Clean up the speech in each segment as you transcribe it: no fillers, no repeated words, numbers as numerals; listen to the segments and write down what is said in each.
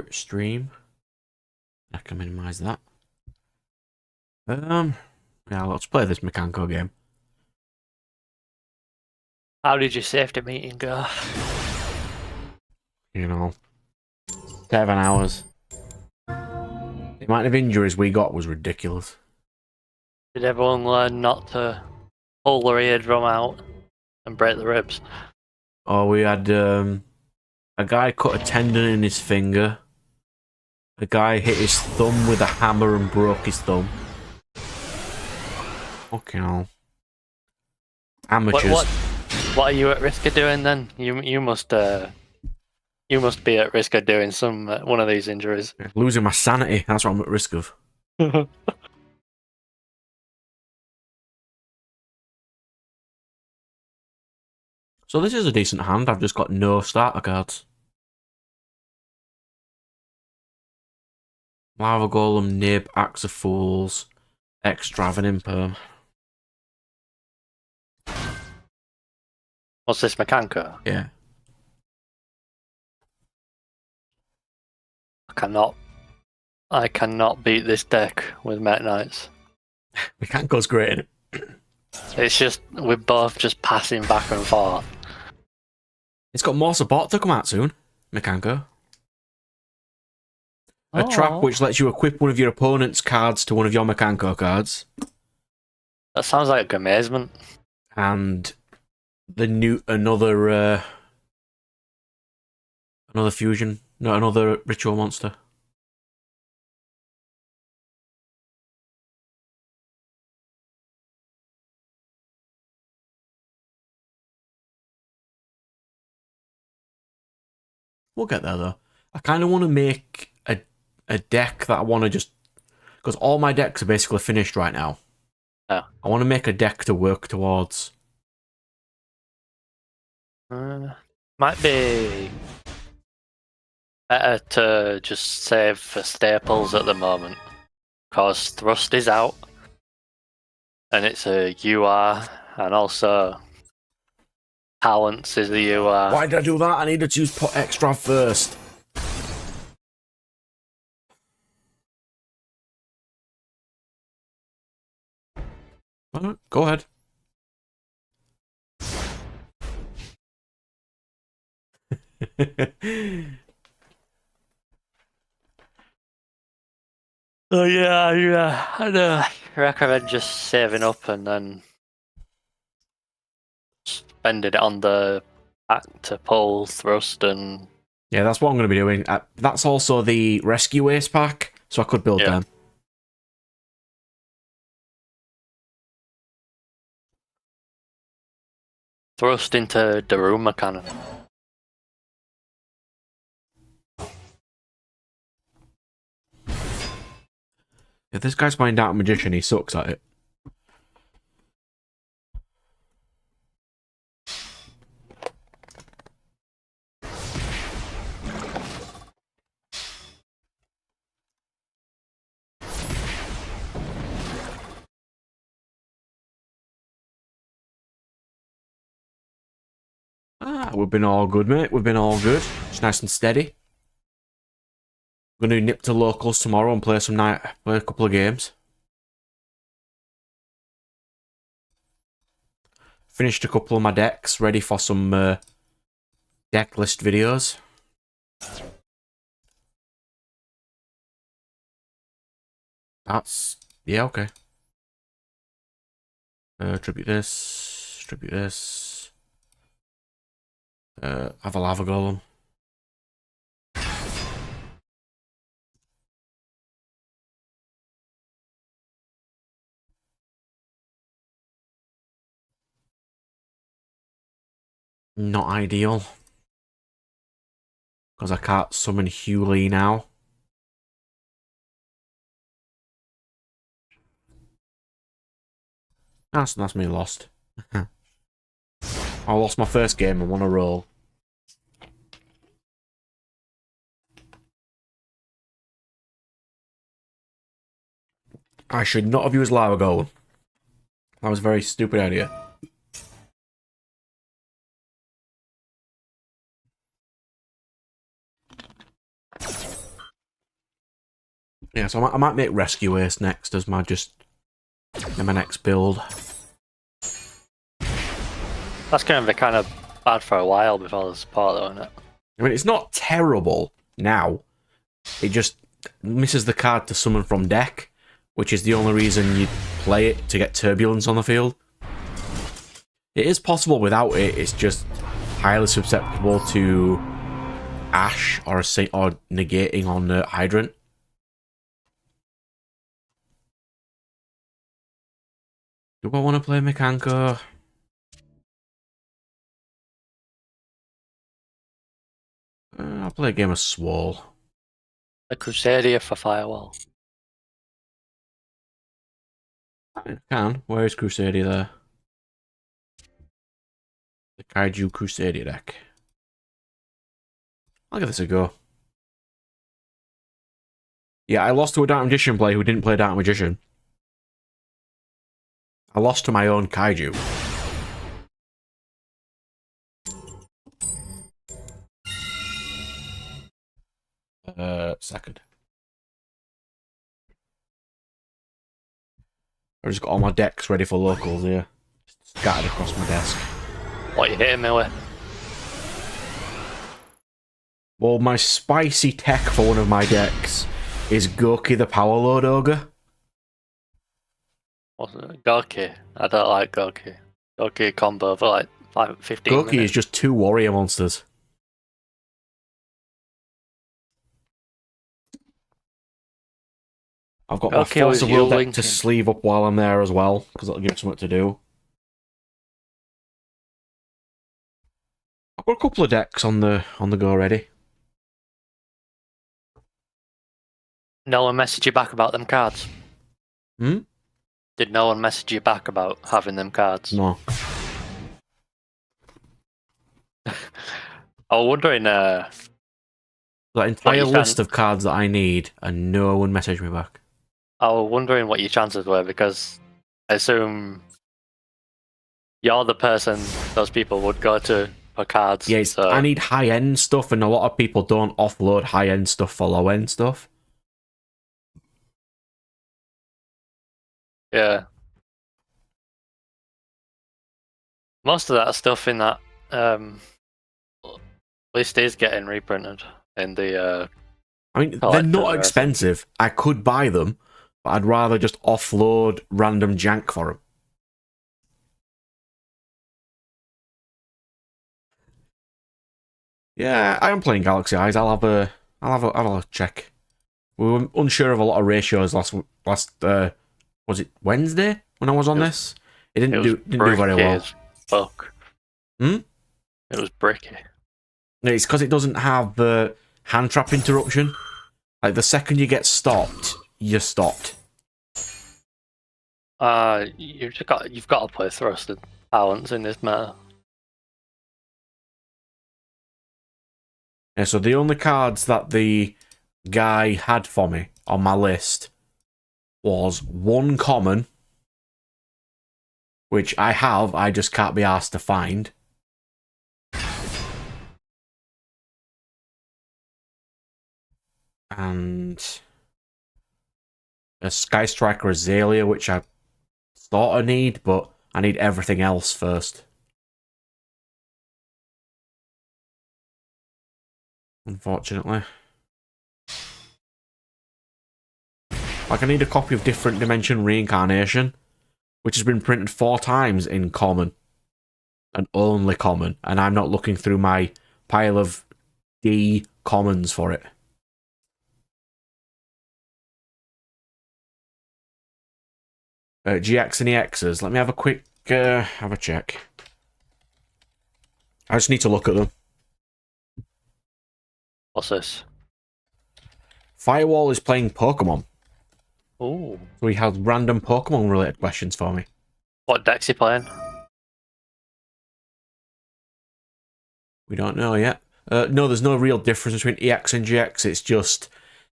Stream. I can minimize that. Yeah, let's play this Mechanical game. How did your safety meeting go? You know, 7 hours. The amount of injuries we got was ridiculous. Did everyone learn not to pull their eardrum out and break the ribs? Oh, we had a guy cut a tendon in his finger. A guy hit his thumb with a hammer and broke his thumb. Fucking hell. Amateurs. What are you at risk of doing then? You must be at risk of doing some one of these injuries. Losing my sanity. That's what I'm at risk of. So this is a decent hand. I've just got no starter cards. Lava Golem, Nib, Axe of Fools, Extravan Imperm. What's this, Mekanko? Yeah. I cannot beat this deck with Meta Knights. Mekanko's great, innit? It's just, we're both just passing back and forth. It's got more support to come out soon, Mekanko. A trap Oh. which lets you equip one of your opponent's cards to one of your Mekanko cards. That sounds like amazement. And the new another fusion, no, another ritual monster. We'll get there though. I kind of want to make a deck that I want to just, because all my decks are basically finished right now. Yeah. I want to make a deck to work towards. Might be better to just save for staples at the moment, because Thrust is out, and it's a UR, and also Talents is the UR. Why did I do that? I need to choose put extra first. Go ahead. Oh yeah, I recommend just saving up and then spending it on the back to pull Thrust and... Yeah, that's what I'm going to be doing. That's also the Rescue Ace pack, so I could build them. Thrust into Daruma Cannon. If this guy's playing Dark Magician, he sucks at it. We've been all good, mate. We've been all good. It's nice and steady. We're going to nip to locals tomorrow and play a couple of games. Finished a couple of my decks, ready for some deck list videos. Yeah, okay. Tribute this. Have a Lava Golem. Not ideal. Because I can't summon Hewley now. That's me lost. I lost my first game. I'm on a roll. I should not have used Lava Golem. That was a very stupid idea. Yeah, so I might make Rescue Ace next as my next build. That's going to be kind of bad for a while before the support, though, isn't it? I mean, it's not terrible now. It just misses the card to summon from deck, which is the only reason you play it, to get Turbulence on the field. It is possible without it, it's just highly susceptible to Ash or negating on Hydrant. Do I want to play Mekanko? I'll play a game of Swole. A Crusadia for Firewall. I can. Where is Crusadia there? The Kaiju Crusadia deck. I'll give this a go. Yeah, I lost to a Dark Magician player who didn't play Dark Magician. I lost to my own Kaiju. Second. I've just got all my decks ready for locals here. Just scattered across my desk. What are you hitting me with? Well, my spicy tech for one of my decks is Goki the Powerload Ogre. What's it? Gorky. I don't like Gorky. Gorky combo for like 15 Goki minutes. is just 2 warrior monsters. I've got my Force of Will deck to sleeve up while I'm there as well, because that'll give me something to do. I've got a couple of decks on the go already. No one messaged you back about them cards? Hmm? Did no one message you back about having them cards? No. I was wondering... that entire list of cards that I need, and no one messaged me back. I was wondering what your chances were, because I assume you're the person those people would go to for cards. Yeah, so... I need high-end stuff, and a lot of people don't offload high-end stuff for low-end stuff. Yeah. Most of that stuff in that list is getting reprinted in the... I mean, they're not expensive. I could buy them, but I'd rather just offload random jank for them. Yeah, I am playing Galaxy Eyes. I'll have a check. We were unsure of a lot of ratios last was it Wednesday when I was on this? It didn't do very well. Fuck. Hmm? It was bricky. It's because it doesn't have the hand trap interruption. Like the second you get stopped, you're stopped. You've got to play Thrusted Talents in this meta. Yeah, so the only cards that the guy had for me on my list was 1 common, which I have, I just can't be asked to find. And a Sky Striker Azalea, which I sort of need, but I need everything else first. Unfortunately. Like, I need a copy of Different Dimension Reincarnation, which has been printed 4 times in common. And only common. And I'm not looking through my pile of D commons for it. GX and EXs. Let me have a quick have a check. I just need to look at them. What's this? Firewall is playing Pokemon. Ooh. So he has random Pokemon related questions for me. What deck's he playing? We don't know yet. No, there's no real difference between EX and GX. It's just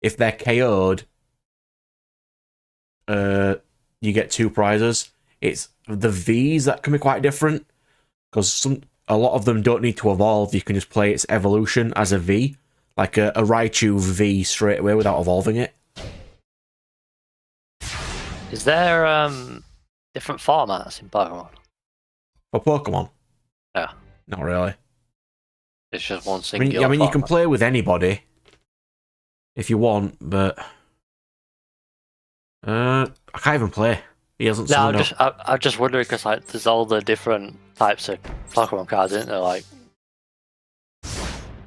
if they're KO'd, you get 2 prizes. It's the Vs that can be quite different because a lot of them don't need to evolve. You can just play its evolution as a V, like a Raichu V straight away without evolving it. Is there different formats in Pokemon? For Pokemon? Yeah. Not really. It's just one singular I mean, you can format. play with anybody if you want, but I can't even play. He hasn't No, summoned up. I'm just wondering because like there's all the different types of Pokemon cards, isn't there? Like,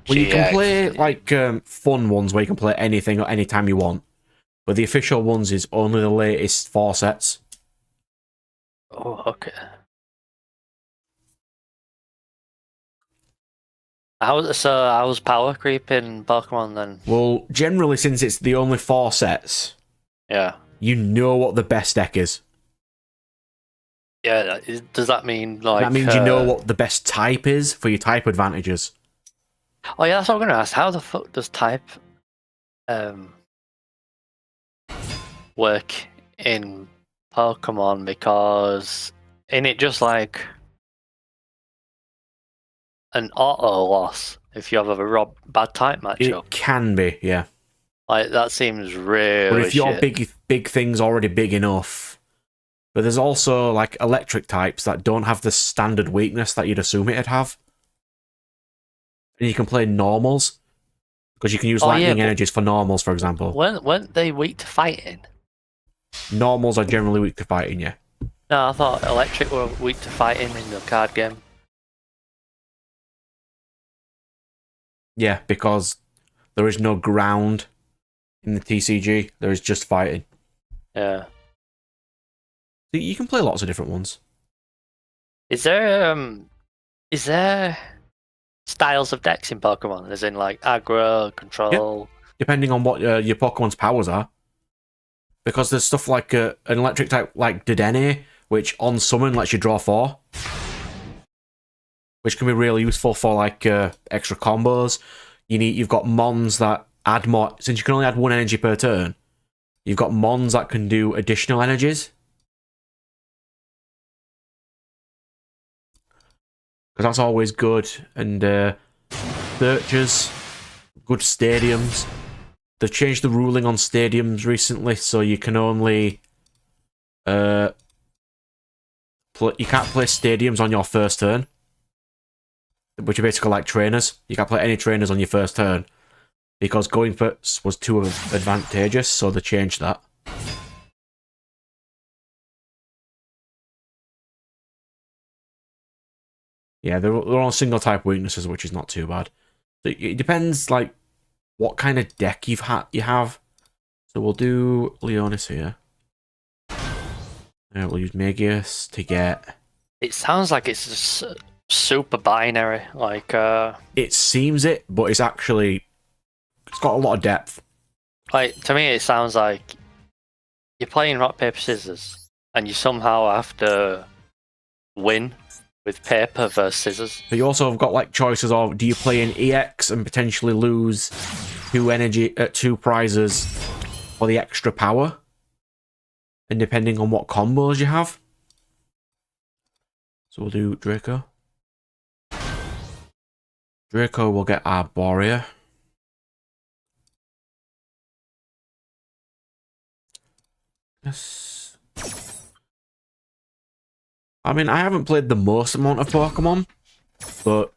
Well, you can play GX. like fun ones where you can play anything or anytime you want, but the official ones is only the latest 4 sets. Oh, okay. How's power creep in Pokemon then? Well, generally, since it's the only 4 sets, Yeah. you know what the best deck is. Yeah, does that mean like... That means you know what the best type is for your type advantages. Oh yeah, that's what I'm gonna ask. How the fuck does type work in Pokemon? Because ain't it just like an auto loss if you have a bad type matchup? It can be, yeah. Like that seems really But if your shit. big thing's already big enough, but there's also like electric types that don't have the standard weakness that you'd assume it'd have. And you can play normals because you can use lightning energies for normals, for example. Weren't they weak to fighting? Normals are generally weak to fighting, yeah. No, I thought electric were weak to fighting in the card game. Yeah, because there is no ground in the TCG. There is just fighting. Yeah. So you can play lots of different ones. Is there styles of decks in Pokemon? As in like aggro, control? Depending on what your Pokemon's powers are. Because there's stuff like an electric type like Dedenne, which on summon lets you draw 4. Which can be really useful for like extra combos. You've got Mons that add more, since you can only add 1 energy per turn. You've got Mons that can do additional energies. Because that's always good. And searches, good stadiums. They've changed the ruling on stadiums recently, so you can only you can't play stadiums on your first turn, which are basically like trainers. You can't play any trainers on your first turn because going first was too advantageous, so they changed that. Yeah, they're all single type weaknesses, which is not too bad. So it depends, like, what kind of deck you have. So we'll do Leonis here. We'll use Magius to get... It sounds like it's just super binary. Like it seems it, but it's actually... It's got a lot of depth. Like, to me, it sounds like you're playing rock, paper, scissors, and you somehow have to win with paper versus scissors. But you also have got like choices of, do you play an EX and potentially lose 2 prizes for the extra power? And depending on what combos you have. So we'll do Draco. Draco will get Arborea. Yes. I mean, I haven't played the most amount of Pokemon, but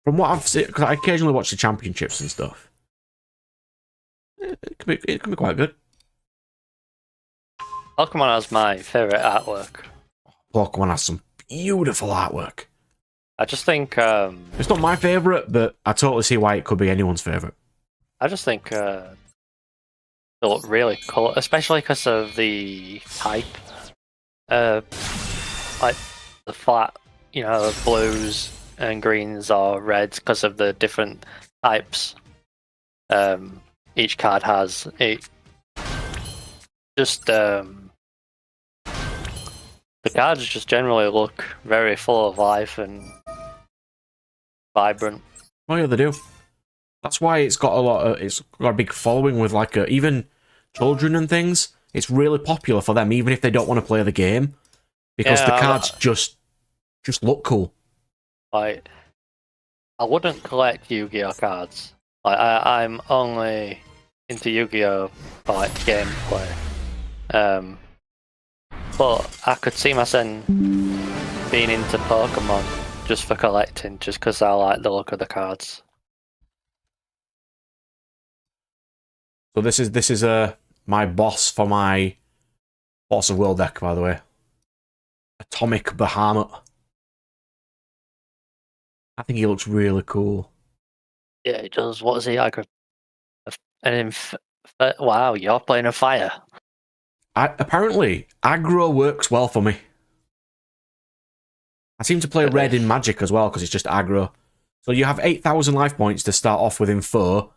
from what I've seen, because I occasionally watch the championships and stuff, it can be quite good. Pokemon has my favourite artwork. Pokemon has some beautiful artwork. I just think... it's not my favourite, but I totally see why it could be anyone's favourite. I just think they look really cool, especially because of the type. Like the flat, the blues and greens or reds because of the different types each card has. It just the cards just generally look very full of life and vibrant. Oh yeah, they do. That's why it's got it's got a big following with like even children and things. It's really popular for them, even if they don't want to play the game, because the cards just look cool. Like, I wouldn't collect Yu-Gi-Oh cards. Like, I'm only into Yu-Gi-Oh for like gameplay. But I could see myself being into Pokemon just for collecting, just because I like the look of the cards. So this is my boss for my Boss of Will deck, by the way. Atomic Bahamut. I think he looks really cool. Yeah, it does. What is he like? Wow, you're playing a fire. Apparently, aggro works well for me. I seem to play red in Magic as well because it's just aggro. So you have 8,000 life points to start off with in 4.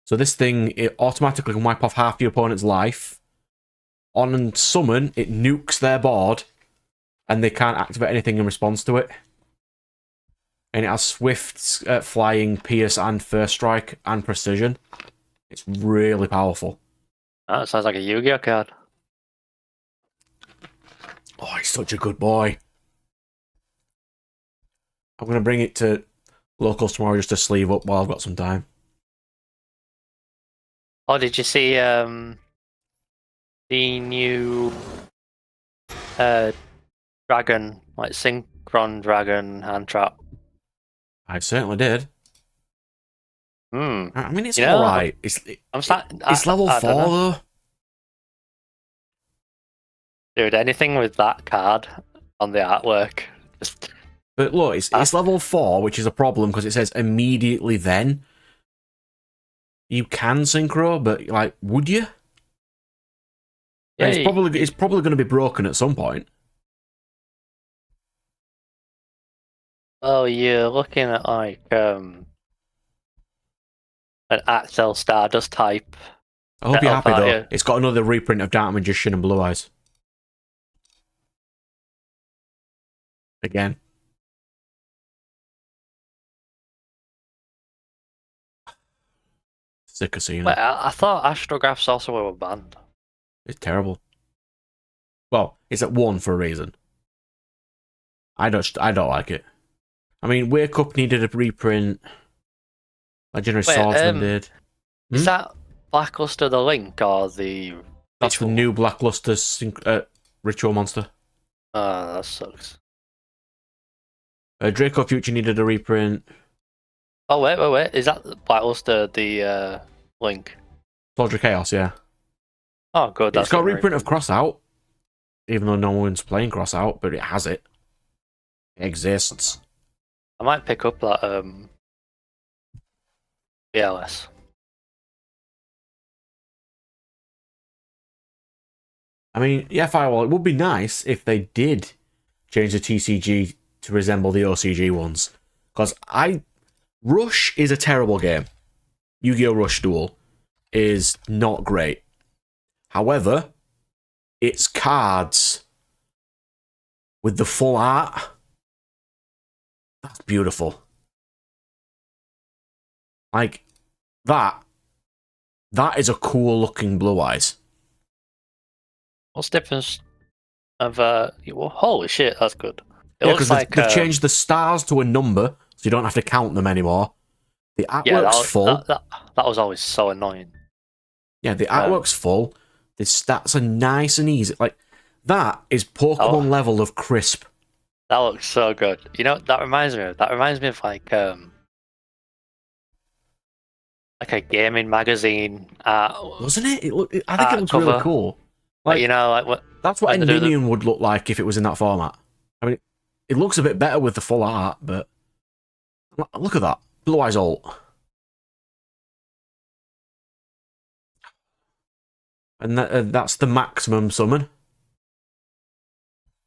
So this thing, it automatically can wipe off half your opponent's life. On summon, it nukes their board, and they can't activate anything in response to it. And it has Swift, Flying, Pierce, and First Strike, and Precision. It's really powerful. Oh, it sounds like a Yu-Gi-Oh card. Oh, he's such a good boy. I'm going to bring it to locals tomorrow just to sleeve up while I've got some time. Oh, did you see the new dragon, like Synchron Dragon hand trap? I certainly did. Hmm. I mean, it's alright. It's level 4 though. Dude, anything with that card on the artwork, just... But look, it's level 4, which is a problem because it says immediately then. You can synchro, but like, would you? Yeah, it's probably going to be broken at some point. Oh, you're looking at like an Axel Stardust type. I hope you're happy though. It's got another reprint of Dark Magician and Blue Eyes. Again. Sick of seeing it. Wait, I thought astrographs also were banned. It's terrible. Well, it's at 1 for a reason. I don't like it. I mean, Wake Up needed a reprint. Legendary Swordsman did. Is that Blackluster the Link or the... That's the new Blackluster Ritual Monster. Oh, that sucks. Draco Future needed a reprint. Oh, wait. Is that Blackluster the Link? Soldier Chaos, yeah. Oh, good. It's got a reprint of Crossout. Even though no one's playing Crossout, but it has it. It exists. I might pick up that BLS. I mean, yeah, Firewall, it would be nice if they did change the TCG to resemble the OCG ones. Because Rush is a terrible game. Yu-Gi-Oh! Rush Duel is not great. However, its cards with the full art, that's beautiful. Like, that is a cool looking Blue Eyes. What's the difference of well, holy shit, that's good. It looks like they've changed the stars to a number, so you don't have to count them anymore. The artwork's full. That was always so annoying. Yeah, the artwork's full. The stats are nice and easy. Like, that is Pokemon level of crisp. That looks so good. You know what that reminds me of? That reminds me of like a gaming magazine. Wasn't it? I think it looks really cool. Like, you know, like what? That's what a minion would look like if it was in that format. I mean, it looks a bit better with the full art, but look at that. Blue Eyes ult. And that's the maximum summon.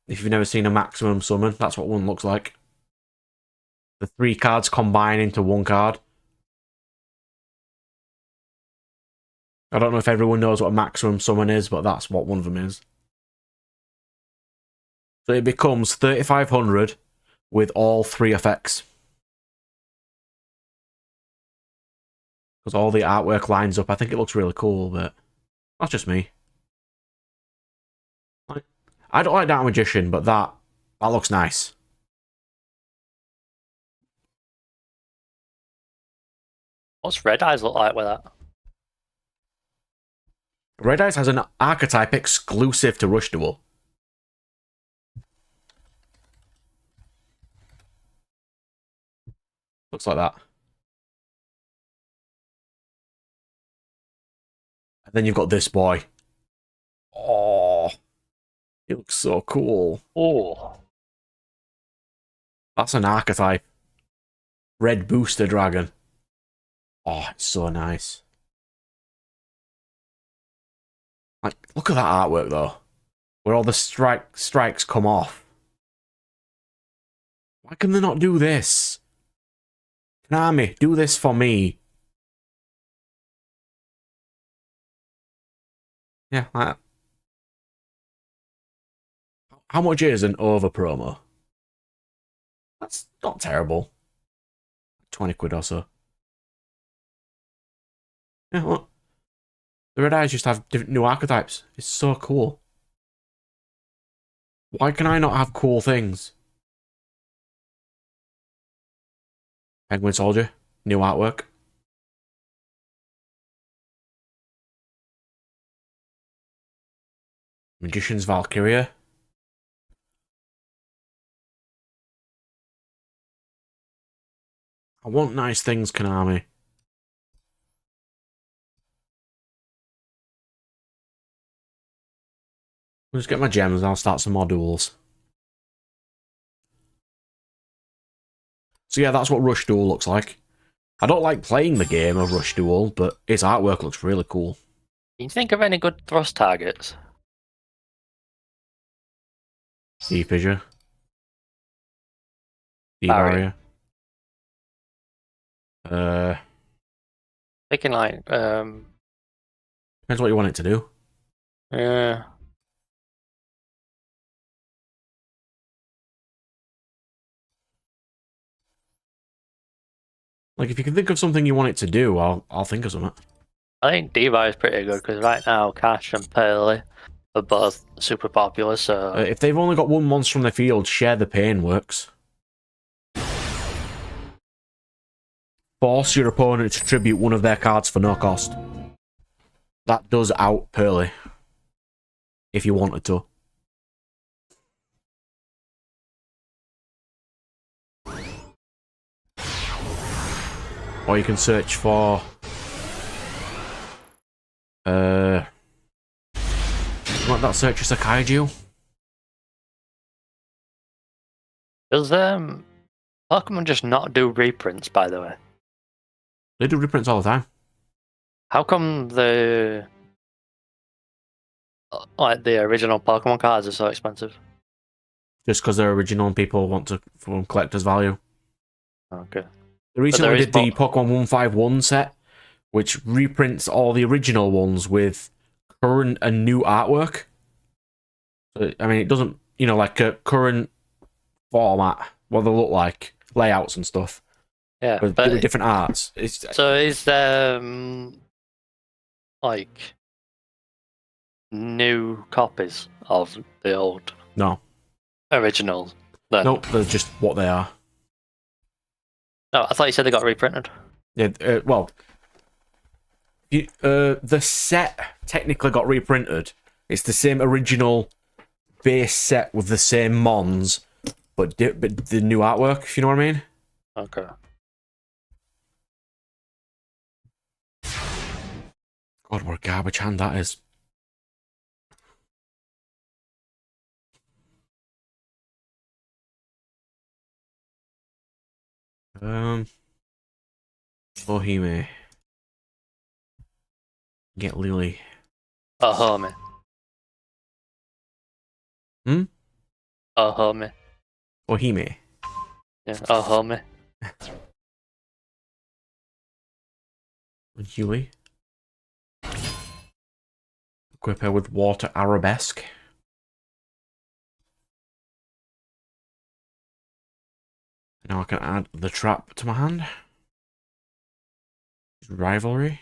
If you've never seen a maximum summon, that's what one looks like. The 3 cards combine into 1 card. I don't know if everyone knows what a maximum summon is, but that's what one of them is. So it becomes 3,500 with all 3 effects. Because all the artwork lines up. I think it looks really cool, but that's just me. I don't like Dark Magician, but that looks nice. What's Red Eyes look like with that? Red Eyes has an archetype exclusive to Rush Duel. Looks like that. And then you've got this boy. Oh, he looks so cool. Oh. That's an archetype. Red Booster Dragon. Oh, it's so nice. Like, look at that artwork though. Where all the strikes come off. Why can they not do this? Konami, do this for me. Yeah, like, how much is an over promo? That's not terrible. 20 quid or so. Yeah, look. The Red Eyes just have different new archetypes. It's so cool. Why can I not have cool things? Penguin Soldier, new artwork. Magician's Valkyria. I want nice things, Konami. I'll just get my gems and I'll start some more duels. So yeah, that's what Rush Duel looks like. I don't like playing the game of Rush Duel, but its artwork looks really cool. Can you think of any good thrust targets? Steve Fissure. Steve Barrier. Barrier. Thinking like, Depends what you want it to do. yeah. Like, if you can think of something you want it to do, I'll think of something. I think Diva is pretty good because right now Cash and Pearly are both super popular. So If they've only got one monster from the field, Share the Pain works. Force your opponent to tribute one of their cards for no cost. That does out Pearly. If you wanted to. Or you can search for... What that search is a kaiju? does Pokemon just not do reprints? By the way, They do reprints all the time. how come the original Pokemon cards are so expensive? Just because they're original and people want to from collector's value. Okay. They recently is did the Pokemon 151 set, which reprints all the original ones with current and new artwork. So, I mean, it doesn't, like a current format, what they look like, layouts and stuff. Yeah, With but different arts. so is there like new copies of the old No. originals? Then? Nope, they're just what they are. No, I thought you said they got reprinted. Yeah, the set technically got reprinted. It's the same original base set with the same mons, but the new artwork, if you know what I mean. Okay. God, what a garbage hand that is. Boheme. Get Lily. Oh, homie. Hmm? Oh, homie. Boheme. Yeah. Oh, homie. Yuli. Equip her with Water Arabesque. Now I can add the trap to my hand. Rivalry.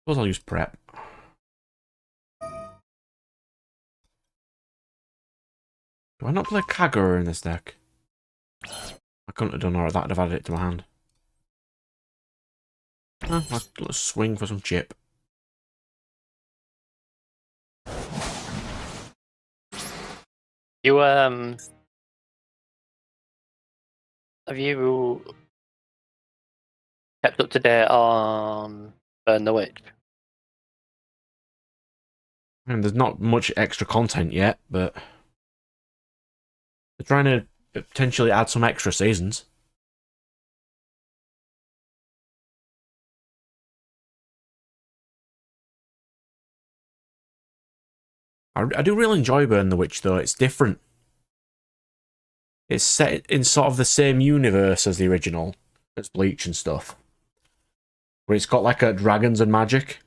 Suppose I'll use prep. Do I not play Kagura in this deck? I couldn't have done all that. I'd have added it to my hand. Let's swing for some chip. You have you kept up to date on Burn the Witch? And there's not much extra content yet, but they're trying to potentially add some extra seasons. I do really enjoy Burn the Witch, though. It's different. It's set in sort of the same universe as the original, as Bleach and stuff. But it's got like dragons and magic.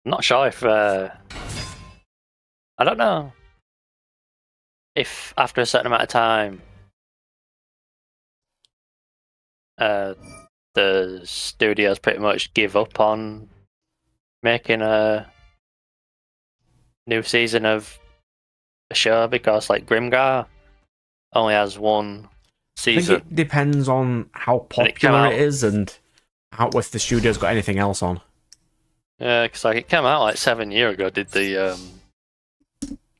I'm not sure if I don't know if after a certain amount of time the studios pretty much give up on making a new season of a show because like Grimgar only has one season. I think it depends on how popular it is and how if the studio's got anything else on. Yeah, because like it came out like 7 years ago. Did the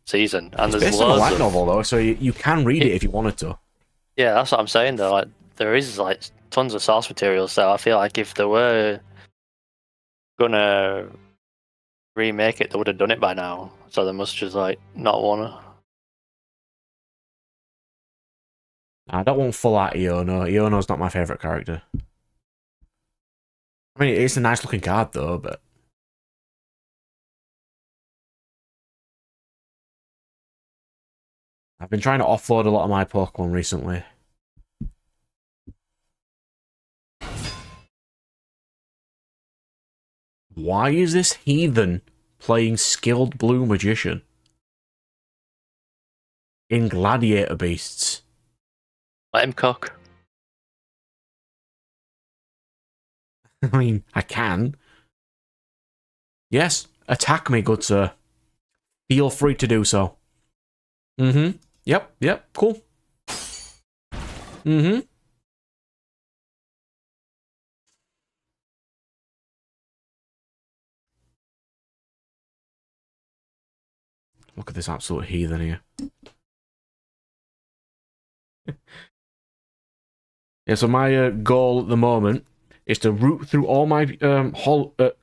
season and It's there's based on a light loads novel though, so you can read it if you wanted to. Yeah, that's what I'm saying though. Like there is like tons of source material, so I feel like if they were gonna remake it, they would have done it by now. So they must just like not wanna. I don't want full out Iono. Iono's not my favourite character. I mean, it's a nice looking card though, but I've been trying to offload a lot of my Pokemon recently. Why is this heathen playing skilled blue magician in Gladiator Beasts? Let him cook. I mean, I can. Yes, attack me, good sir. Feel free to do so. Mm-hmm. Yep, cool. Mm-hmm. Look at this absolute heathen here. Yeah, so my goal at the moment is to root through all my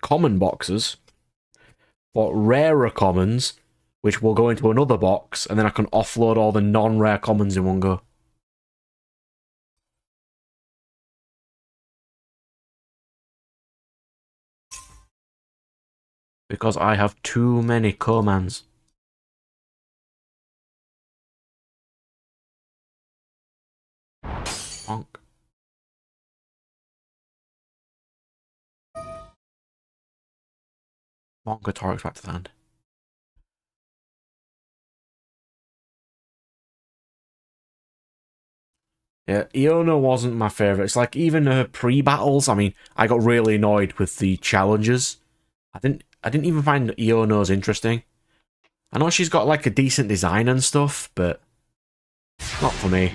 common boxes for rarer commons, which will go into another box, and then I can offload all the non-rare commons in one go. Because I have too many commands. Bonk. Bonk, Torx back to the hand. Yeah, Iona wasn't my favourite. It's like even her pre-battles, I mean, I got really annoyed with the challenges. I didn't even find Iono's interesting. I know she's got like a decent design and stuff, but not for me.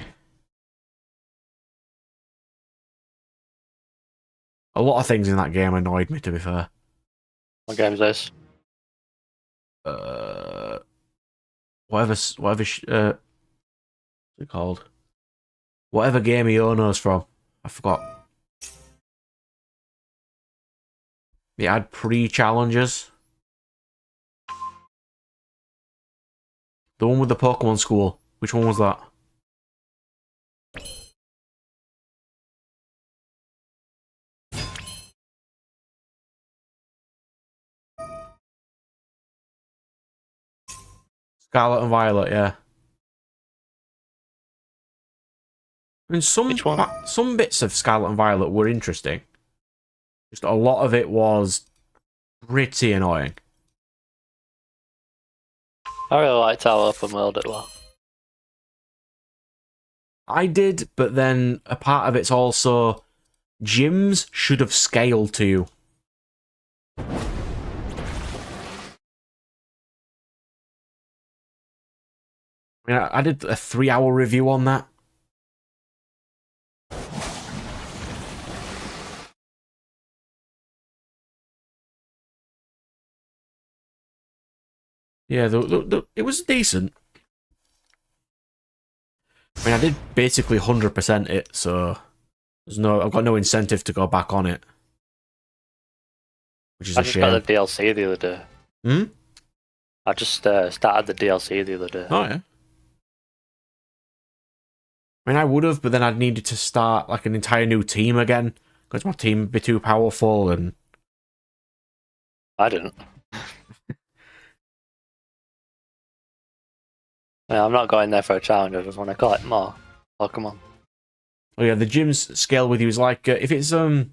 A lot of things in that game annoyed me, to be fair. What game is this? What's it called? Whatever game Iono's from, I forgot. It had pre-challenges. The one with the Pokemon School. Which one was that? Scarlet and Violet, yeah. I mean, some bits of Scarlet and Violet were interesting. Just a lot of it was pretty annoying. I really liked how open world it was. I did, but then a part of it's also gyms should have scaled to you. I mean, I did a 3-hour review on that. Yeah, it was decent. I mean, I did basically 100% it, so I've got no incentive to go back on it, which is I a just got shame. the DLC the other day. Hmm. I just started the DLC the other day. Oh yeah. I mean, I would have, but then I'd needed to start like an entire new team again because my team would be too powerful, and I didn't. Yeah, I'm not going there for a challenge. I just want to collect more Pokemon. oh yeah, the gym's scale with you is like if it's like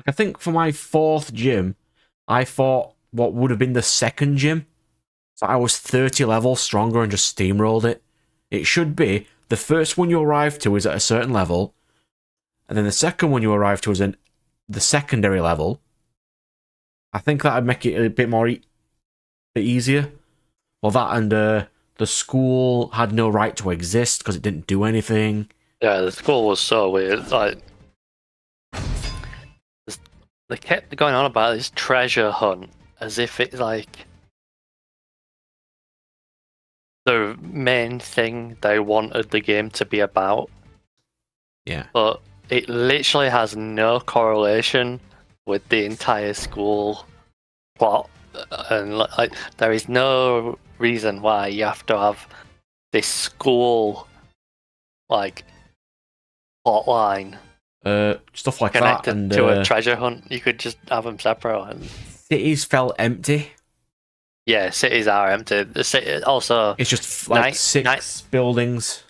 I think for my 4th gym, I fought what would have been the 2nd gym, so I was 30 levels stronger and just steamrolled it. It should be the first one you arrive to is at a certain level, and then the second one you arrive to is in the secondary level. I think that'd make it a bit more bit easier. Well, that and the school had no right to exist because it didn't do anything. Yeah, the school was so weird. Like, they kept going on about this treasure hunt as if it's like the main thing they wanted the game to be about. Yeah. But it literally has no correlation with the entire school plot, and like there is no reason why you have to have this school like plot line Stuff like connected that, and to a treasure hunt. You could just have them separate. And cities felt empty. yeah, cities are empty. The city also It's just like six buildings.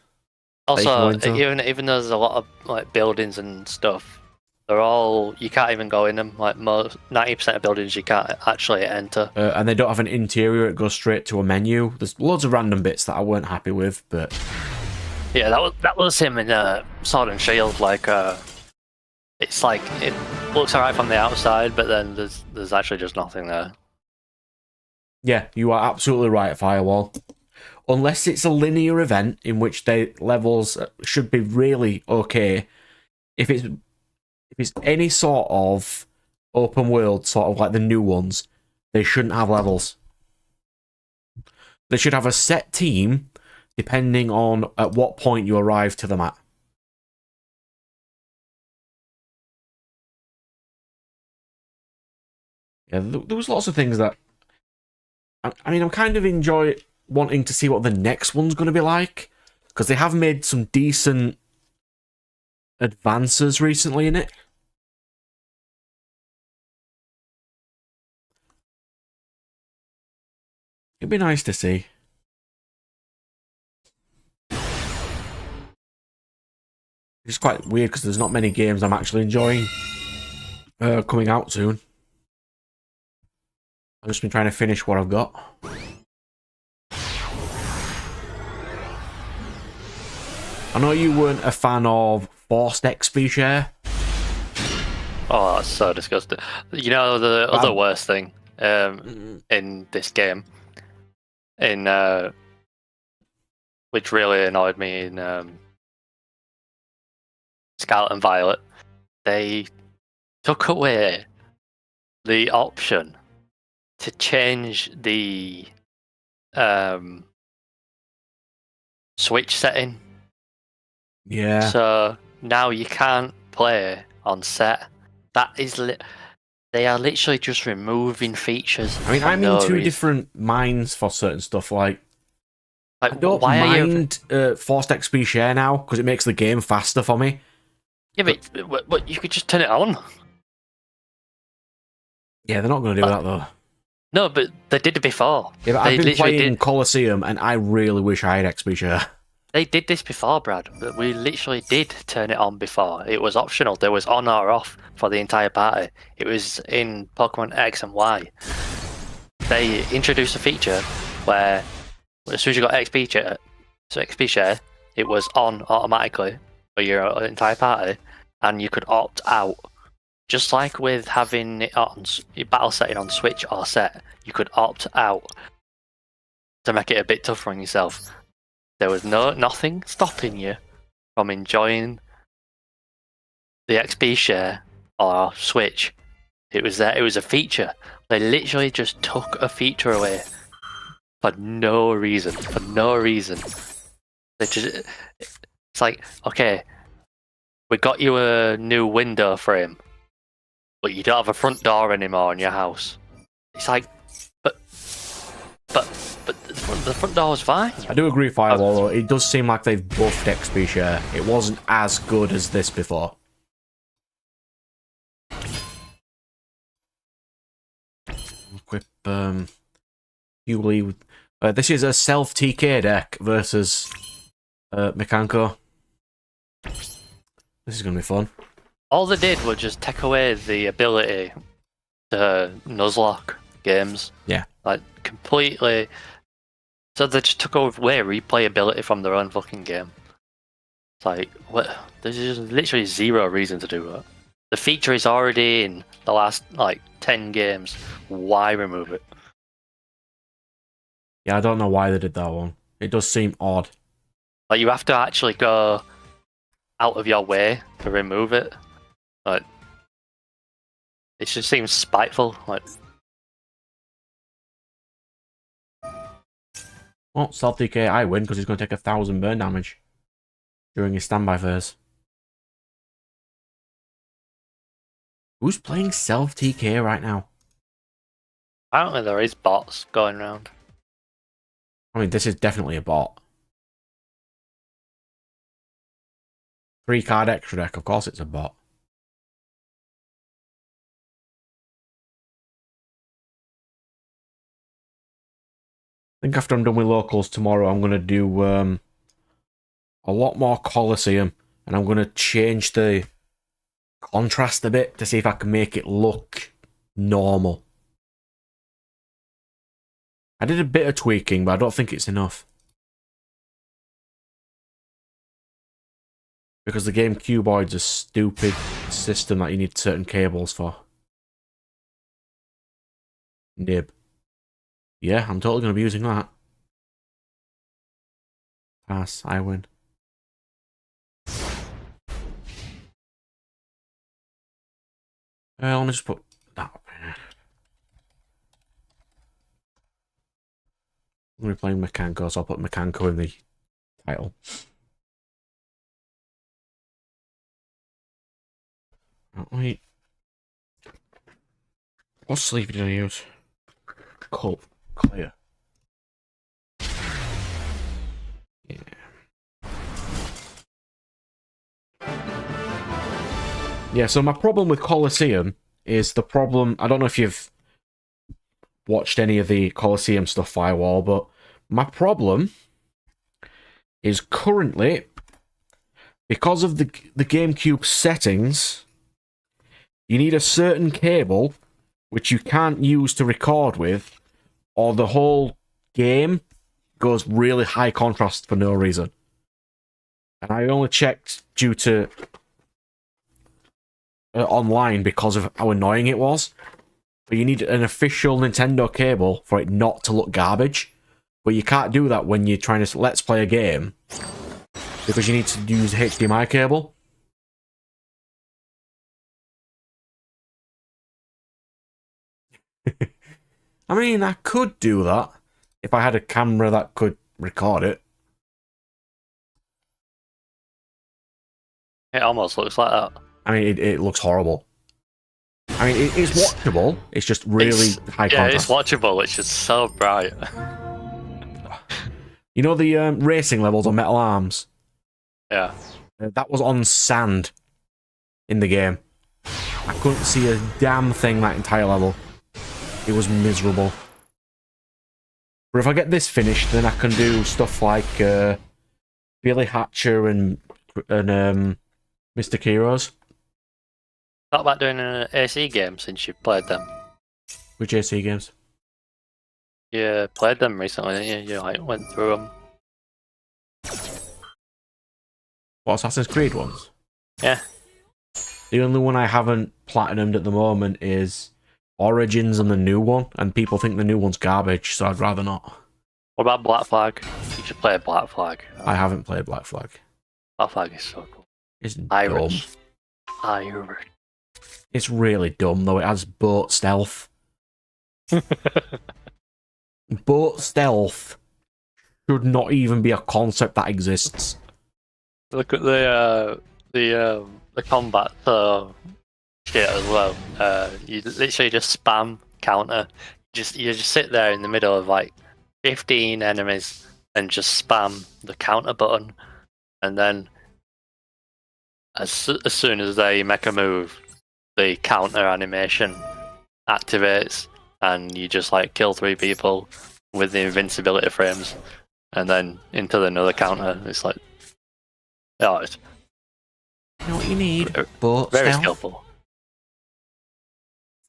also even though there's a lot of like buildings and stuff, they're all you can't even go in them. Like most 90% of buildings you can't actually enter. And they don't have an interior; it goes straight to a menu. There's loads of random bits that I weren't happy with, but Yeah, that was him in Sword and Shield. Like, it's like it looks alright from the outside, but then there's actually just nothing there. yeah, you are absolutely right, Firewall. Unless it's a linear event in which the levels should be really okay. If it's any sort of open world, sort of like the new ones, they shouldn't have levels. They should have a set team depending on at what point you arrive to the map. Yeah, there was lots of things that... I mean, I'm kind of enjoy wanting to see what the next one's going to be like, because they have made some decent advances recently in it. It'd be nice to see. It's quite weird because there's not many games I'm actually enjoying coming out soon. I've just been trying to finish what I've got. I know you weren't a fan of forced XP share. Oh, that's so disgusting. You know the other worst thing in this game, which really annoyed me in Scarlet and Violet, they took away the option to change the Switch setting. Yeah. So now you can't play on set. That is they are literally just removing features. I mean, I'm in two different minds for certain stuff. Like I don't mind forced XP share now because it makes the game faster for me. Yeah, but you could just turn it on. Yeah, they're not going to do that though. No, but they did it before. Yeah, but I've been playing Colosseum and I really wish I had XP share. They did this before, Brad. But we literally did turn it on before. It was optional. There was on or off for the entire party. It was in Pokemon X and Y. They introduced a feature where as soon as you got XP share, it was on automatically for your entire party, and you could opt out. Just like with having it on your battle setting on Switch or set, you could opt out to make it a bit tougher on yourself. There was nothing stopping you from enjoying the XP share or Switch. It was there. It was a feature. They literally just took a feature away. for no reason. For no reason. It's like, okay, we got you a new window frame, but you don't have a front door anymore in your house. It's like, but the front door was fine. I do agree, Firewall, though. It does seem like they've buffed XP share. It wasn't as good as this before. Equip, Hewley. This is a self-TK deck versus Mekanko. This is going to be fun. All they did was just take away the ability to Nuzlocke games. Yeah. Like, completely. So they just took away replayability from their own fucking game. It's like, what? There's just literally zero reason to do that. The feature is already in the last, like, 10 games. Why remove it? Yeah, I don't know why they did that one. It does seem odd. Like, you have to actually go out of your way to remove it. Like, it just seems spiteful. Like, well, self DK, I win because he's going to take 1,000 burn damage during his standby phase. Who's playing self TK right now? apparently there is bots going around. I mean, this is definitely a bot. 3-card extra deck, of course it's a bot. I think after I'm done with locals tomorrow, I'm going to do a lot more Colosseum, and I'm going to change the contrast a bit to see if I can make it look normal. I did a bit of tweaking, but I don't think it's enough. Because the game cuboid's a stupid system that you need certain cables for. Nib. Yeah, I'm totally going to be using that. Pass, I win. Let me just put that up here. I'm going to be playing Mekanko, so I'll put Mekanko in the title. Wait. What sleeve did I use? Cool. Clear. Yeah. Yeah, so my problem with Colosseum is the problem... I don't know if you've watched any of the Colosseum stuff, Firewall, but my problem is currently, because of the GameCube settings, you need a certain cable which you can't use to record with, or the whole game goes really high contrast for no reason. And I only checked due to online because of how annoying it was. But you need an official Nintendo cable for it not to look garbage. But you can't do that when you're trying to let's play a game, because you need to use the HDMI cable. I mean, I could do that if I had a camera that could record it. It almost looks like that. I mean, it looks horrible. I mean, it's watchable. It's just really high contrast. Yeah, it's watchable. It's just so bright. You know the racing levels on Metal Arms? Yeah. That was on sand in the game. I couldn't see a damn thing that entire level. It was miserable. But if I get this finished, then I can do stuff like Billy Hatcher and Mr. Kiros. Thought about doing an AC game since you've played them. Which AC games? You played them recently, didn't you? You like went through them. What, Assassin's Creed ones? Yeah. The only one I haven't platinumed at the moment is Origins and the new one, and people think the new one's garbage, so I'd rather not. What about Black Flag? You should play Black Flag. I haven't played Black Flag. Black Flag is so cool. It's dumb. Irish. It's really dumb, though. It has boat stealth. Boat stealth should not even be a concept that exists. Look at the combat shit as well. You literally just spam counter. You just sit there in the middle of like 15 enemies and just spam the counter button, and then as soon as they make a move, the counter animation activates, and you just like kill 3 people with the invincibility frames, and then into another counter. It's like, oh, it's You know what you need? Boat very stealth. skillful.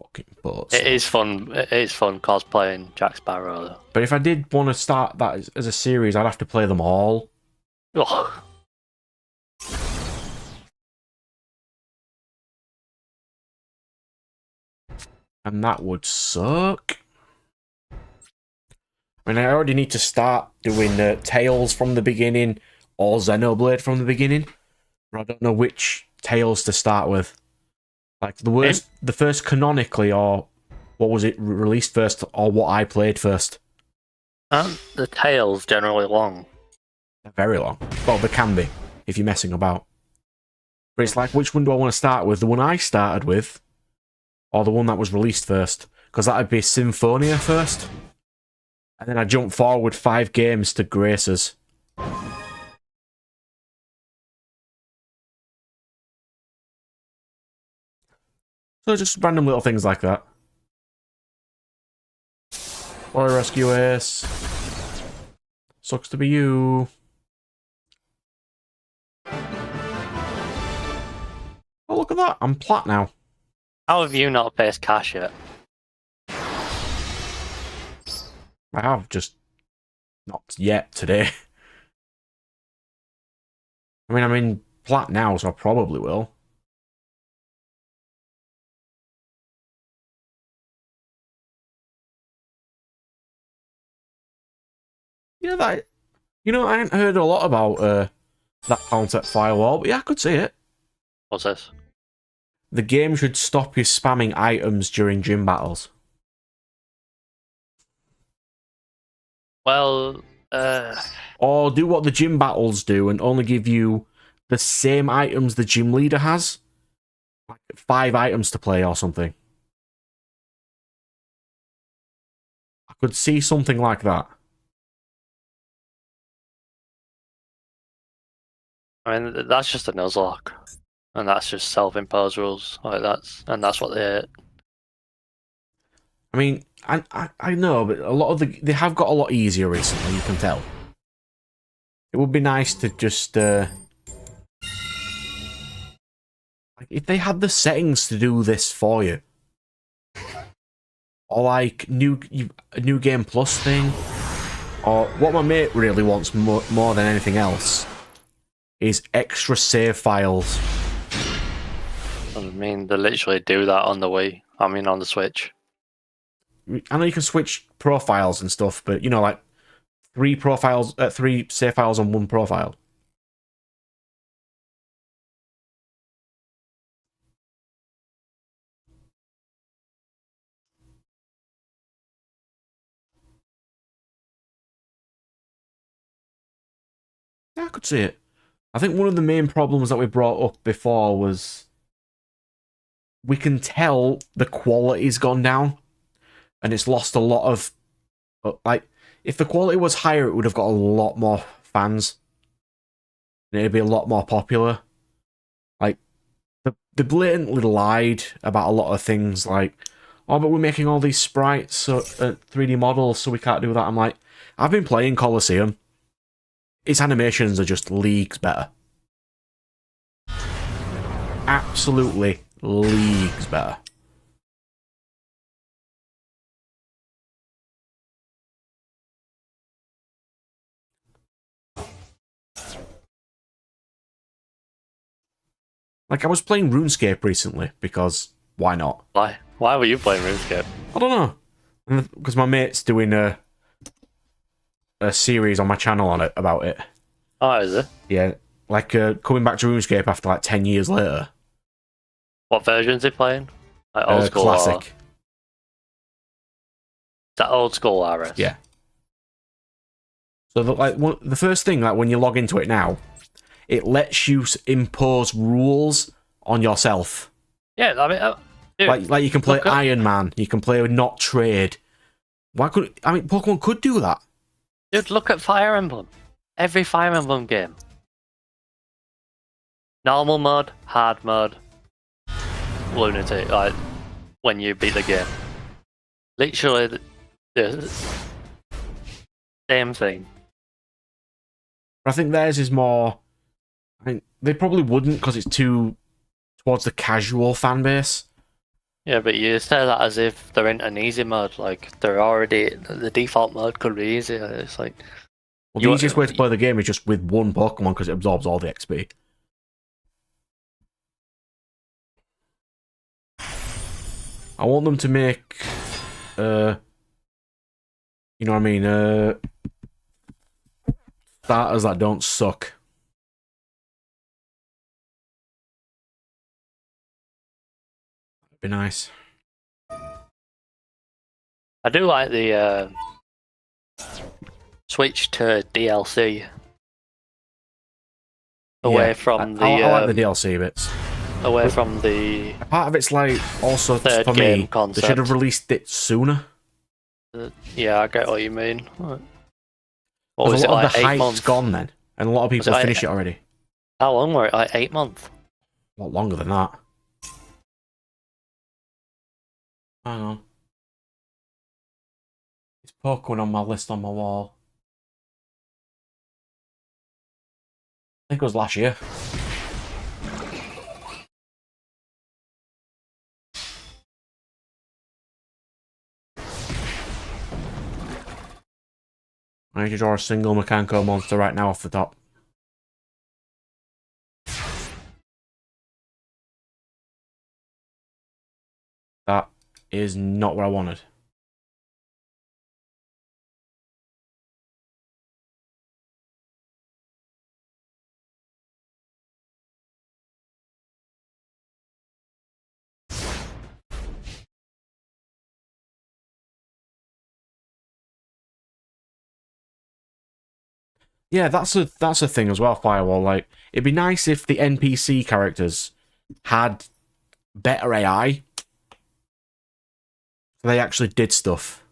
Fucking boat It stealth. is fun. It is fun cosplaying Jack Sparrow, though. But if I did want to start that as a series, I'd have to play them all. Ugh. And that would suck. I mean, I already need to start doing Tales from the beginning or Xenoblade from the beginning. But I don't know which Tales to start with. Like, the first canonically, or what was it released first, or what I played first. The tail's generally long. They're very long. Well, they can be, if you're messing about. But it's like, which one do I want to start with? The one I started with, or the one that was released first? Because that would be Symphonia first. And then I jump forward 5 games to Graces. So just random little things like that. Boy Rescue Ace. Sucks to be you. Oh, look at that. I'm plat now. How have you not faced cash yet? I have, just not yet today. I mean, I'm in plat now, so I probably will. Yeah, that... You know, I hadn't heard a lot about that concept firewall, but yeah, I could see it. What's this? The game should stop you spamming items during gym battles. Well, Or do what the gym battles do and only give you the same items the gym leader has. Like 5 items to play or something. I could see something like that. I mean, that's just a Nuzlocke. And that's just self-imposed rules. Like that's what they hate. I mean, I know, but a lot of they have got a lot easier recently, you can tell. It would be nice to just like if they had the settings to do this for you. Or like a new game plus thing. Or what my mate really wants more than anything else is extra save files. I mean, they literally do that on the Wii. I mean, on the Switch. I know you can switch profiles and stuff, but you know, like 3 save files on 1 profile. Yeah, I could see it. I think one of the main problems that we brought up before was we can tell the quality's gone down and it's lost a lot of... Like, if the quality was higher, it would have got a lot more fans. And it'd be a lot more popular. Like, they blatantly lied about a lot of things, like, oh, but we're making all these sprites, so 3D models, so we can't do that. I'm like, I've been playing Colosseum. Its animations are just leagues better. Absolutely leagues better. Like, I was playing RuneScape recently, because why not? Why? Why were you playing RuneScape? I don't know. Because my mate's doing a series on my channel on it about it. Oh, is it? Yeah, like coming back to RuneScape after like 10 years later. What version is he playing? Like old school Classic. Or... Is that old school RS? Yeah. So the first thing, like when you log into it now, it lets you impose rules on yourself. Yeah, I mean, dude, like you can play Iron Man, you can play not trade. Pokemon could do that. Dude, look at Fire Emblem. Every Fire Emblem game. Normal mode, hard mode, lunatic, like, when you beat the game. Literally, the same thing. I think theirs is more... I mean, they probably wouldn't because it's too towards the casual fan base. Yeah, but you say that as if they're in an easy mode, like, they're already... The default mode could be easier, it's like... Well, the easiest way to play the game is just with one Pokemon because it absorbs all the XP. I want them to make, you know what I mean, starters that don't suck. That'd be nice. I do like the switch to DLC. Away from the... I like the DLC bits. Away from the... Part of it's like, also, third for game me, concept. they should have released it sooner. Yeah, I get what you mean. What was it, like, the 8 hype's months? gone then, and a lot of people have finished it already. How long were it? Like 8 months? A lot longer than that. Hang on. It's Pokemon on my list on my wall. I think it was last year. I need to draw a single Mechanical monster right now off the top. That is not what I wanted. Yeah, that's a thing as well, Firewall. Like, it'd be nice if the NPC characters had better AI. So they actually did stuff.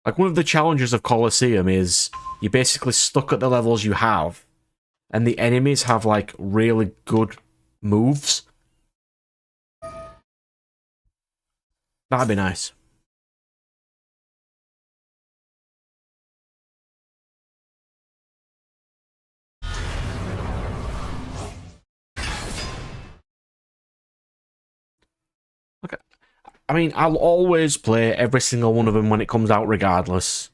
Like, one of the challenges of Colosseum is you're basically stuck at the levels you have, and the enemies have, like, really good moves. That'd be nice. Okay. I mean, I'll always play every single one of them when it comes out regardless.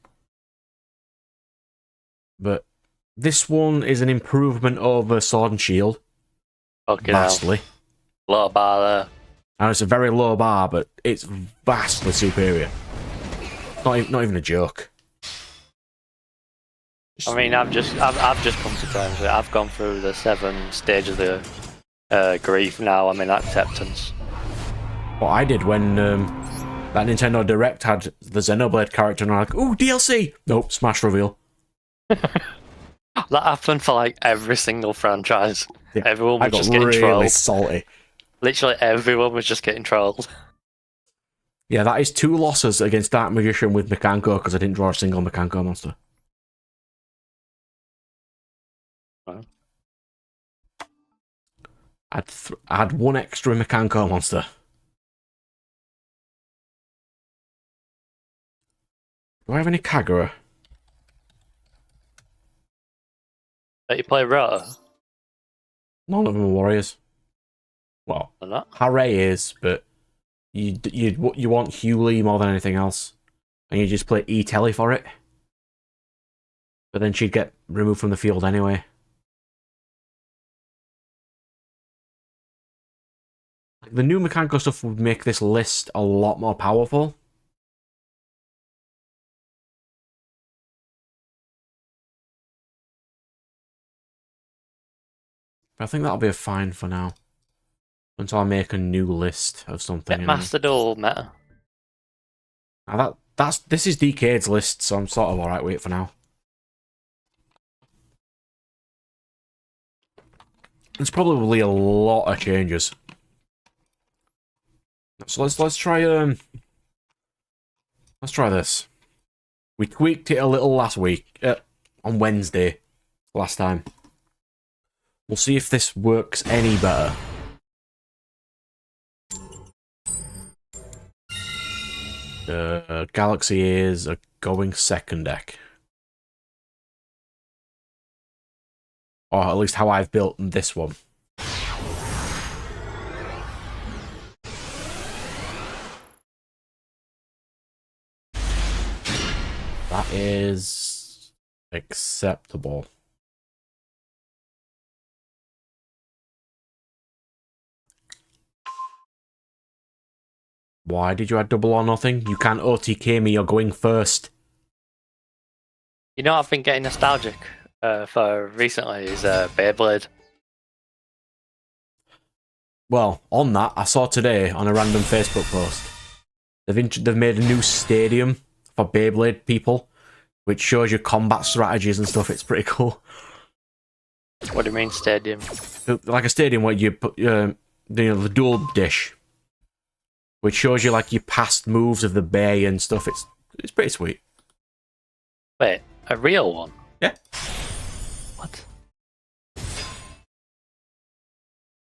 But this one is an improvement over Sword and Shield. Okay, vastly. Low bar there. And it's a very low bar, but it's vastly superior. Not even a joke. I mean, I've just come to terms with it. I've gone through the 7 stages of the grief now. I'm in acceptance. What I did when that Nintendo Direct had the Xenoblade character, and I'm like, ooh, DLC! Nope, Smash reveal. That happened for like every single franchise. Yeah, everyone was just getting getting trolled. Salty. Literally everyone was just getting trolled. Yeah, that is 2 losses against Dark Magician with Mekanko because I didn't draw a single Mekanko monster. Wow. I had 1 extra Mekanko monster. Do I have any Kagura? But you play Rota? None of them are warriors. Well, Hooray is, but you want Hewley more than anything else, and you just play E-Telly for it. But then she'd get removed from the field anyway. The new Mekanko stuff would make this list a lot more powerful. But I think that'll be fine for now. Until I make a new list of something. Get Master Duel meta. Now this is DK's list, so I'm sort of alright with it for now. There's probably a lot of changes. So let's try this. We tweaked it a little last week on Wednesday last time. We'll see if this works any better. Galaxy A's are going second deck. Or at least how I've built this one. That is acceptable. Why did you add double or nothing? You can't OTK me, you're going first. You know, I've been getting nostalgic for recently is Beyblade. Well, on that, I saw today on a random Facebook post, they've made a new stadium for Beyblade people, which shows you combat strategies and stuff. It's pretty cool. What do you mean stadium? Like a stadium where you put the dual dish, which shows you like your past moves of the bay and stuff. It's pretty sweet. Wait, a real one? Yeah. What? I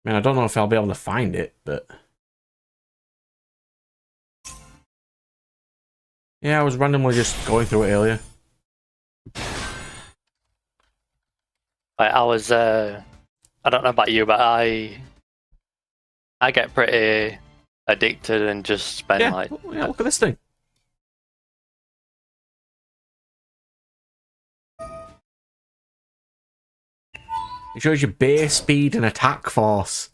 mean, I don't know if I'll be able to find it, but yeah, I was randomly just going through it earlier. I was I don't know about you, but I get pretty addicted and just spend Yeah, like yeah, look at this thing. It shows your base speed and attack force.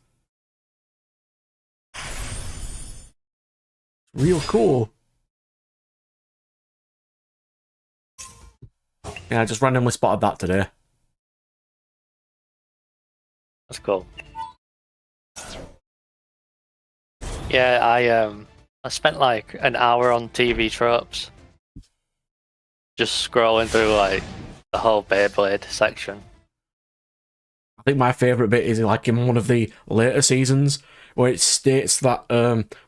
Real cool. Yeah, I just randomly spotted that today. That's cool. Yeah, I spent like an hour on TV tropes, just scrolling through like the whole Beyblade section. I think my favourite bit is like in one of the later seasons where it states that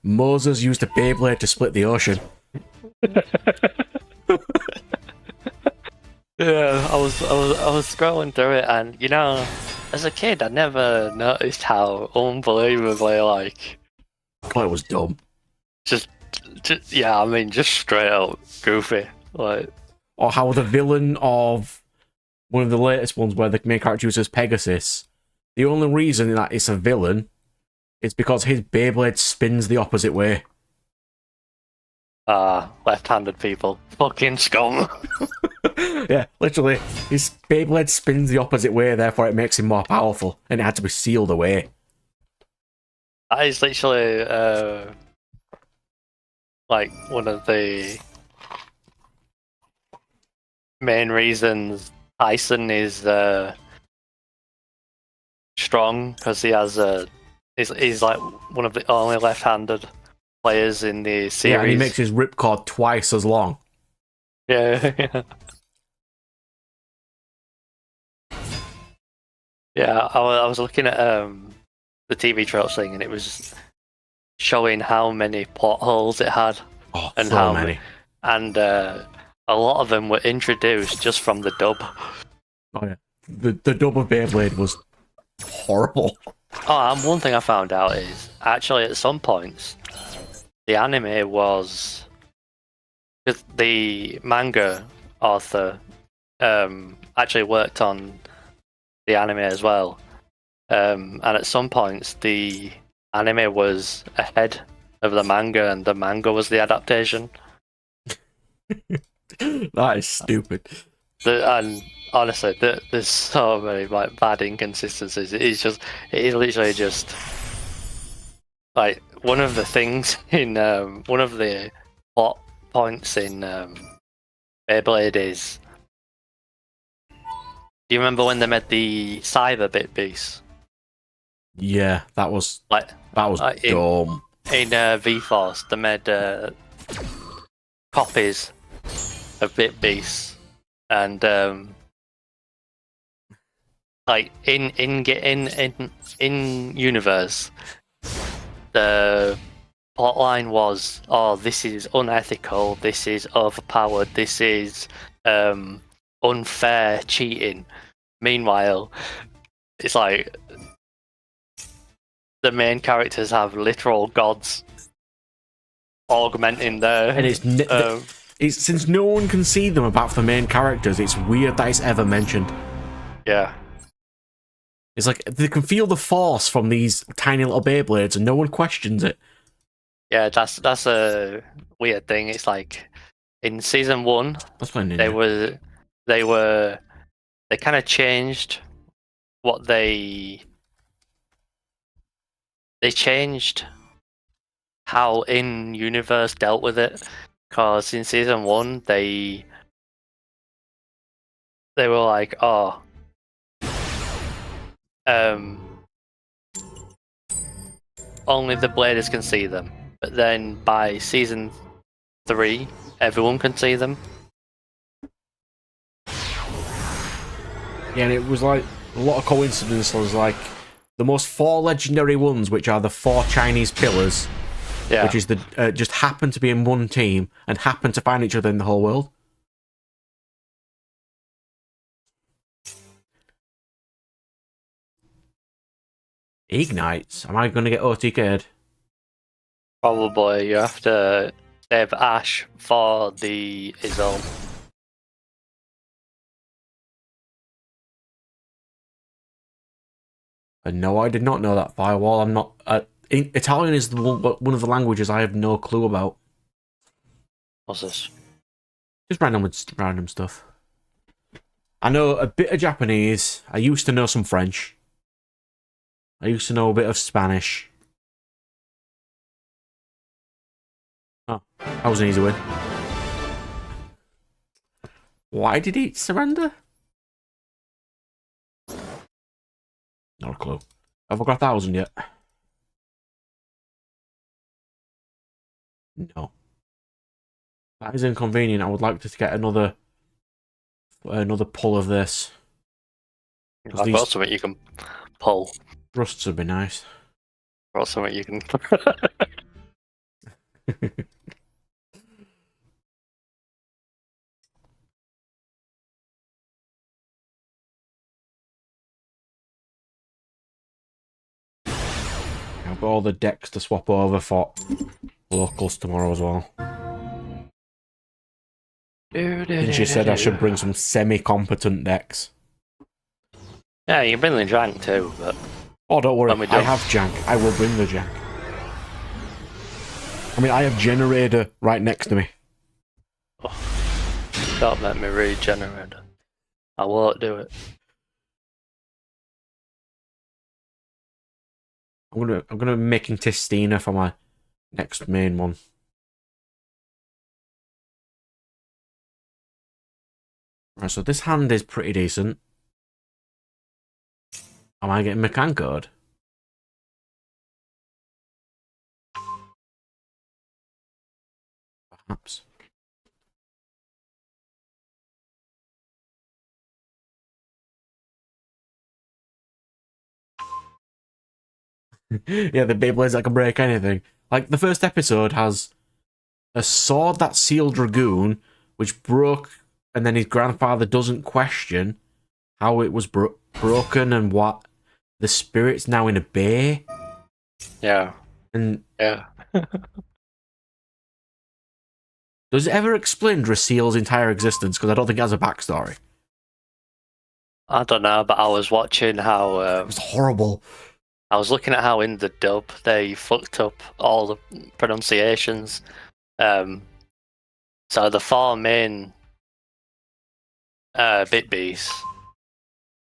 Moses used a Beyblade to split the ocean. Yeah, I was scrolling through it, and you know, as a kid, I never noticed how unbelievably like. God, it was dumb. Just yeah, I mean, just straight up goofy, like. Or how the villain of one of the latest ones where the main character uses Pegasus, the only reason that it's a villain is because his Beyblade spins the opposite way. Left-handed people. Fucking scum. Yeah, literally, his Beyblade spins the opposite way, therefore it makes him more powerful, and it had to be sealed away. That is literally, like, one of the main reasons Tyson is strong, because he has he's like one of the only left-handed players in the series. Yeah, and he makes his ripcord twice as long. Yeah. Yeah, I was looking at the TV tropes thing, and it was showing how many plot holes it had. Oh, and so how many. And a lot of them were introduced just from the dub. Oh yeah, the dub of Beyblade was horrible. Oh, and one thing I found out is actually at some points the anime was, because the manga author actually worked on the anime as well, and at some points the anime was ahead of the manga, and the manga was the adaptation. That is stupid. And honestly, there's so many like bad inconsistencies. It is literally just like one of the things in one of the plot points in Beyblade is. Do you remember when they made the cyber bit piece? Yeah, that was dumb. In V-Force, they made copies of Bit Beasts, and like in universe, the plotline was, oh, this is unethical, this is overpowered, this is unfair cheating. Meanwhile, it's like the main characters have literal gods augmenting their. And it's since no one can see them apart from the main characters, it's weird that it's ever mentioned. Yeah. It's like they can feel the force from these tiny little Beyblades and no one questions it. Yeah, that's a weird thing. It's like in season 1, they kind of changed what they changed how in universe dealt with it, because in season 1 they were like, oh, only the bladers can see them, but then by season 3 everyone can see them. Yeah, and it was like a lot of coincidences, like the most 4 legendary ones, which are the 4 Chinese pillars, which is the just happen to be in one team and happen to find each other in the whole world. Ignites? Am I going to get OTK'd? Probably. You have to save Ash for the Izzo. No, I did not know that firewall. I'm not. Italian is one of the languages I have no clue about. What's this? Just random stuff. I know a bit of Japanese. I used to know some French. I used to know a bit of Spanish. Oh, that was an easy win. Why did he surrender? Not a clue. Have I got 1,000 yet? No. That is inconvenient. I would like to get another pull of this. I've got something you can pull. Rusts would be nice. I've got something you can. I've got all the decks to swap over for locals tomorrow as well. And she said I should bring some semi-competent decks. Yeah, you can bring the Jank too, but... Oh, don't worry, I have Jank. I will bring the Jank. I mean, I have Generator right next to me. Oh, don't let me read Generator. I won't do it. I'm gonna be making Tistina for my next main one. Right, so this hand is pretty decent. Am I getting McCann code? Perhaps. Yeah, the Beyblades that can break anything. Like, the first episode has a sword that sealed Dragoon, which broke, and then his grandfather doesn't question how it was broken and what the spirit's now in a bay. Yeah. And yeah. Does it ever explain Dracile's entire existence? Because I don't think it has a backstory. I don't know, but I was watching how... it was horrible. I was looking at how in the dub they fucked up all the pronunciations. So the 4 main Bit Beasts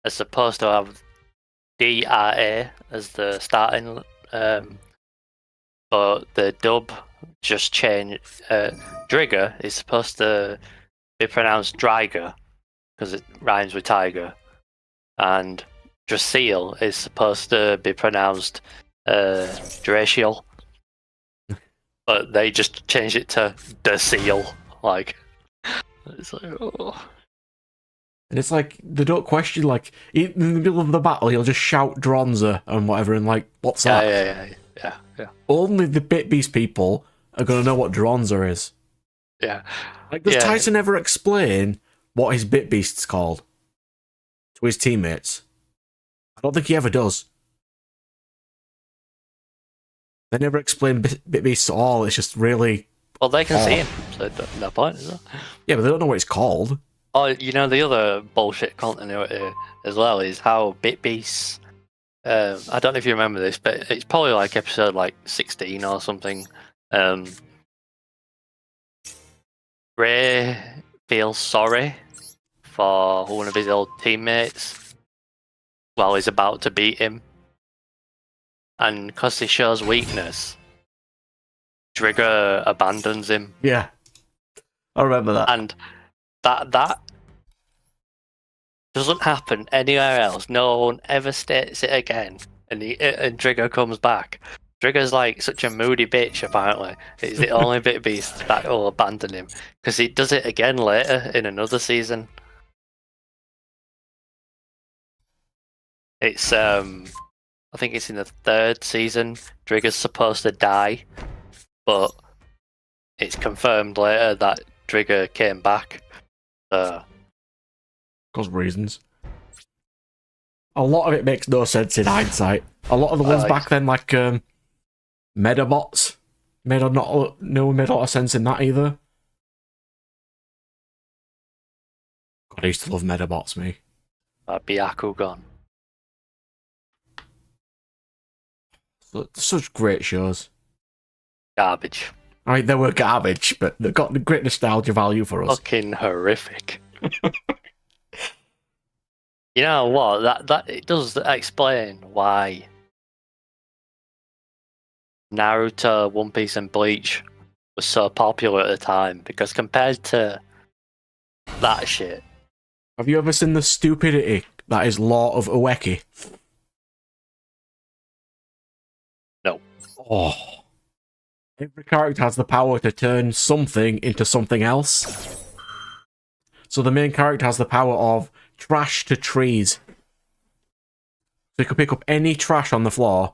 are supposed to have DRA as the starting, but the dub just changed. Drigger is supposed to be pronounced Driger because it rhymes with tiger, and Dracile is supposed to be pronounced Dracial, but they just changed it to Dracile. Like, it's like, oh. And it's like, they don't question, like, in the middle of the battle, he'll just shout Dronza and whatever, and like, what's that? Yeah. Only the Bit Beast people are going to know what Dronza is. Yeah. Like, does Tyson ever explain what his Bit Beast's called to his teammates? I don't think he ever does. They never explain Bit Beasts at all. It's just really... Well, they can see him, so no point, is there? Yeah, but they don't know what it's called. Oh, you know, the other bullshit continuity as well is how Bit Beasts... I don't know if you remember this, but it's probably like episode like 16 or something. Ray feels sorry for one of his old teammates while he's about to beat him. And because he shows weakness, Trigger abandons him. Yeah. I remember that. And that doesn't happen anywhere else. No one ever states it again. And Trigger comes back. Trigger's like such a moody bitch, apparently. He's the only Bit Beast that will abandon him. Because he does it again later in another season. It's, I think it's in the 3rd season. Trigger's supposed to die. But it's confirmed later that Trigger came back. Because of reasons. A lot of it makes no sense in hindsight. A lot of the ones back then, like Medabots, made a lot of sense in that either. God, I used to love Medabots, me. Byakugan. Such great shows. Garbage. I mean, they were garbage, but they've got the great nostalgia value for us. Fucking horrific. You know what? That it does explain why Naruto, One Piece, and Bleach was so popular at the time. Because compared to that shit, have you ever seen the stupidity that is Law of Ueki? No. Oh. Every character has the power to turn something into something else. So the main character has the power of trash to trees. So you can pick up any trash on the floor,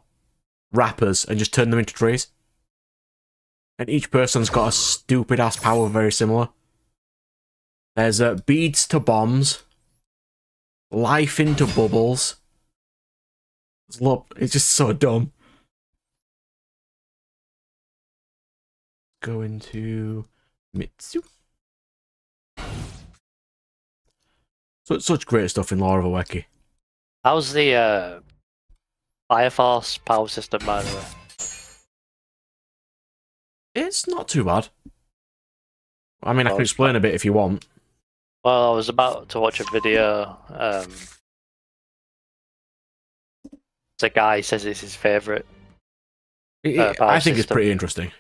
wrappers, and just turn them into trees. And each person's got a stupid ass power very similar. There's beads to bombs, life into bubbles. Look, it's just so dumb. Go into Mitsu. So such great stuff in Law of Ueki. How's the Fire Force power system, by the way? It's not too bad. I mean, I can explain a bit if you want. Well, I was about to watch a video. The guy says it's his favourite. I think it's pretty interesting.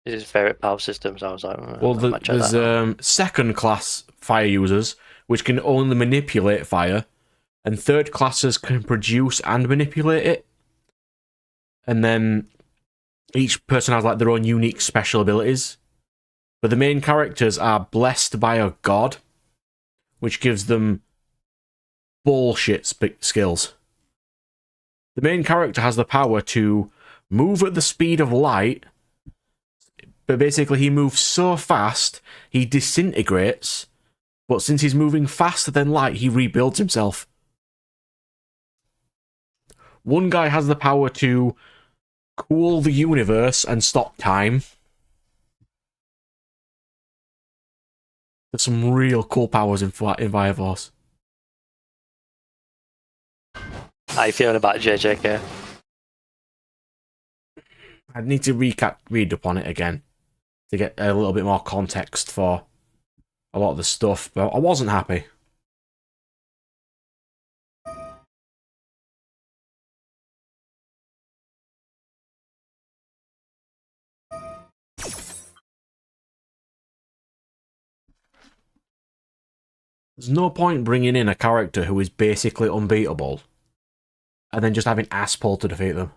It's his favourite power system, so I was like, well, there's second class fire users, which can only manipulate fire, and third classes can produce and manipulate it. And then each person has like their own unique special abilities. But the main characters are blessed by a god, which gives them bullshit skills. The main character has the power to move at the speed of light, but basically he moves so fast, he disintegrates, but since he's moving faster than light, he rebuilds himself. One guy has the power to cool the universe and stop time. There's some real cool powers in Fire Force. How you feeling about JJK? I need to read up on it again to get a little bit more context for a lot of the stuff, but I wasn't happy. There's no point bringing in a character who is basically unbeatable and then just having ass pull to defeat them.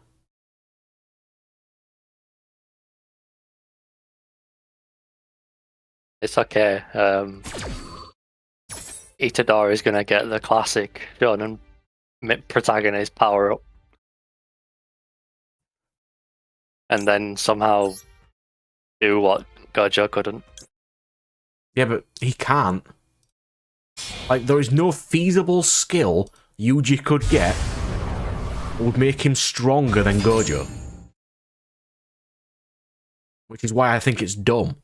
It's okay. Itadori is gonna get the classic shonen protagonist power up, and then somehow do what Gojo couldn't. Yeah, but he can't. Like, there is no feasible skill Yuji could get that would make him stronger than Gojo. Which is why I think it's dumb.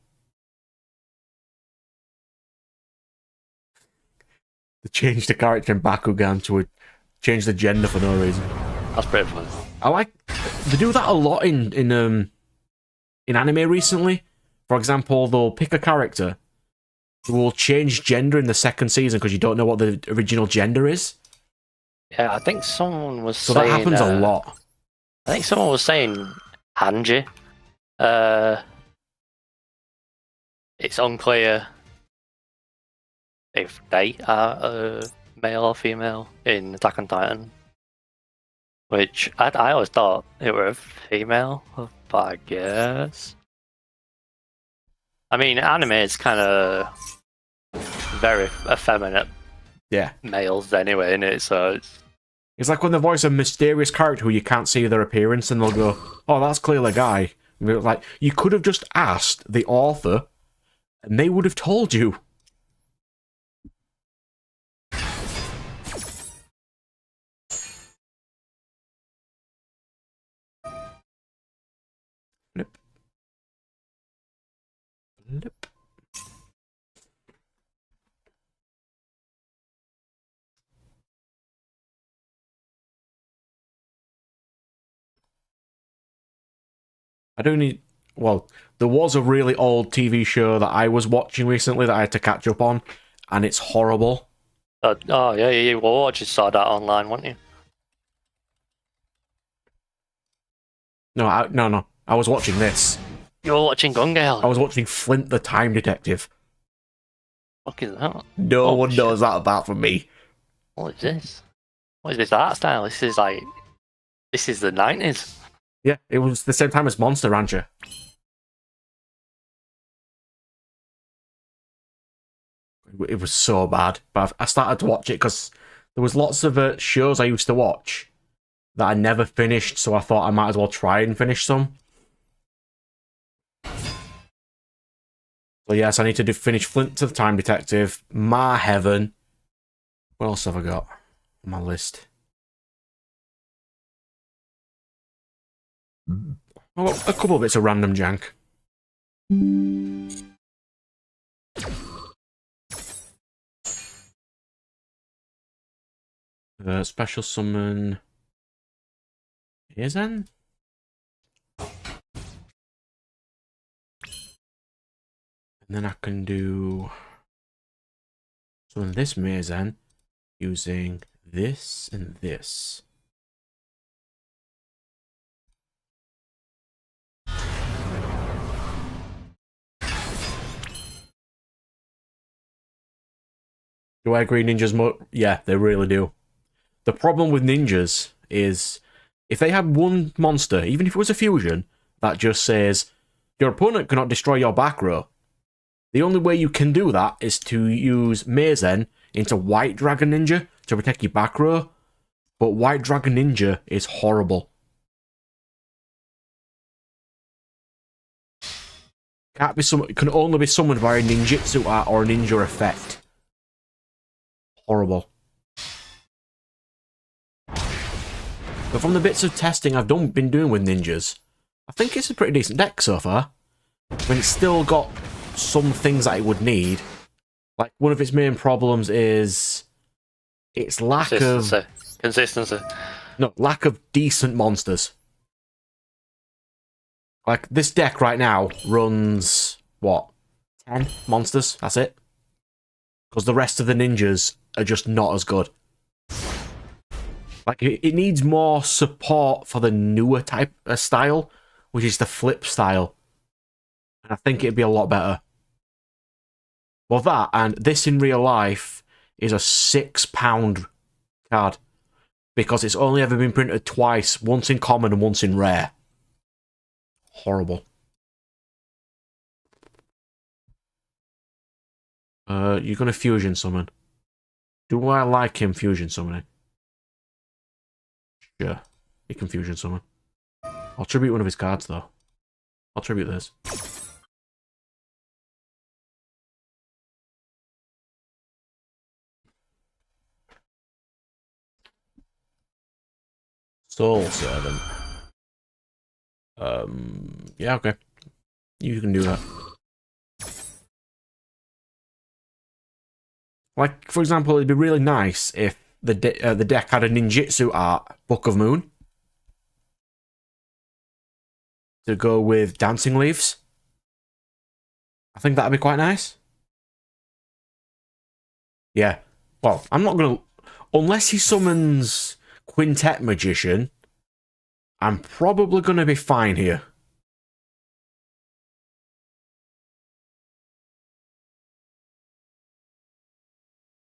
They changed the character in Bakugan to change the gender for no reason. That's pretty funny. I like... They do that a lot in anime recently. For example, they'll pick a character who will change gender in the second season because you don't know what the original gender is. Yeah, I think someone was So saying... that happens a lot. I think someone was saying Hanji. It's unclear if they are male or female in Attack on Titan. Which I always thought it were a female, but I guess. I mean, anime is kind of very effeminate. Yeah. Males anyway, innit? So it's like when they voice a mysterious character who you can't see their appearance, and they'll go, "Oh, that's clearly a guy." And you're like, you could have just asked the author, and they would have told you. Flip. Flip. I do need... Well, there was a really old TV show that I was watching recently that I had to catch up on, and it's horrible. oh yeah, you saw that online, weren't you? No, no. I was watching this. You were watching Gun Gale. I was watching Flint the Time Detective. What is that? No one knows that about from me. What is this? What is this art style? This is the 90s. Yeah, it was the same time as Monster Rancher. It was so bad, but I started to watch it because there was lots of shows I used to watch that I never finished, so I thought I might as well try and finish some. So yes, I need to finish Flint to the Time Detective, Ma Heaven. What else have I got on my list? Oh, a couple of bits of random jank. Special summon... Heizen? And then I can do... summon this Heizen using this and this. Do I agree ninjas more? Yeah, they really do. The problem with ninjas is if they had one monster, even if it was a fusion, that just says, your opponent cannot destroy your back row. The only way you can do that is to use Meizen into White Dragon Ninja to protect your back row, but White Dragon Ninja is horrible. It can only be summoned by a ninjutsu or a ninja effect. Horrible. But from the bits of testing I've been doing with ninjas, I think it's a pretty decent deck so far. I mean, it's still got some things that it would need. Like, one of its main problems is its lack of... Consistency. No, lack of decent monsters. Like, this deck right now runs, what, 10 monsters? That's it. Because the rest of the ninjas are just not as good. Like, it needs more support for the newer type of style, which is the flip style. And I think it'd be a lot better. Well, that, and this in real life is a £6 card. Because it's only ever been printed twice, once in common and once in rare. Horrible. You're gonna fusion summon. Do I like him fusion summoning? Sure. He can fusion summon. I'll tribute one of his cards, though. I'll tribute this. Soul Servant. Yeah, okay. You can do that. Like, for example, it'd be really nice if the deck had a ninjutsu art, Book of Moon, to go with Dancing Leaves. I think that'd be quite nice. Yeah. Well, I'm not gonna... Unless he summons Quintet Magician, I'm probably gonna be fine here.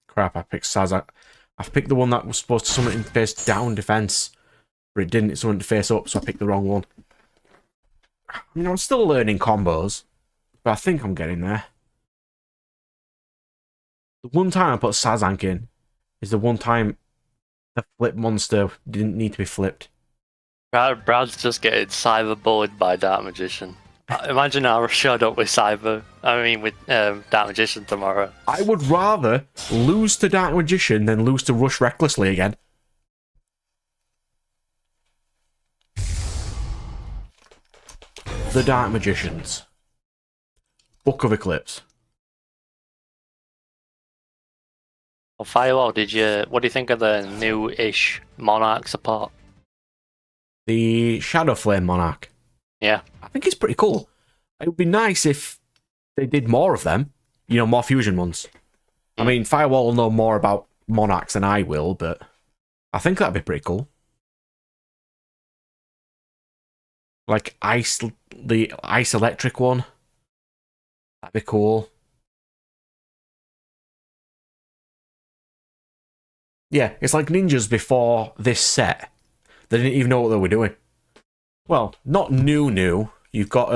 Crap, I picked Sazak. I've picked the one that was supposed to summon in face down defense, but it didn't. It summoned face up, so I picked the wrong one. You know, I'm still learning combos, but I think I'm getting there. The one time I put Sazank in is the one time the flip monster didn't need to be flipped. Brad's just getting cyber bullied by Dark Magician. Imagine our showed up with Dark Magician tomorrow. I would rather lose to Dark Magician than lose to Rush recklessly again. The Dark Magicians. Book of Eclipse. Well, Firewall, what do you think of the new-ish Monarch support? The Shadow Flame Monarch. Yeah. I think it's pretty cool. It would be nice if they did more of them. You know, more fusion ones. I mean, Firewall will know more about Monarchs than I will, but I think that'd be pretty cool. Like the Ice Electric one. That'd be cool. Yeah, it's like ninjas before this set. They didn't even know what they were doing. Well, not new. You've got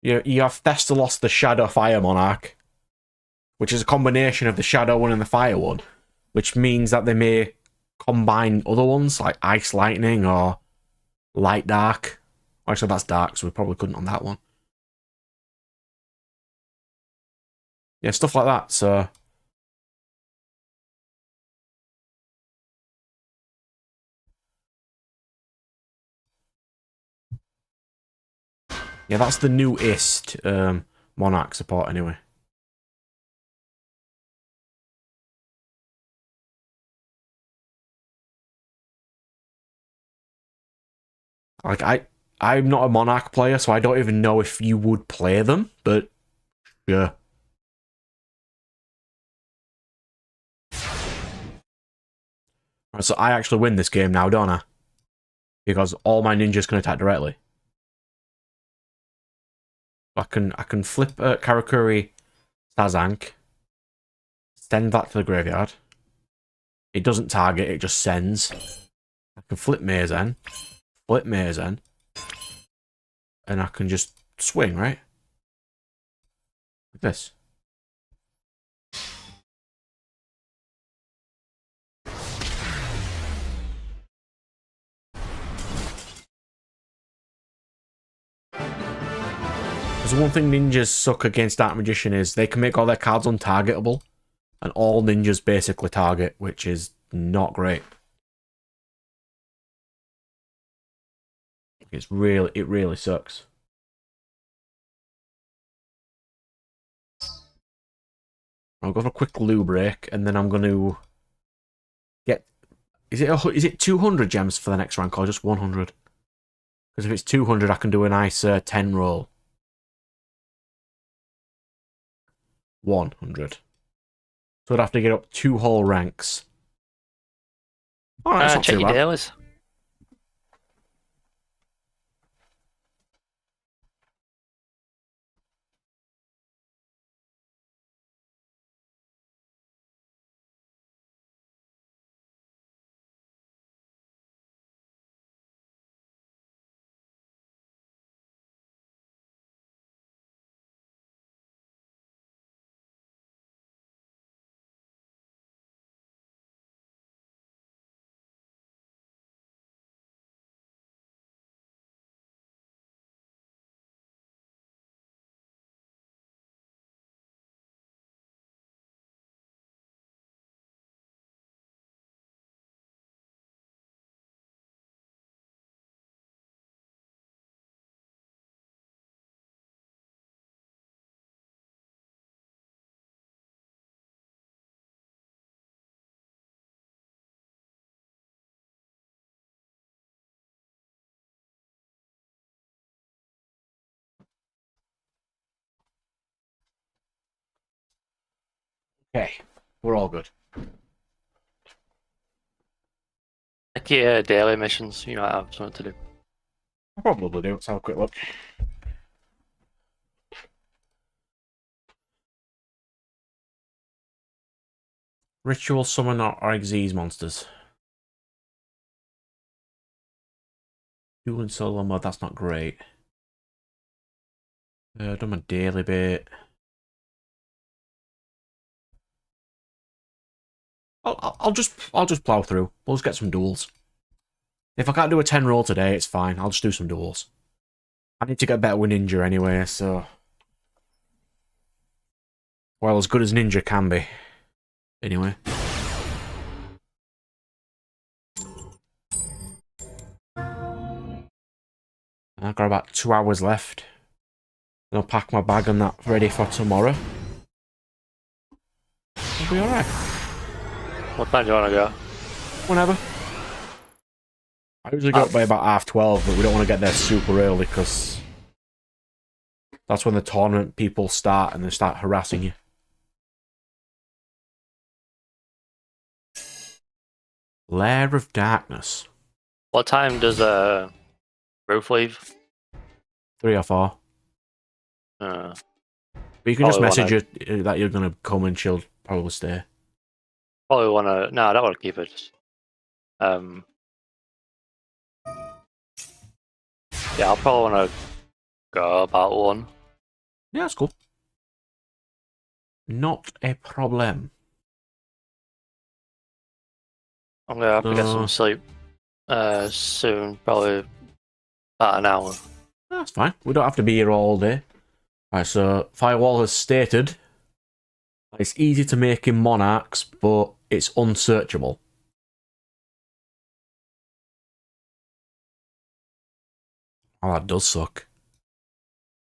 you have Thestalos the Shadow Fire Monarch, which is a combination of the Shadow one and the Fire one, which means that they may combine other ones like Ice Lightning or Light Dark. Actually, that's Dark, so we probably couldn't on that one. Yeah, stuff like that, so... Yeah, that's the newest Monarch support anyway. Like, I'm not a Monarch player, so I don't even know if you would play them, but yeah. Right, so I actually win this game now, don't I? Because all my ninjas can attack directly. I can flip Karakuri Sazank, send that to the graveyard. It doesn't target, it just sends. I can flip Mazen, and I can just swing, right? Like this. Because one thing ninjas suck against Dark Magician is they can make all their cards untargetable, and all ninjas basically target, which is not great. It really sucks. I'll go for a quick loo break, and then I'm going to get... Is it 200 gems for the next rank, or just 100? Because if it's 200, I can do a nice 10 roll. 100. So I'd have to get up 2 whole ranks. Alright, that's not check too your bad. dailies. Okay, we're all good. Like your daily missions, you might have something to do. I'll probably do. Let's have a quick look. Ritual summon or exceed monsters. Duel in solo mode, that's not great. Done my daily bit. I'll just plow through. We'll just get some duels. If I can't do a 10 roll today, it's fine. I'll just do some duels. I need to get better with Ninja anyway, so... Well, as good as Ninja can be. Anyway. I've got about 2 hours left. I'll pack my bag and that ready for tomorrow. It'll be alright. What time do you want to go? Whenever. I usually go up by about 12:30, but we don't want to get there super early because that's when the tournament people start and they start harassing you. Lair of Darkness. What time does Roof leave? 3 or 4. But you can just message her that you're going to come and she'll probably stay. Probably want to... No, I don't want to keep it. Yeah, I'll probably want to go about 1. Yeah, that's cool. Not a problem. I'm going to have to get some sleep soon. Probably about an hour. That's fine. We don't have to be here all day. Alright, so Firewall has stated it's easy to make in Monarchs, but it's unsearchable. Oh, that does suck.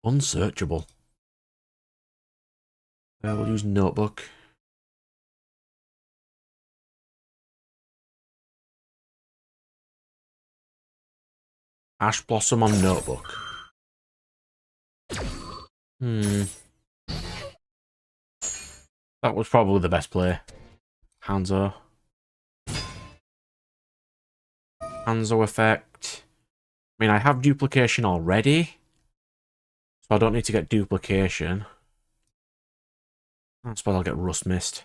Unsearchable. We'll use Notebook. Ash Blossom on Notebook. That was probably the best play. Hanzo. Hanzo effect. I mean, I have duplication already. So I don't need to get duplication. I suppose I'll get Rust Mist.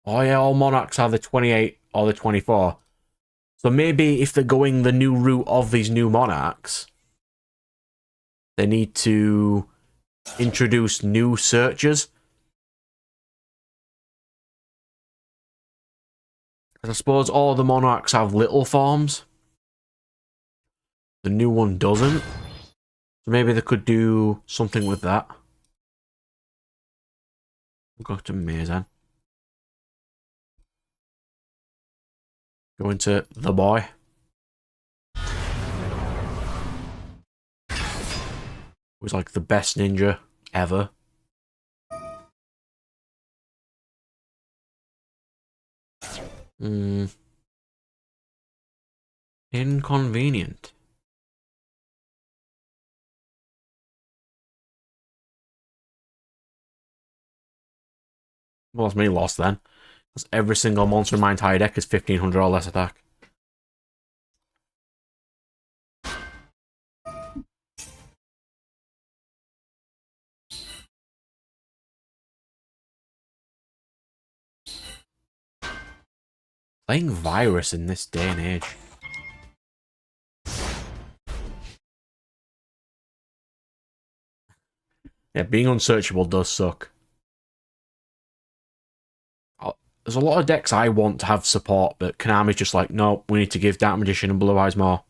Oh yeah, all Monarchs are the 28 or the 24. So maybe if they're going the new route of these new Monarchs, they need to introduce new searches. I suppose all the Monarchs have little forms. The new one doesn't. So maybe they could do something with that. We'll go to Mazen. Go into the boy. Who's like the best ninja ever. Inconvenient. Well, that's me lost then. Because every single monster in my entire deck is 1500 or less attack. Playing Virus in this day and age. Yeah, being unsearchable does suck. There's a lot of decks I want to have support, but Konami's just like, no, we need to give Dark Magician and Blue Eyes more.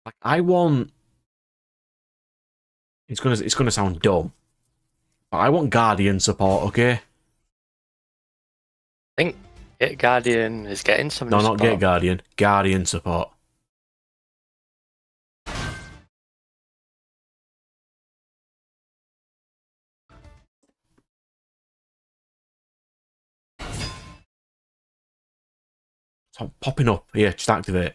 Like, I want... It's gonna sound dumb. But I want Guardian support, okay? I think Gate Guardian is getting some. No, not Gate Guardian. Guardian support. Stop popping up. Here, just activate.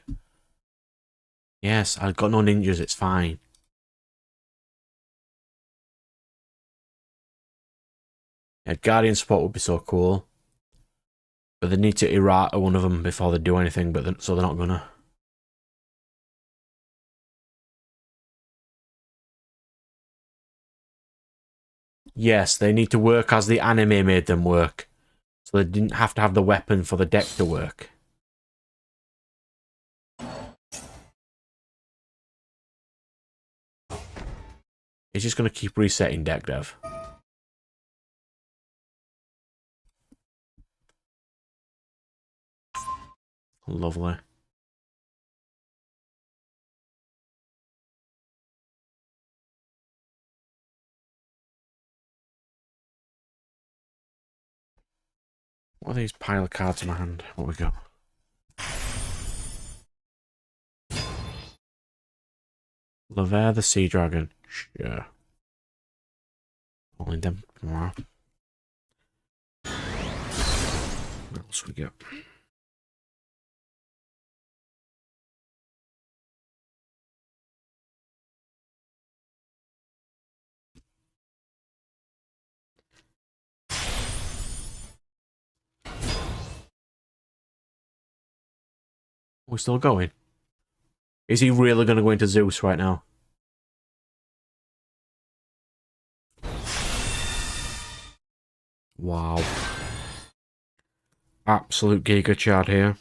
Yes, I've got no ninjas, it's fine. Yeah, Guardian support would be so cool. But they need to errata one of them before they do anything, so they're not gonna. Yes, they need to work as the anime made them work. So they didn't have to have the weapon for the deck to work. It's just gonna keep resetting deck dev. Lovely. What are these pile of cards in my hand? What we got? Laver the Sea Dragon. Sure. Only them tomorrow. What else we got? We're still going. Is he really going to go into Zeus right now? Wow. Absolute Giga Chad here.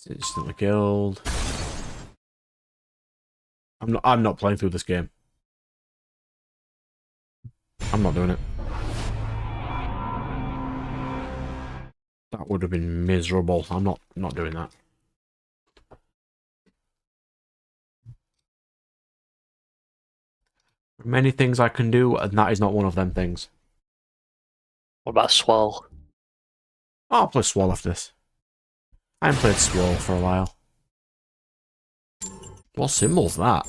Instantly killed. I'm not playing through this game. I'm not doing it. That would have been miserable. I'm not doing that. Many things I can do, and that is not one of them things. What about Swell? I'll play Swall after this. I haven't played Swall for a while. What symbol's that?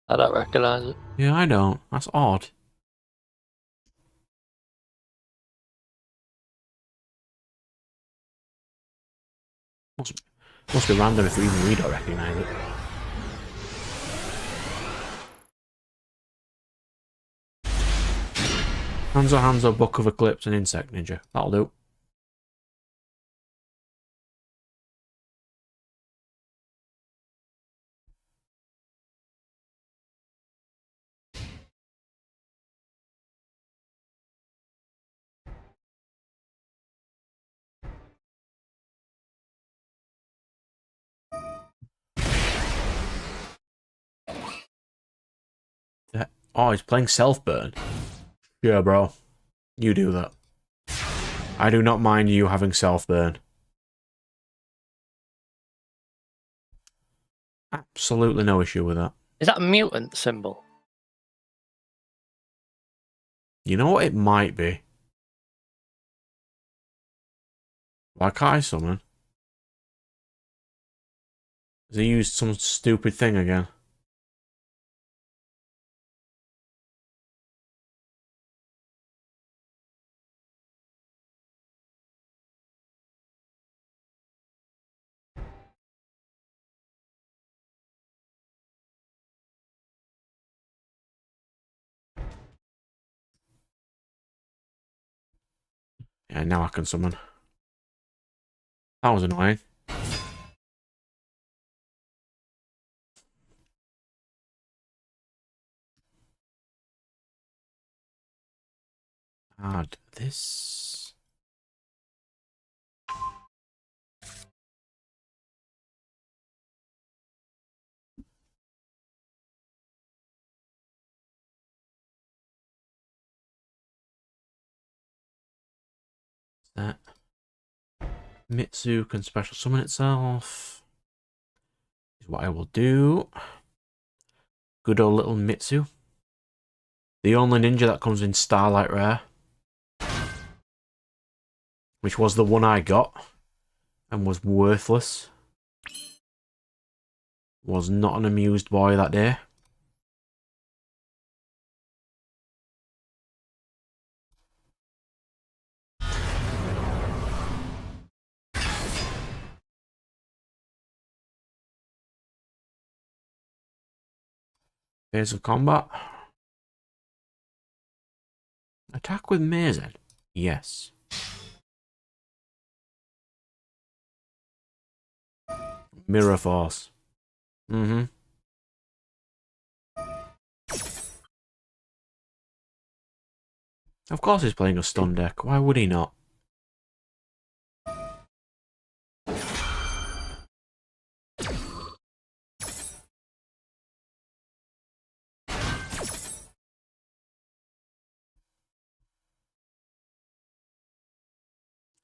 I don't recognise it. Yeah, I don't. That's odd. Must be random if even we don't recognise it. Hanzo, Book of Eclipse, and Insect Ninja. That'll do. Oh, he's playing Self-Burn. Yeah, bro. You do that. I do not mind you having Self-Burn. Absolutely no issue with that. Is that a mutant symbol? You know what it might be? Why can't I summon? Has he used some stupid thing again? Yeah, now I can summon. That was annoying. Add this. That. Mitsu can special summon itself. Is what I will do. Good old little Mitsu. The only ninja that comes in Starlight Rare. Which was the one I got. And was worthless. Was not an amused boy that day. Phase of combat. Attack with Mazen. Yes. Mirror Force. Mm-hmm. Of course he's playing a stun deck. Why would he not?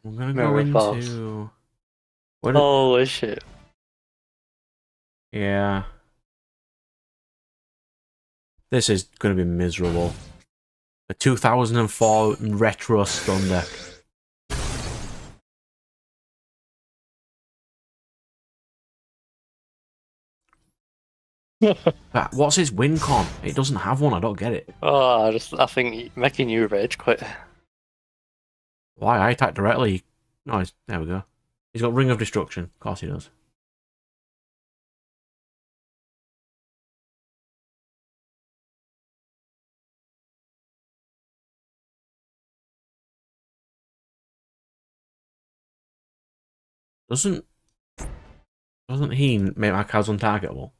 We're gonna go Mirror Force. into... What Holy shit. Yeah. This is gonna be miserable. A 2004 retro stun deck. But what's his win con? It doesn't have one, I don't get it. Oh, I think making you rage quit. Why? I attack directly. Oh, there we go. He's got Ring of Destruction. Of course he does. Doesn't he make my cards untargetable?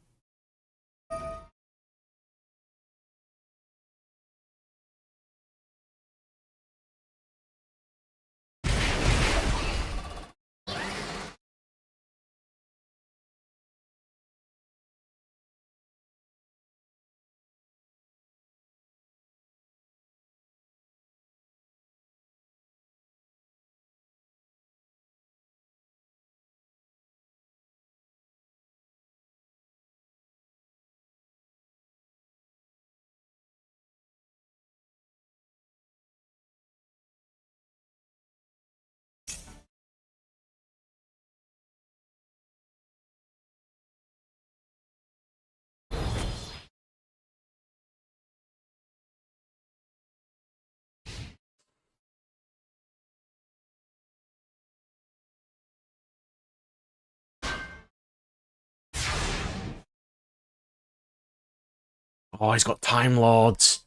Oh, he's got Time Lords.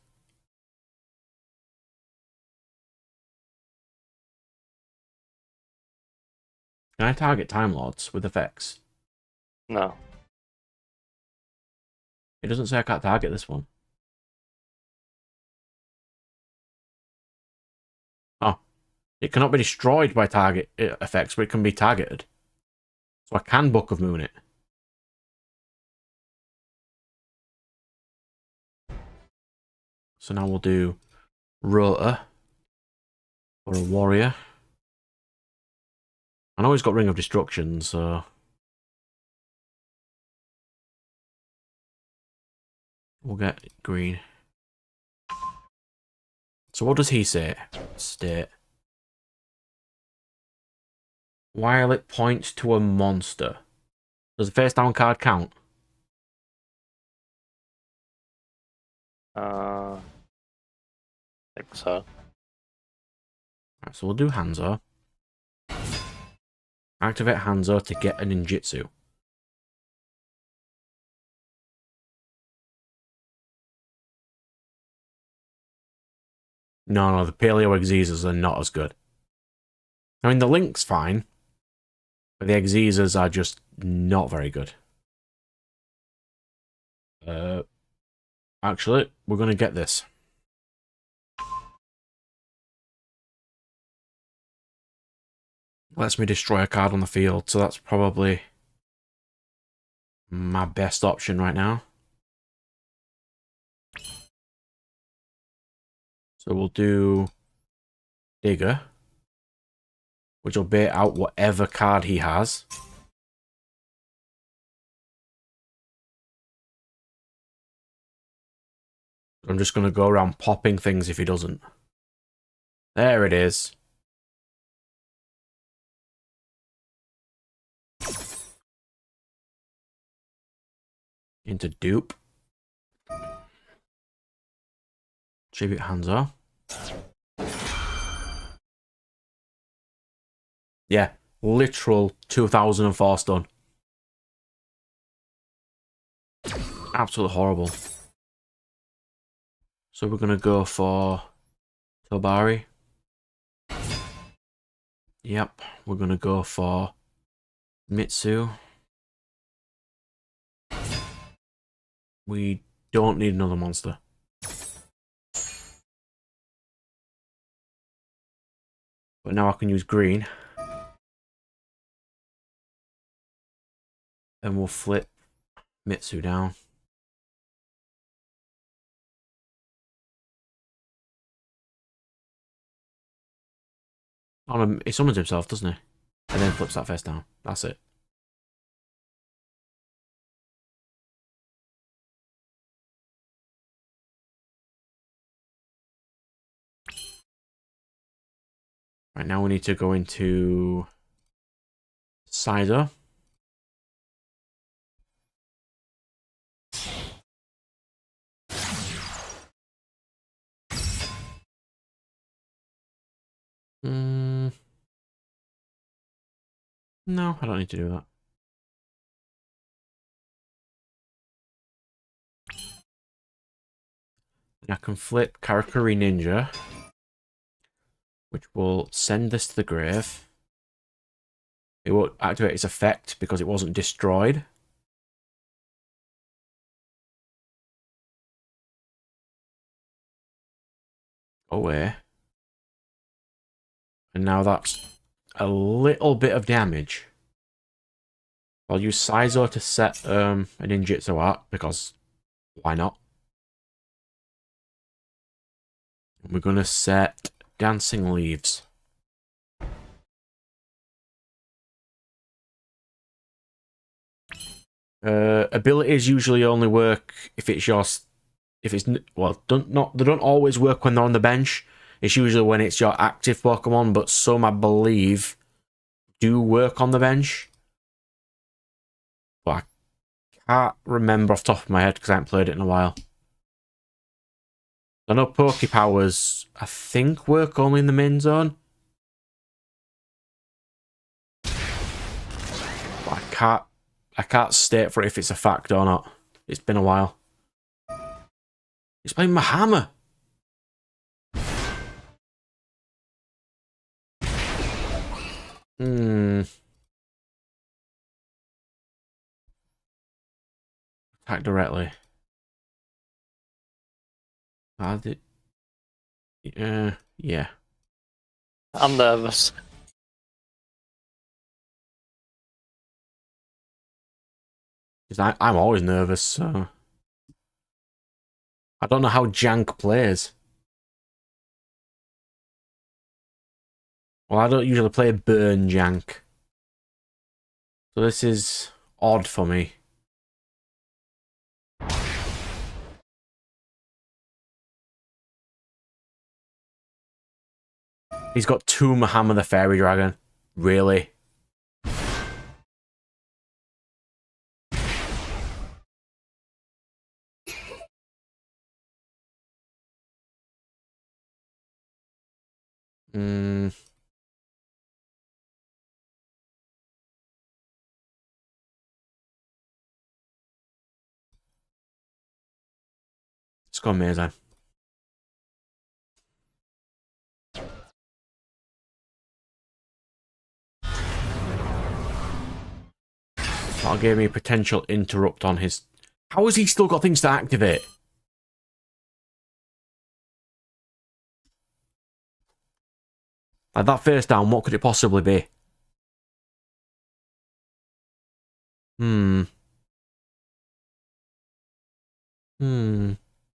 Can I target Time Lords with effects? No. It doesn't say I can't target this one. Oh. It cannot be destroyed by target effects, but it can be targeted. So I can Book of Moon it. So now we'll do Rota for a warrior. I know he's got Ring of Destruction, so we'll get green. So what does he say? State. While it points to a monster. Does the face down card count? I think so. Right, so we'll do Hanzo. Activate Hanzo to get a ninjutsu. No, the Paleo Exeasers are not as good. I mean, the Link's fine, but the Exeasers are just not very good. Actually, we're going to get this. Lets me destroy a card on the field, so that's probably my best option right now. So we'll do Digger, which will bait out whatever card he has. I'm just going to go around popping things if he doesn't. There it is. Into dupe. Tribute Hanzo. Yeah, literal 2004 stun. Absolutely horrible. So we're going to go for Tobari. Yep, we're going to go for Mitsu. We don't need another monster. But now I can use green. And we'll flip Mitsu down. He summons himself, doesn't he? And then flips that face down. That's it. Right, now we need to go into Sizer. No, I don't need to do that. And I can flip Karakuri Ninja, which will send this to the grave. It won't activate its effect because it wasn't destroyed. Away. And now that's a little bit of damage. I'll use Saizo to set a ninjutsu art because why not? We're gonna set Dancing Leaves. Abilities usually only work if it's your, they don't always work when they're on the bench. It's usually when it's your active Pokemon, but some I believe do work on the bench. But I can't remember off the top of my head because I haven't played it in a while. I know Pokepowers, I think, work only in the main zone. But I can't state for it if it's a fact or not. It's been a while. It's playing Mahama. Attack directly. Yeah. I'm nervous. Because I'm always nervous, so... I don't know how Jank plays. Well, I don't usually play Burn Jank. So this is odd for me. He's got two Mahama the Fairy Dragon. Really? Let's go Amazing. That'll give me a potential interrupt on his... How has he still got things to activate? Like that face down, what could it possibly be?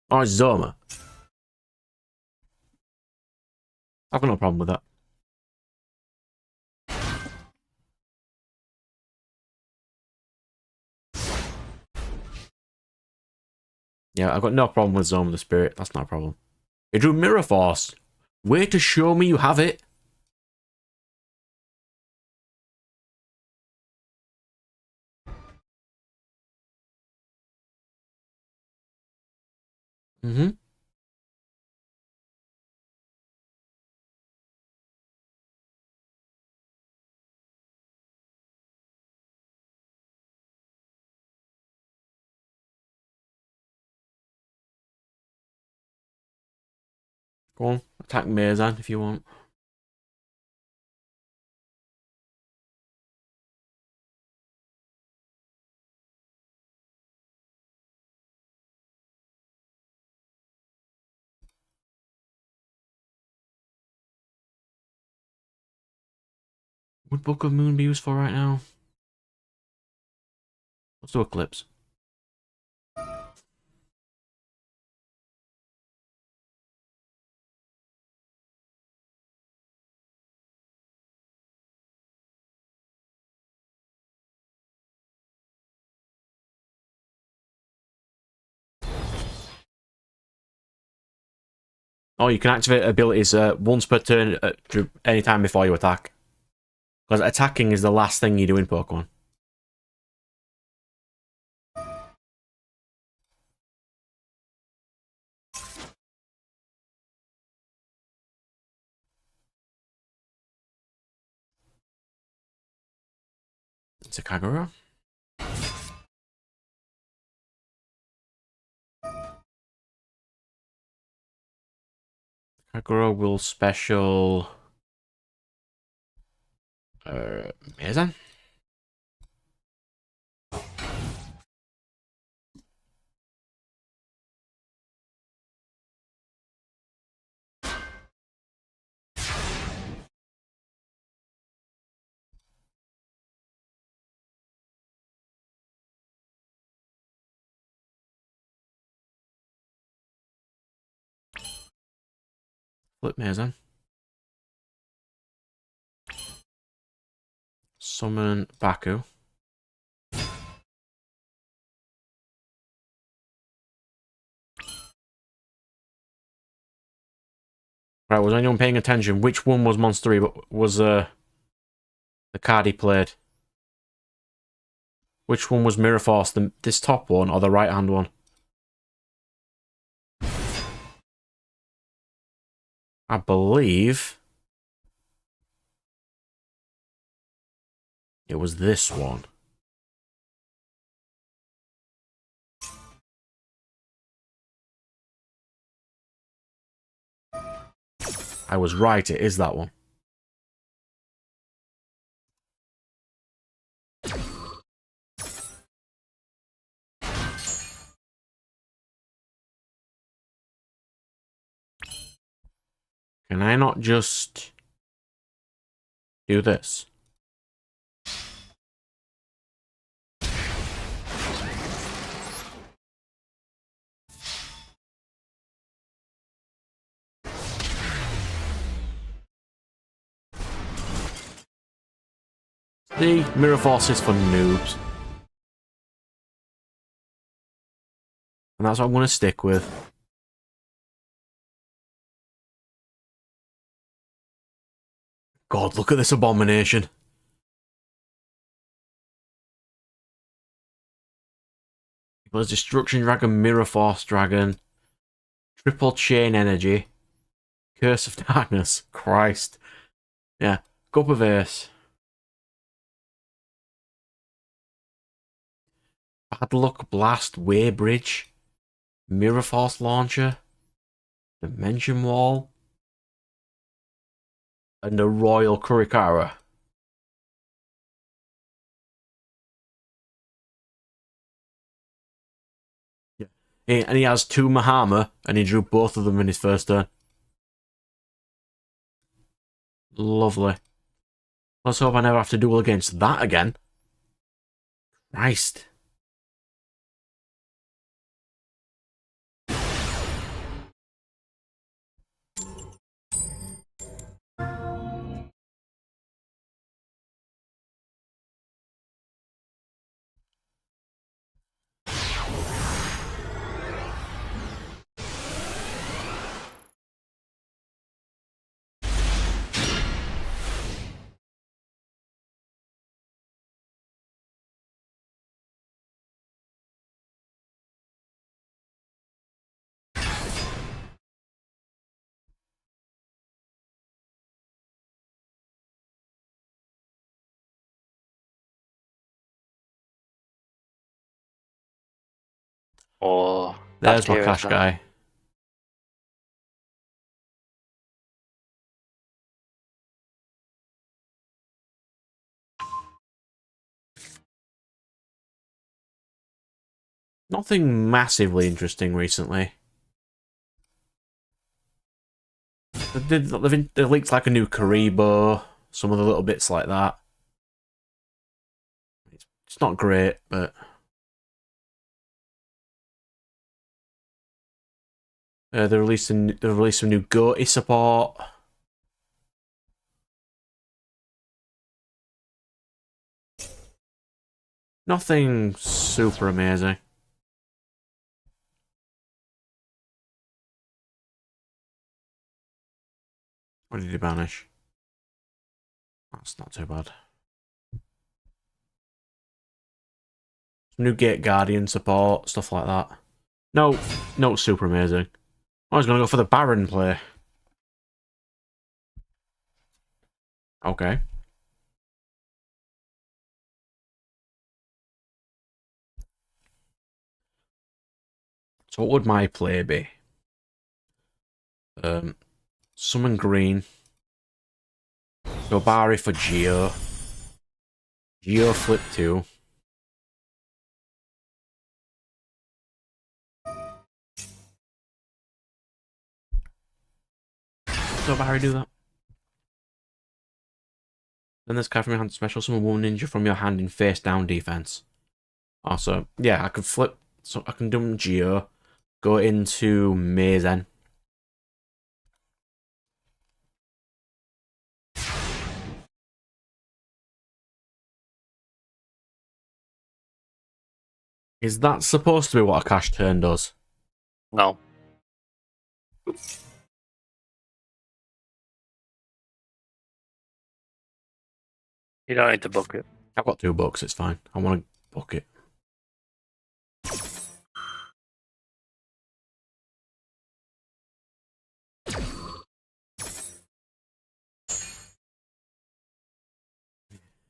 Oh, it's Zoma. I've got no problem with that. Yeah, I've got no problem with Zone of the Spirit. That's not a problem. He drew Mirror Force. Way to show me you have it. Mm-hmm. Go on. Attack Marzan if you want. Would Book of Moon be used for right now? Let's do Eclipse. Oh, you can activate abilities once per turn anytime before you attack. Because attacking is the last thing you do in Pokemon. It's a Kagura. Kagura will special... Marzan? Flip Marzan. Summon Baku. Right, was anyone paying attention? Which one was Monster 3? But was the card he played? Which one was Mirror Force? This top one or the right hand one? I believe it was this one. I was right, it is that one. Can I not just do this? The Mirror Force is for noobs. And that's what I'm going to stick with. God, look at this abomination. There's Destruction Dragon, Mirror Force Dragon, Triple Chain Energy, Curse of Darkness. Christ. Yeah. Cup of Ace. Bad Luck Blast, Waybridge, Mirror Force Launcher, Dimension Wall, and a Royal Kurikara. Yeah. And he has 2 Mahama, and he drew both of them in his first turn. Lovely. Let's hope I never have to duel against that again. Christ. or There's my tier cash is guy. Nothing massively interesting recently. They've leaked like a new Karibo, some of the little bits like that. It's not great, but they're releasing some new Goaty support. Nothing super amazing. What did he banish? That's not too bad. Some new Gate Guardian support, stuff like that. No, no super amazing. I was going to go for the Baron play. Okay. So what would my play be? Summon green. Go Barry for Geo. Geo flip 2. So Barry do that. Then this card from your hand special summon one ninja from your hand in face down defense. Also, yeah, I could flip, so I can do Geo, go into Mazen. Is that supposed to be what a cash turn does? No. You don't need to book it. I've got 2 books, it's fine. I want to book it.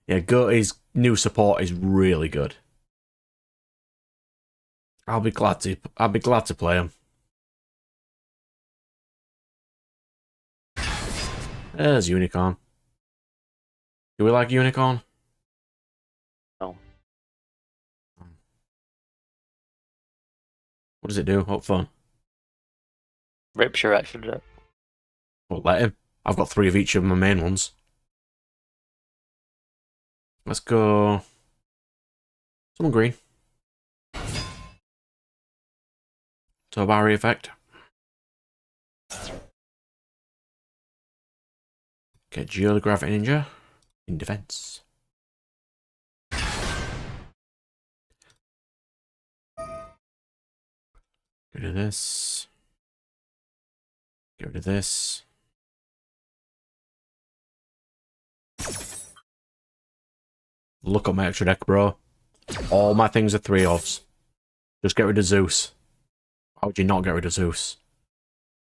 Yeah, Goaty's new support is really good. I'll be glad to play him. There's Unicorn. Do we like Unicorn? No. What does it do? What fun? Rips your extra deck. Well, let him. I've got 3 of each of my main ones. Let's go. Someone green. Tobari effect. Get Geo the Gravity Ninja in defense. Get rid of this. Get rid of this. Look at my extra deck, bro. All my things are 3-offs. Just get rid of Zeus. Why would you not get rid of Zeus?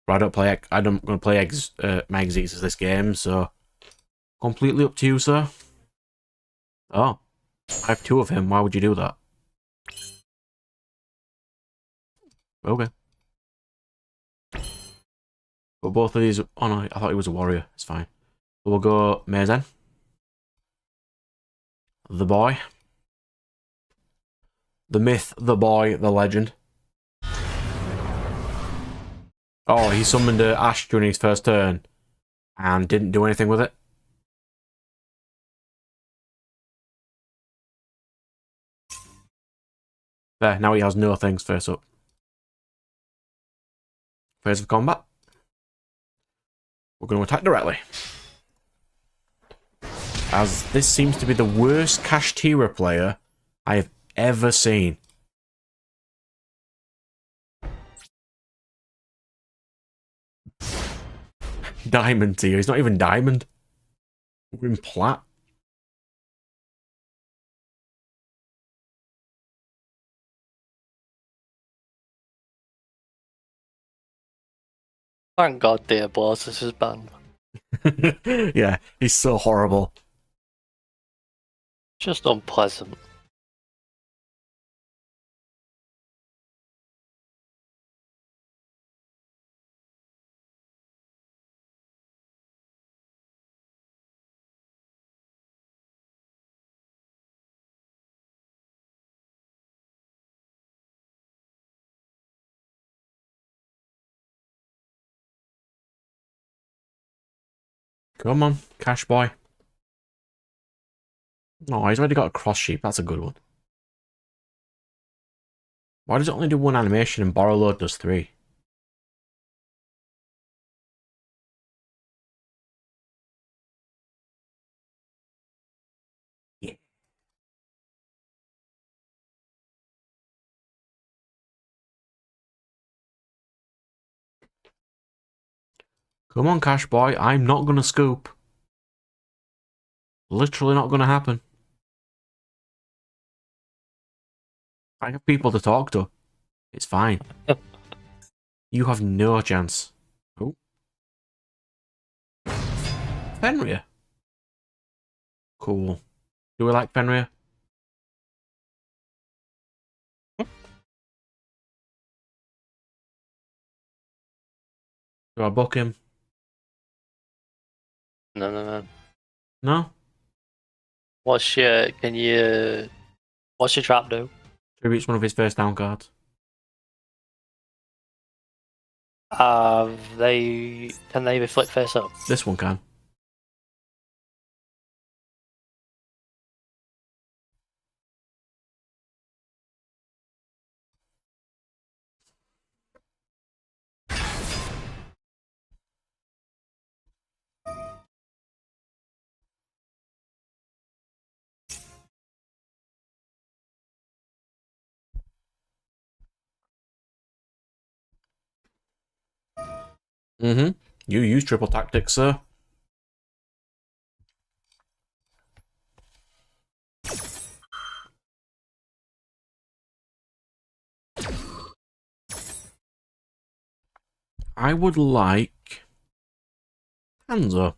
But I don't play. I'm going to play my Xyzs this game, so completely up to you, sir. Oh, I have 2 of him. Why would you do that? Okay. But both of these. Oh no, I thought he was a warrior. It's fine. So we'll go Mazen. The boy. The myth, the boy, the legend. Oh, he summoned Ash during his first turn and didn't do anything with it. There, now he has no things face up. Phase of combat. We're going to attack directly. As this seems to be the worst Kashtira player I have ever seen. Diamond tier. He's not even diamond. We're in plat. Thank God Diablosis is banned. Yeah, he's so horrible. Just unpleasant. Come on, Cash Boy. Oh, he's already got a cross sheep. That's a good one. Why does it only do one animation and Borrow Load does 3? Yeah. Come on, Cash Boy. I'm not going to scoop. Literally not going to happen. I have people to talk to. It's fine. You have no chance. Oh. Fenrir. Cool. Do we like Fenrir? Do I book him? No. No? What's your trap do? Tributes one of his first down cards. Can they be flip face up? This one can. Mm-hmm. You use triple tactics, sir. I would like Hanzo.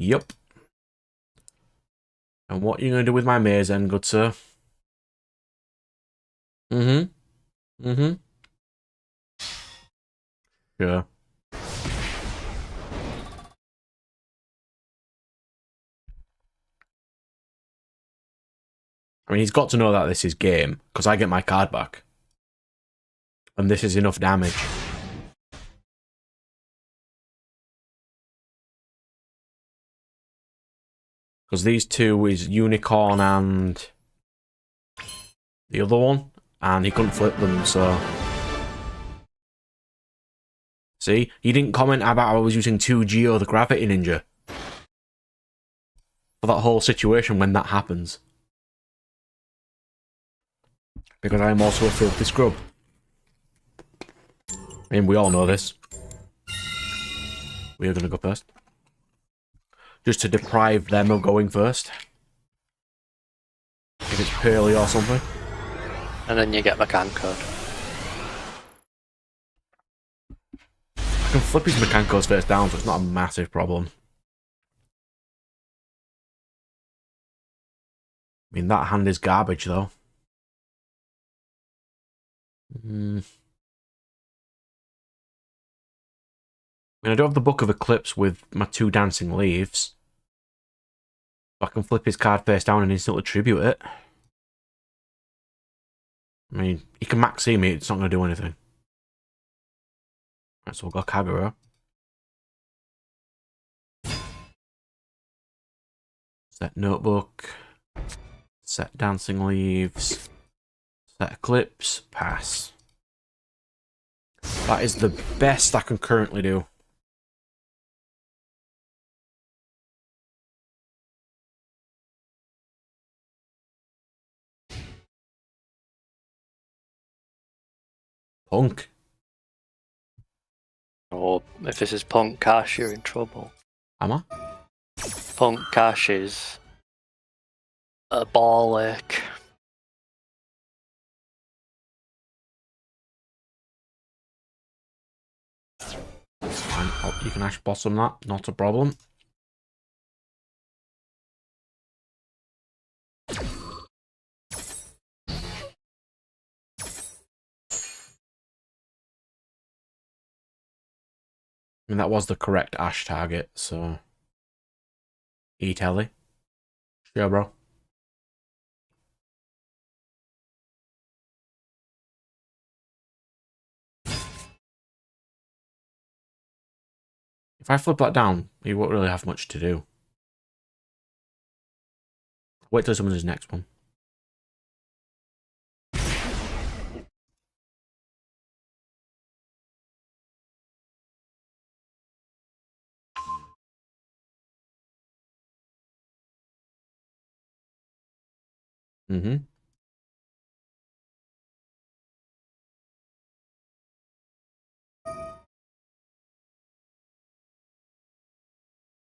Yep. And what are you going to do with my maze then, good sir? Mm-hmm. Mm-hmm. Sure. I mean, he's got to know that this is game, because I get my card back. And this is enough damage. Because these two is Unicorn and the other one, and he couldn't flip them, so... See? He didn't comment about I was using 2Geo, the Gravity Ninja. For that whole situation when that happens. Because I am also a filthy scrub. I mean, we all know this. We are going to go first. Just to deprive them of going first. If it's Pearly or something. And then you get McCann code. I can flip his Mechanicos first down, so it's not a massive problem. I mean, that hand is garbage, though. I mean, I do have the Book of Eclipse with my 2 Dancing Leaves. So I can flip his card face down and instantly tribute it. I mean, he can max see me, it's not going to do anything. Right, so we'll go Kagura. Set Notebook. Set Dancing Leaves. Set Eclipse. Pass. That is the best I can currently do. Punk. Or if this is Punk Cash, you're in trouble. Am I? Punk Cash is a ball ache. Fine. Oh, you can Ash Blossom that, not a problem. I mean, that was the correct Ash target, so... E-Telly. Sure, bro. If I flip that down, he won't really have much to do. Wait till someone does his next one. Mm-hmm.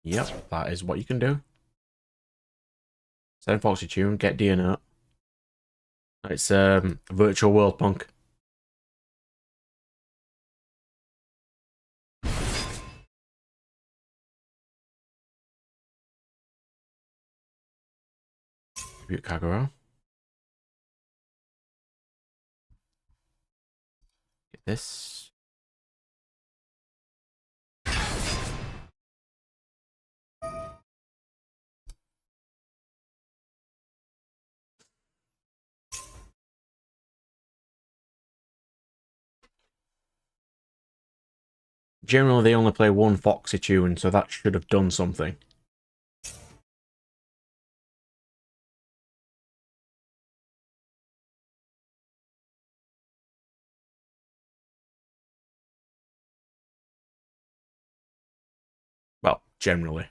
Yep, that is what you can do. Send Foxy Tune, get DNA. It's Virtual World Punk. Tribute Kagura. Get this. Generally, they only play one Foxy Tune, so that should have done something. Well, generally.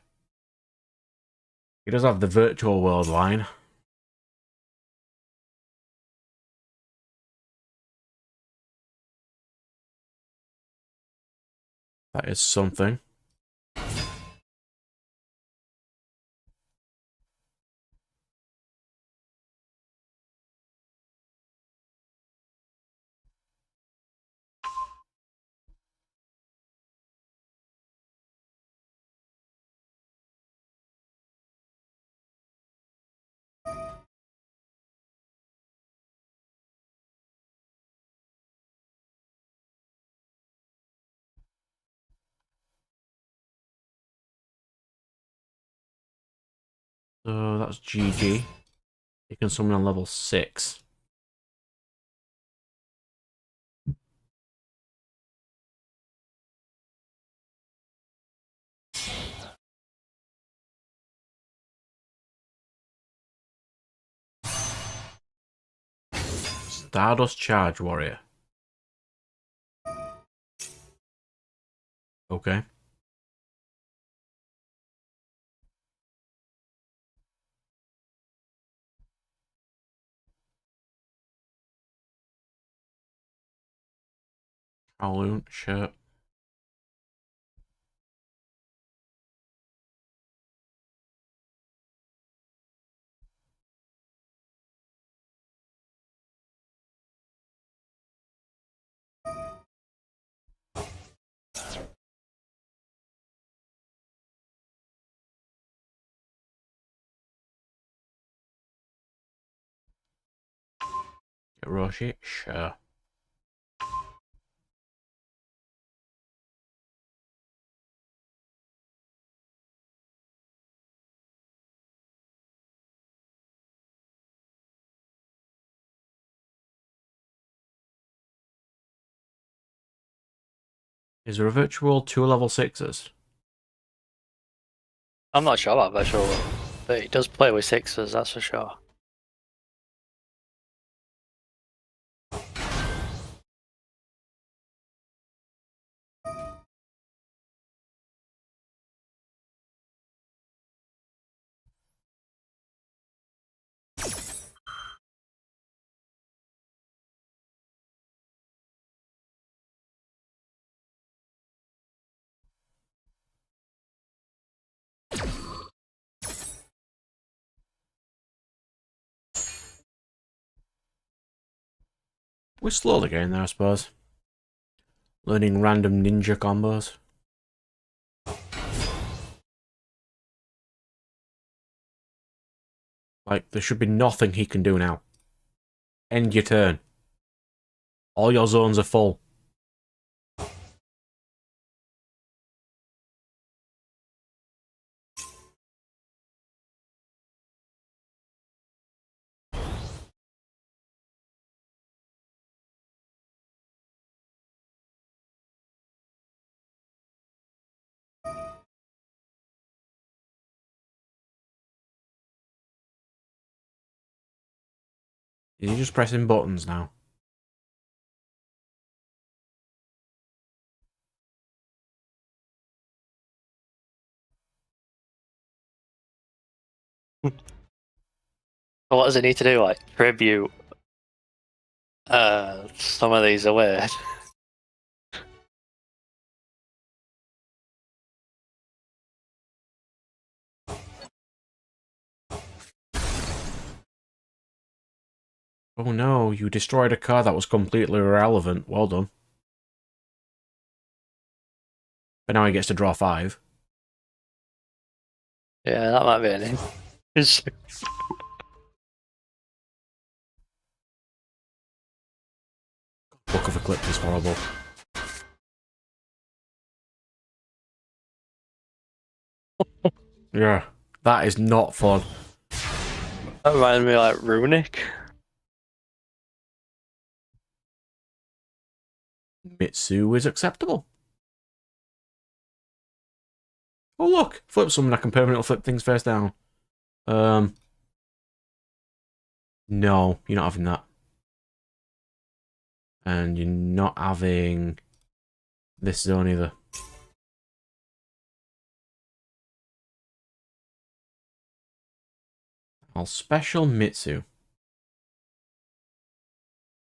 He does have the Virtual World line. That is something. So that's GG. He can summon on level 6. Stardust Charge Warrior. Okay. Kowloon, sure. Get Roshi, sure. Is there a virtual 2 level 6s? I'm not sure about Virtual World, but he does play with sixes, that's for sure. We're slowly getting there, I suppose. Learning random ninja combos. Like, there should be nothing he can do now. End your turn. All your zones are full. Is he just pressing buttons now? What does it need to do? Like tribute some of these are weird. Oh no, you destroyed a card that was completely irrelevant. Well done. But now he gets to draw 5. Yeah, that might be an issue. Book of Eclipse is horrible. Yeah, that is not fun. That reminds me of, like Runic. Mitsu is acceptable. Oh look, flip summon. I can permanently flip things face down. No, you're not having that. And you're not having this zone either. I'll special Mitsu.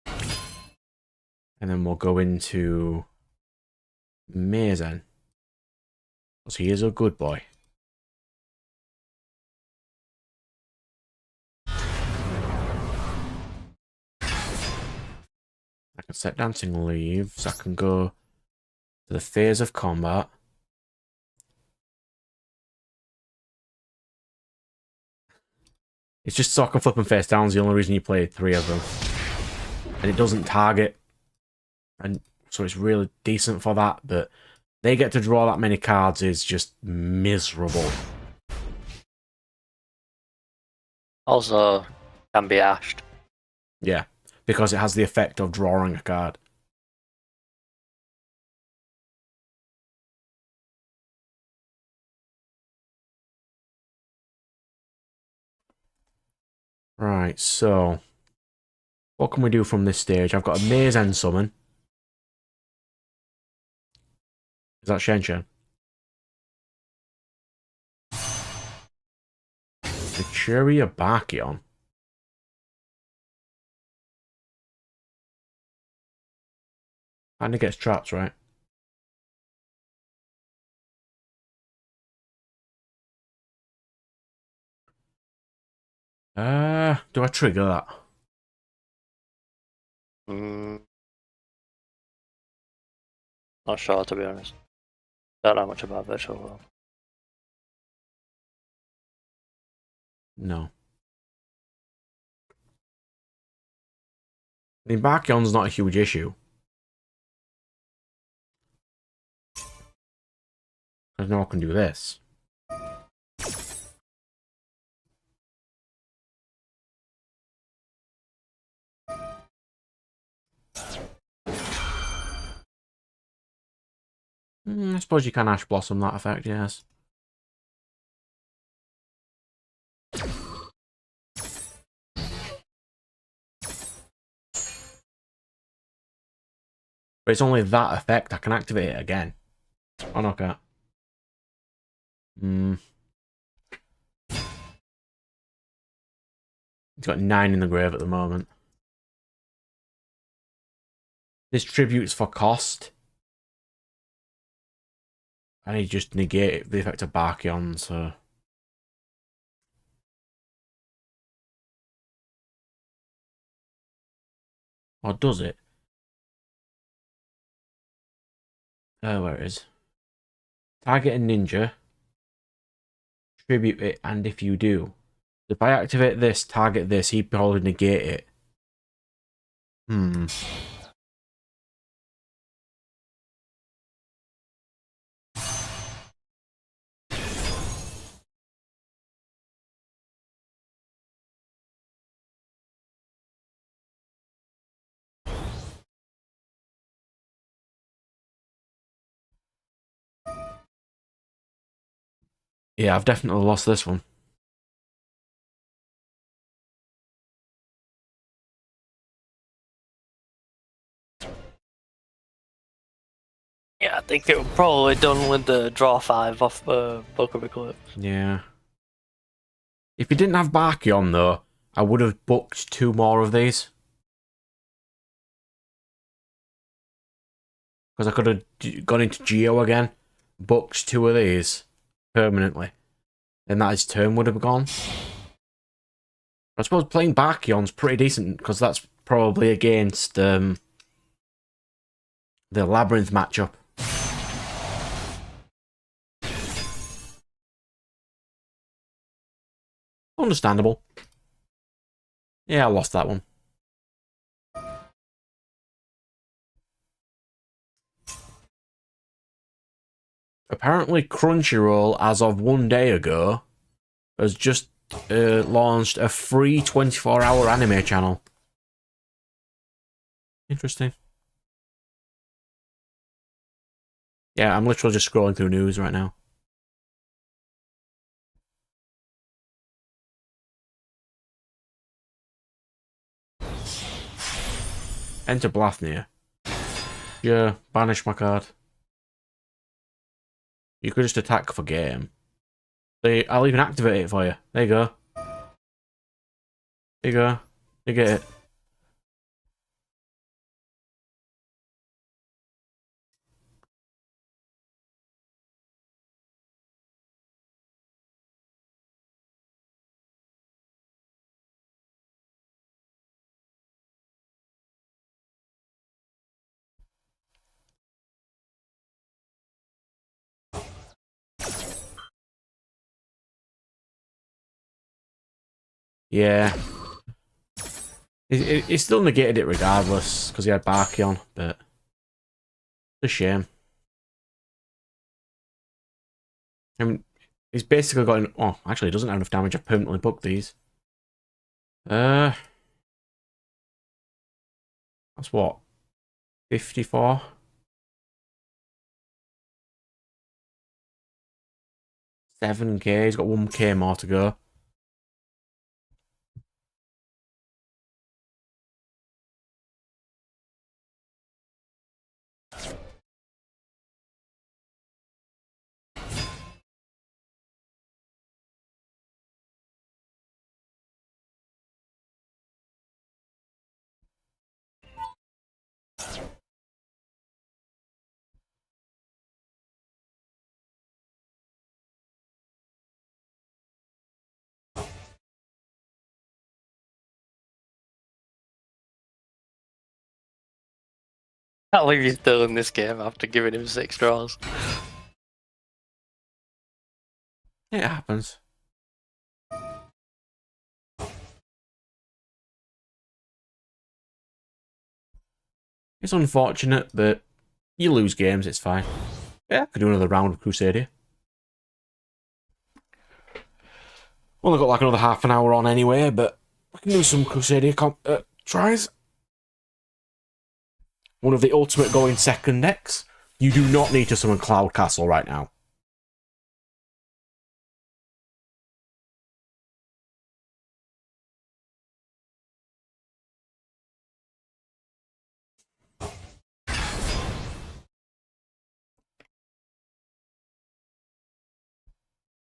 And then we'll go into Meizen. Because he is a good boy. I can set Dancing Leaves. I can go to the phase of combat. It's just so I can flip them face down is the only reason you play 3 of them. And it doesn't target. And so it's really decent for that, but they get to draw that many cards is just miserable. Also, can be ashed. Yeah, because it has the effect of drawing a card. Right, so what can we do from this stage? I've got a Maze End summon. Is that Shen Shen? The Cherry Abakion. And it gets traps, right? Do I trigger that? Not sure, to be honest. Don't know much about Virtual World. No. The Abakion's not a huge issue. Because now I can do this. I suppose you can Ash Blossom that effect, yes. But it's only that effect. I can activate it again. Oh, no, can't. He's got 9 in the grave at the moment. This tributes for cost. And he just negate the effect of Barkion, so... Or does it? Where it is. Target a ninja. Tribute it, and if you do. If I activate this, target this, he'd probably negate it. Yeah, I've definitely lost this one. Yeah, I think it was probably done with the draw 5 off Book of Eclipse. Yeah. If you didn't have Barkion, though, I would have booked 2 more of these. Because I could have gone into Geo again, booked 2 of these permanently. Then that his turn would have gone. I suppose playing Barkion's pretty decent, because that's probably against the Labyrinth matchup. Understandable. Yeah, I lost that one. Apparently Crunchyroll, as of 1 day ago, has just launched a free 24-hour anime channel. Interesting. Yeah, I'm literally just scrolling through news right now. Enter Blathnir. Yeah, banish my card. You could just attack for game. I'll even activate it for you. There you go. There you go. You get it. Yeah. He still negated it regardless, because he had Barkion, but it's a shame. I mean, he's basically got an... Oh, actually, he doesn't have enough damage. I've permanently booked these. That's what? 54? 7k. He's got 1k more to go. Can't believe he's still in this game after giving him 6 draws. It happens. It's unfortunate, but you lose games, it's fine. Yeah, I could do another round of Crusadia. Only got like another half an hour on anyway, but I can do some Crusadia tries. One of the ultimate going second decks. You do not need to summon Cloud Castle right now.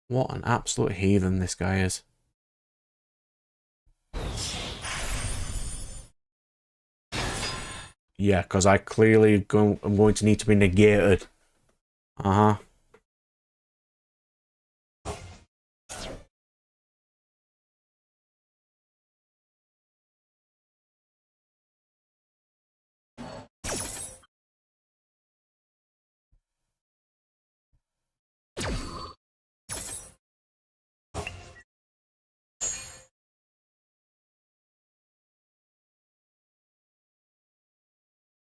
What an absolute heathen this guy is. Yeah, because I clearly I'm going to need to be negated. Uh-huh.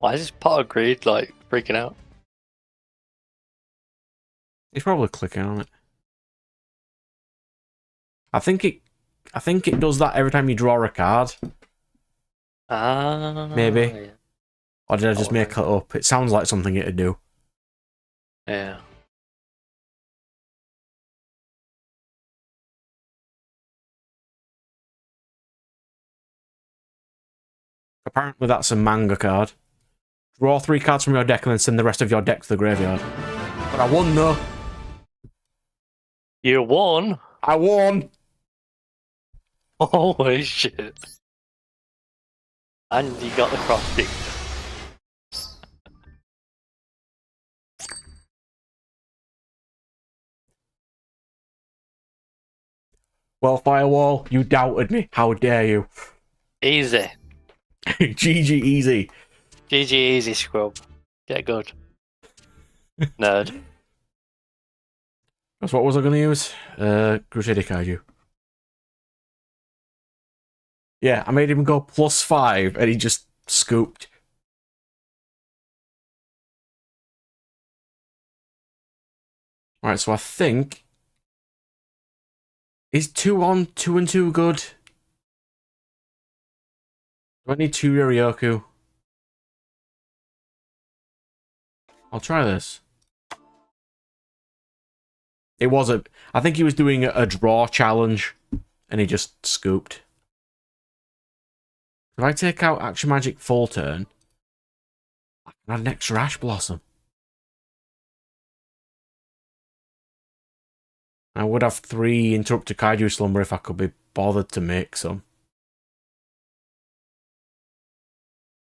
Why is this pot of greed like freaking out? He's probably clicking on it. I think it does that every time you draw a card. Maybe. Yeah. Or did I just make it up? It sounds like something it'd do. Yeah. Apparently that's a manga card. Draw 3 cards from your deck and then send the rest of your deck to the graveyard. But I won, though. You won? I won! Holy shit. And you got the crafting. Well, Firewall, you doubted me. How dare you? Easy. GG easy. GG easy, scrub. Get good. Nerd. That's what was I going to use? Crusader Kaiju. Yeah, I made him go +5 and he just scooped. Alright, so I think... Is 2 on 2 and 2 good? Do I need 2 Yorioku? I'll try this. It was a... I think he was doing a draw challenge and he just scooped. If I take out Action Magic full turn, I can add an extra Ash Blossom. I would have 3 Interrupted Kaiju Slumber if I could be bothered to make some.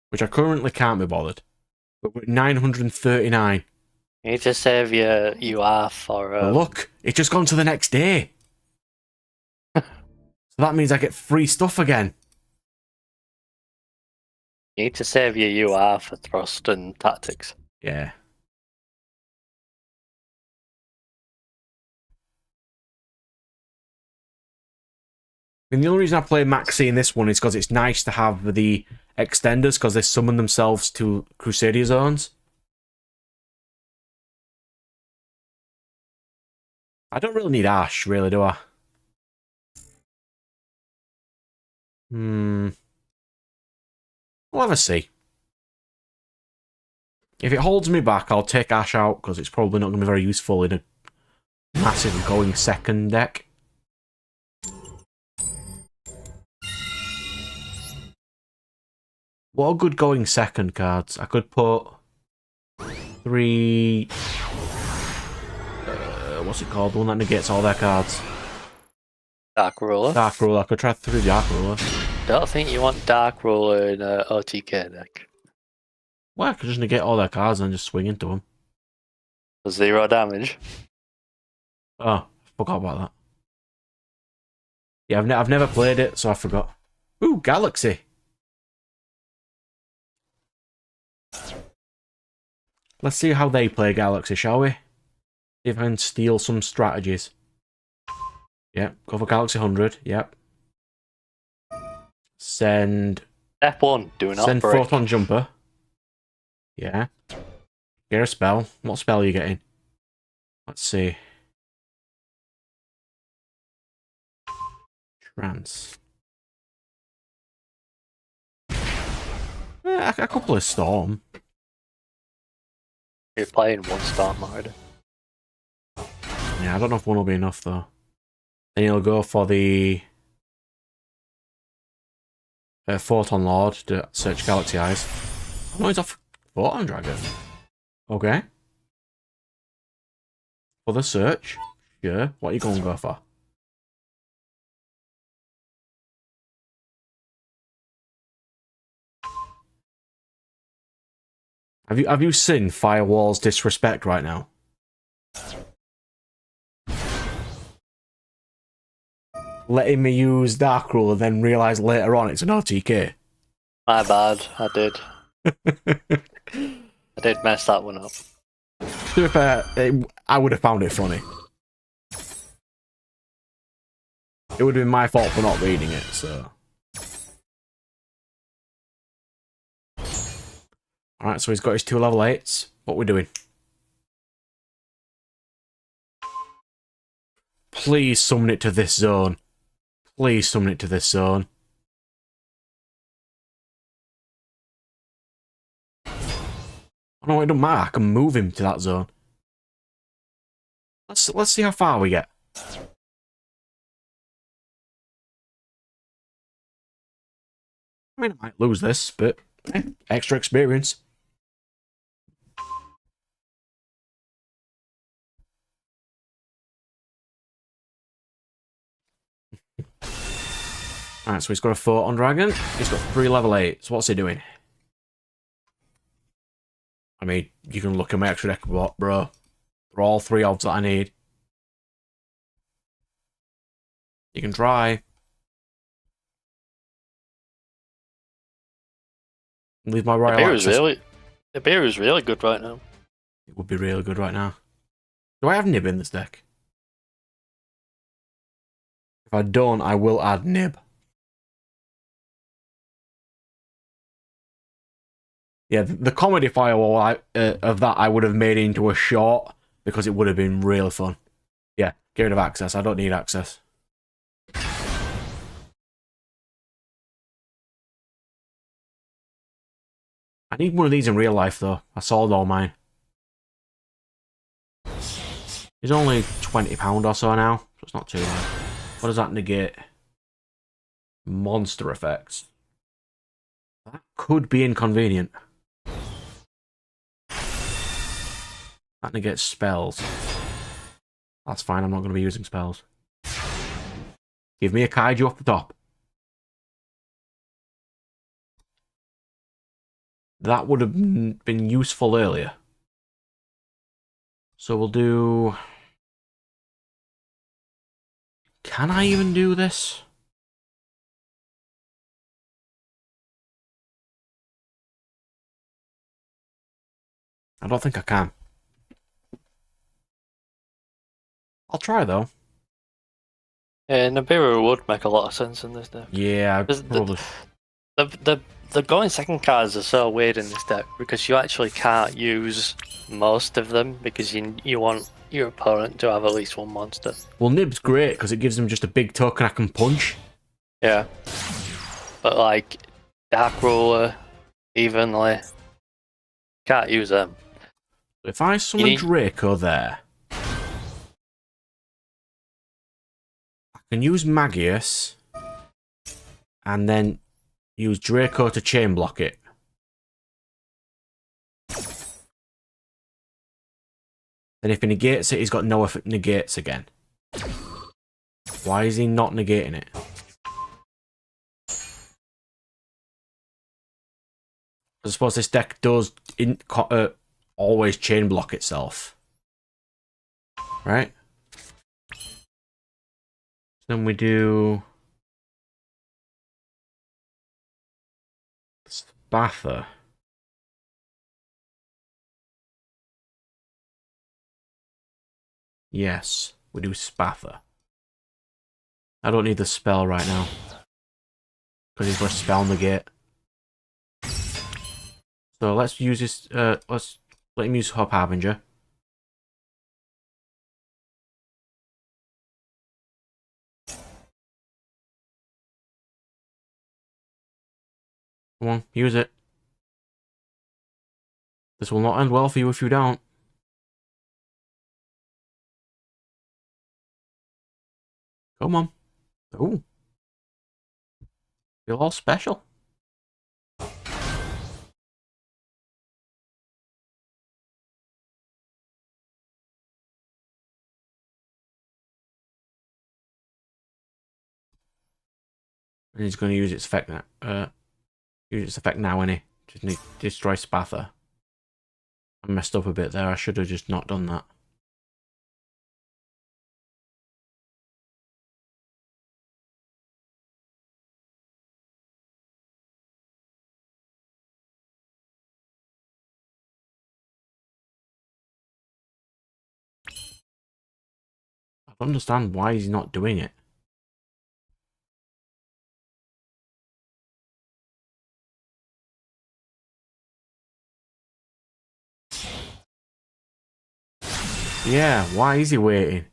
Which I currently can't be bothered. But we're at 939. You need to save your UR for... But look, it's just gone to the next day. So that means I get free stuff again. You need to save your UR for thrust and tactics. Yeah. And the only reason I play Maxi in this one is because it's nice to have the extenders because they summon themselves to Crusadia zones. I don't really need Ash, really, do I? We'll have a see. If it holds me back, I'll take Ash out because it's probably not going to be very useful in a massive going second deck. What are good going second cards? I could put 3... what's it called? The one that negates all their cards. Dark Ruler. Dark Ruler. I could try 3 Dark Ruler. Don't think you want Dark Ruler in a OTK deck. Well, I could just negate all their cards and just swing into them. 0 damage. Oh, forgot about that. Yeah, I've never played it, so I forgot. Ooh, Galaxy. Let's see how they play Galaxy, shall we? See if I can steal some strategies. Yep, go for Galaxy 100, yep. Send... Step 1, do not send break. Photon Jumper. Yeah. Get a spell. What spell are you getting? Let's see. Trance. A couple of Storm. You're playing 1 Storm already. Yeah, I don't know if 1 will be enough, though. Then you'll go for the... Photon Lord to search Galaxy Eyes. Oh, he's off Photon Dragon. Okay. For the search. Sure. What are you going to go for? Have you seen Firewall's disrespect right now? Letting me use Dark Ruler, then realise later on it's an OTK. My bad, I did. I did mess that one up. To be fair, I would have found it funny. It would have been my fault for not reading it, so... Alright, so he's got his 2 level 8s. What are we doing? Please summon it to this zone. Please summon it to this zone. Oh no, it doesn't matter. I can move him to that zone. Let's see how far we get. I mean, I might lose this, but extra experience. Alright, so he's got a Photon Dragon. He's got 3 level 8. So what's he doing? I mean, you can look at my extra deck, bro. They're all 3 odds that I need. You can try. Leave my Royal Access. The beer is really good right now. It would be really good right now. Do I have Nib in this deck? If I don't, I will add Nib. Yeah, the comedy file of that I would have made into a short because it would have been really fun. Yeah, get rid of access. I don't need access. I need one of these in real life, though. I sold all mine. It's only £20 or so now, so it's not too bad. What does that negate? Monster effects. That could be inconvenient. That negates spells. That's fine, I'm not going to be using spells. Give me a kaiju off the top. That would have been useful earlier. So we'll do... Can I even do this? I don't think I can. I'll try, though. Yeah, Nibiru would make a lot of sense in this deck. Yeah, probably. The going second cards are so weird in this deck because you actually can't use most of them because you want your opponent to have at least one monster. Well, Nib's great because it gives him just a big token I can punch. Yeah. But like, Dark Ruler, Evenly, can't use them. If I summon Draco there, I can use Magius and then use Draco to chain block it. Then if he negates it, he's got no negates again. Why is he not negating it? I suppose this deck does always chain block itself. Right? Then we do... Spather. Yes, we do Spather. I don't need the spell right now. Because he's got a spell negate. So let's use this, let's let him use Hub Harbinger. Come on, use it. This will not end well for you if you don't. Come on. Ooh. Feel all special. And he's going to use its effect now. Use its effect now, innit? Just need to destroy Spather. I messed up a bit there. I should have just not done that. I don't understand why he's not doing it. Yeah, why is he waiting?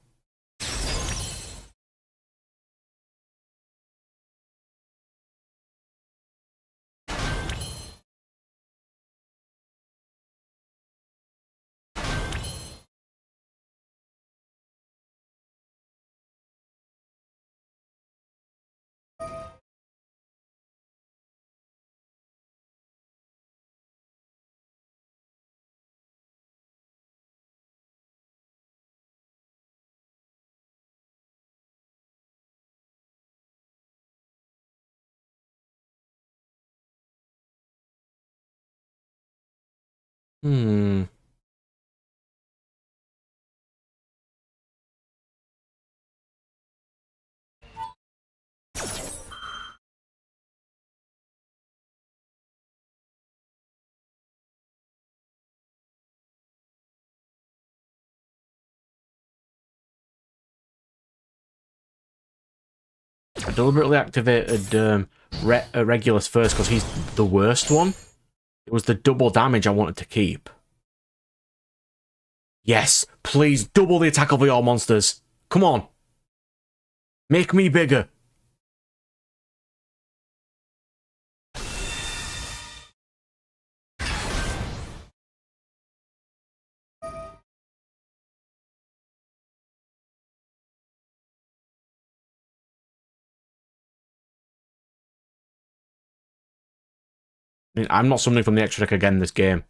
Hmm. I deliberately activated Regulus first because he's the worst one. It was the double damage I wanted to keep. Yes, please double the attack of your monsters. Come on. Make me bigger. I mean, I'm not summoning from the extra deck again this game.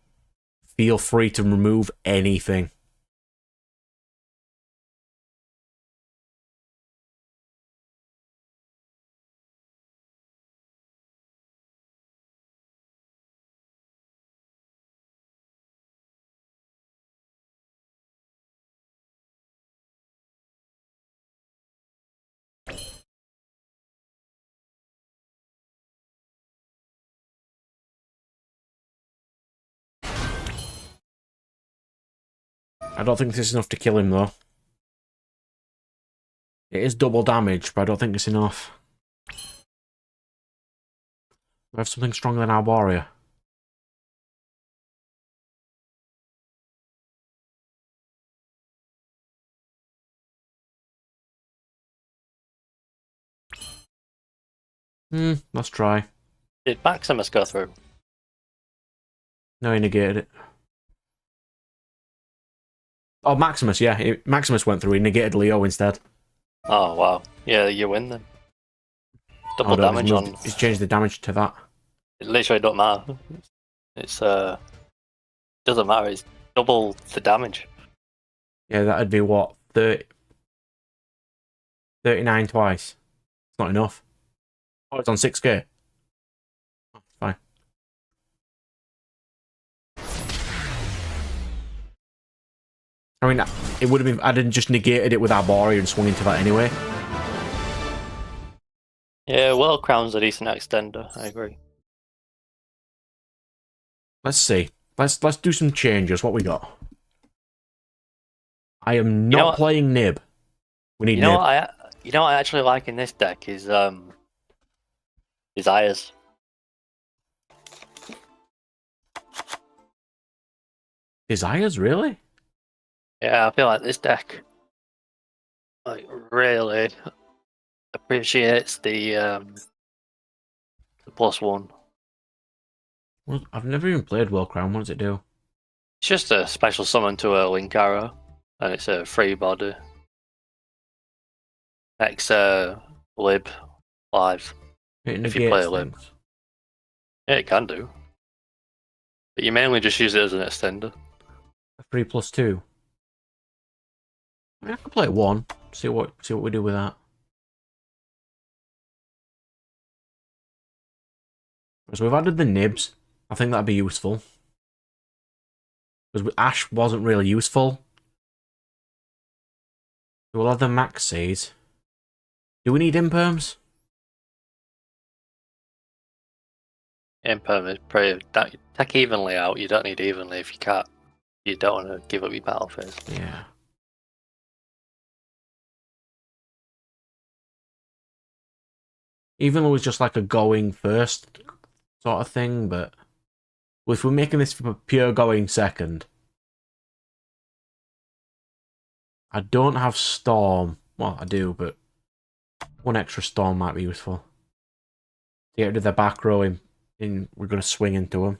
Feel free to remove anything. I don't think this is enough to kill him, though. It is double damage, but I don't think it's enough. We have something stronger than Arborea. Let's try. Did Maximus go through? No, he negated it. Oh, Maximus, yeah. Maximus went through. He negated Leo instead. Oh wow. Yeah, you win then. Double Oh, no, damage on. He's changed the damage to that. It literally don't matter. It's doesn't matter. It's double the damage. Yeah, that'd be what? 39 twice. It's not enough. Oh, it's on 6k. Oh, fine. I mean, it would have been... I'd have just negated it with Arborea and swung into that anyway. Yeah, World Crown's a decent extender. I agree. Let's see. Let's do some changes. What we got? I am not playing Nib. We need Nib. You know what I actually like in this deck is Desires. Desires, really? Yeah, I feel like this deck like really appreciates the +1. Well, I've never even played World Crown. What does it do? It's just a special summon to a Link Arrow, and it's a free body. X lib live. If you play a lib. Yeah, it can do. But you mainly just use it as an extender. A 3+2. I mean, I could play 1. See what we do with that. So we've added the Nibs. I think that'd be useful. Because Ash wasn't really useful. We'll have the Max Seeds. Do we need Imperms? Imperm is pretty... Take evenly out. You don't need evenly if you can't. You don't want to give up your battle phase. Yeah. Even though it's just like a going first sort of thing, but if we're making this for pure going second, I don't have Storm. Well, I do, but one extra Storm might be useful. To get rid of the back row, we're going to swing into them.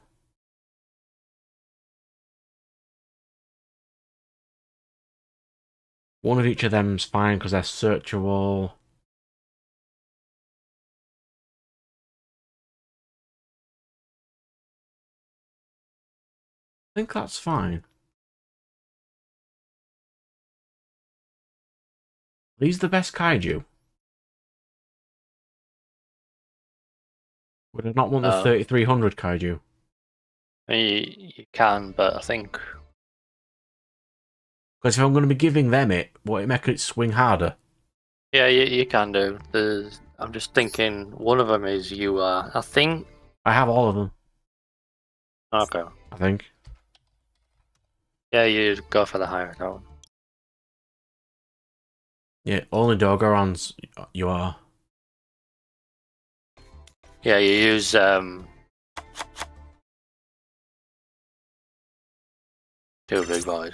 One of each of them's fine because they're searchable. I think that's fine. Are these the best kaiju? Would I not want the 3300 kaiju? You can, but I think Because if I'm going to be giving them it, will it make it swing harder? yeah, you can do. I'm just thinking one of them is you are. I think. I have all of them, Okay. I think. Yeah, you go for the higher count. Yeah, only Dogorons you are. Yeah, you use two big boys.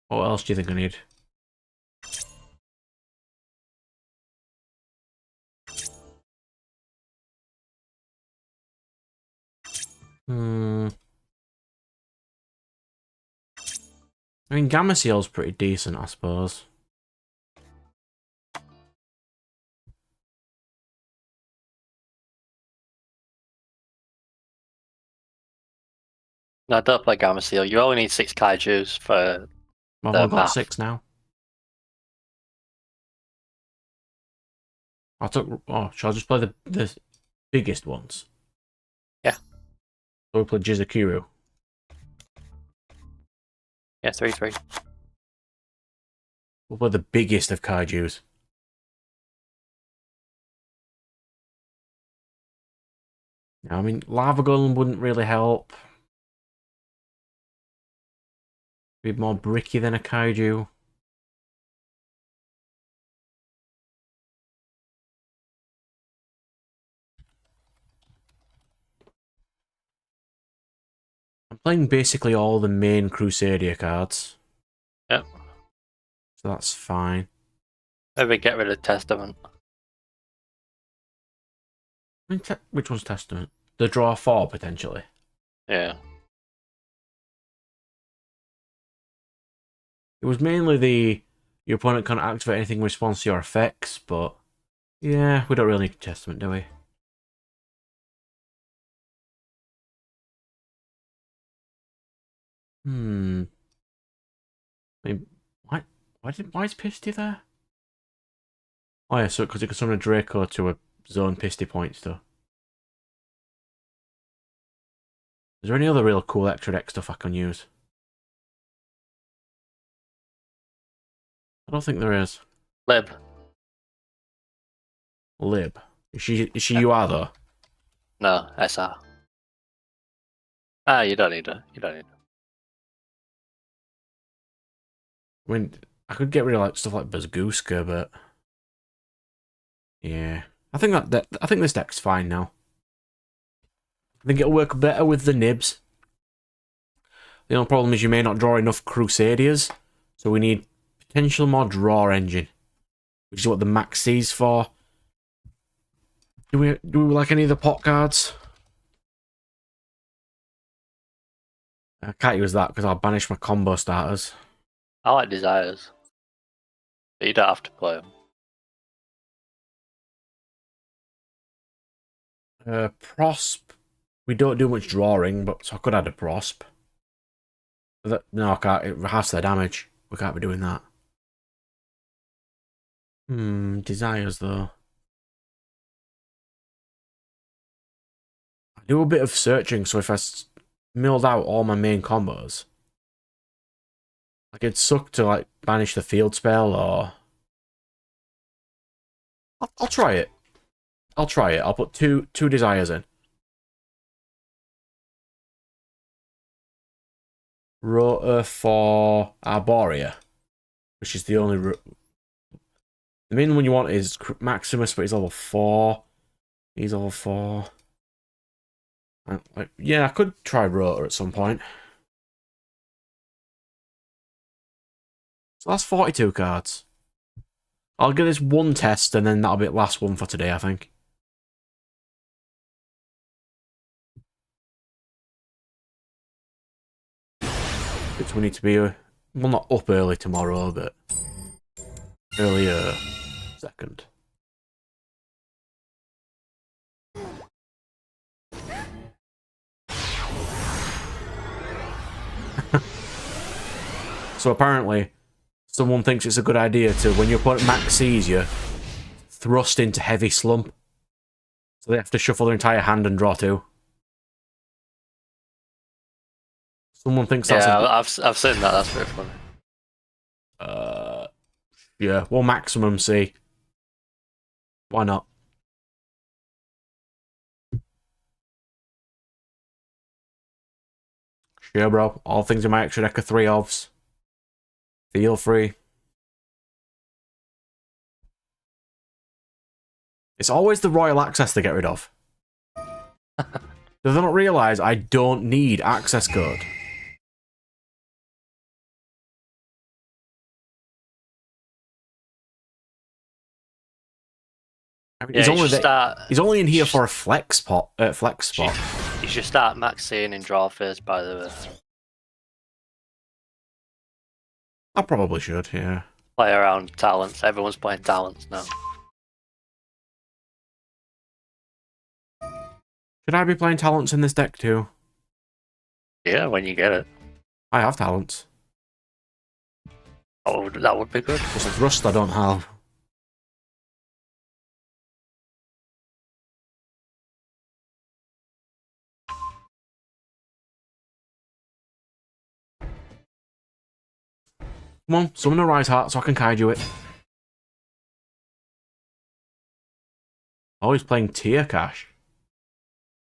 What else do you think I need? I mean, Gamma Seal's pretty decent, I suppose. No, don't play Gamma Seal. You only need 6 kaijus for Well, the I've got math. 6 now. I took. Oh, shall I just play the biggest ones? Yeah. So we play Jizakuru. Yeah, 3/3. We'll play the biggest of kaijus. I mean, Lava Golem wouldn't really help. Be more bricky than a kaiju. I'm playing basically all the main Crusadia cards. Yep. So that's fine. Maybe get rid of Testament. I mean, which one's Testament? The draw 4, potentially. Yeah. It was mainly your opponent can't activate anything in response to your effects, but yeah, we don't really need Testament, do we? I mean, why is Pisty there? Oh yeah, so because it could summon a Draco to a zone Pisty points though. Is there any other real cool extra deck stuff I can use? I don't think there is. Lib. Lib. Is she UR though? No, SR. Ah, you don't need it. You don't need it. I mean, I could get rid of like stuff like Bazgooska, but yeah, I think I think this deck's fine now. I think it'll work better with the nibs. The only problem is you may not draw enough Crusaders, so we need potential more draw engine, which is what the max C's for. Do we like any of the pot cards? I can't use that because I'll banish my combo starters. I like Desires. But you don't have to play them. Prosp. We don't do much drawing, but so I could add a Prosp. No, I can't. It has their damage. We can't be doing that. Desires though. I do a bit of searching, so if I milled out all my main combos, I could suck to like banish the field spell, or I'll try it. I'll try it. I'll put two desires in. Rotor for Arborea, which is the only. The main one you want is Maximus, but he's level 4. He's level 4. Yeah, I could try Rotor at some point. So that's 42 cards. I'll get this one test, and then that'll be the last one for today, I think. Which we need to be, well, not up early tomorrow, but earlier second. So apparently, someone thinks it's a good idea to, when your opponent max sees you, thrust into heavy slump. So they have to shuffle their entire hand and draw 2. Someone thinks that's I've seen that. That's pretty funny. Yeah, well, maximum C. Why not? Sure, bro. All things in my extra deck are 3 ofs. Feel free. It's always the royal access to get rid of. Do they not realise I don't need access code? I mean, he's only in here for a flex spot. You should start maxing in draw phase, by the way. I probably should, yeah. Play around talents. Everyone's playing talents now. Should I be playing talents in this deck too? Yeah, when you get it. I have talents. Oh, that would be good. Just thrust I don't have. Come on, summon a Rise Heart so I can kaiju it. Oh, he's playing Tier Cash.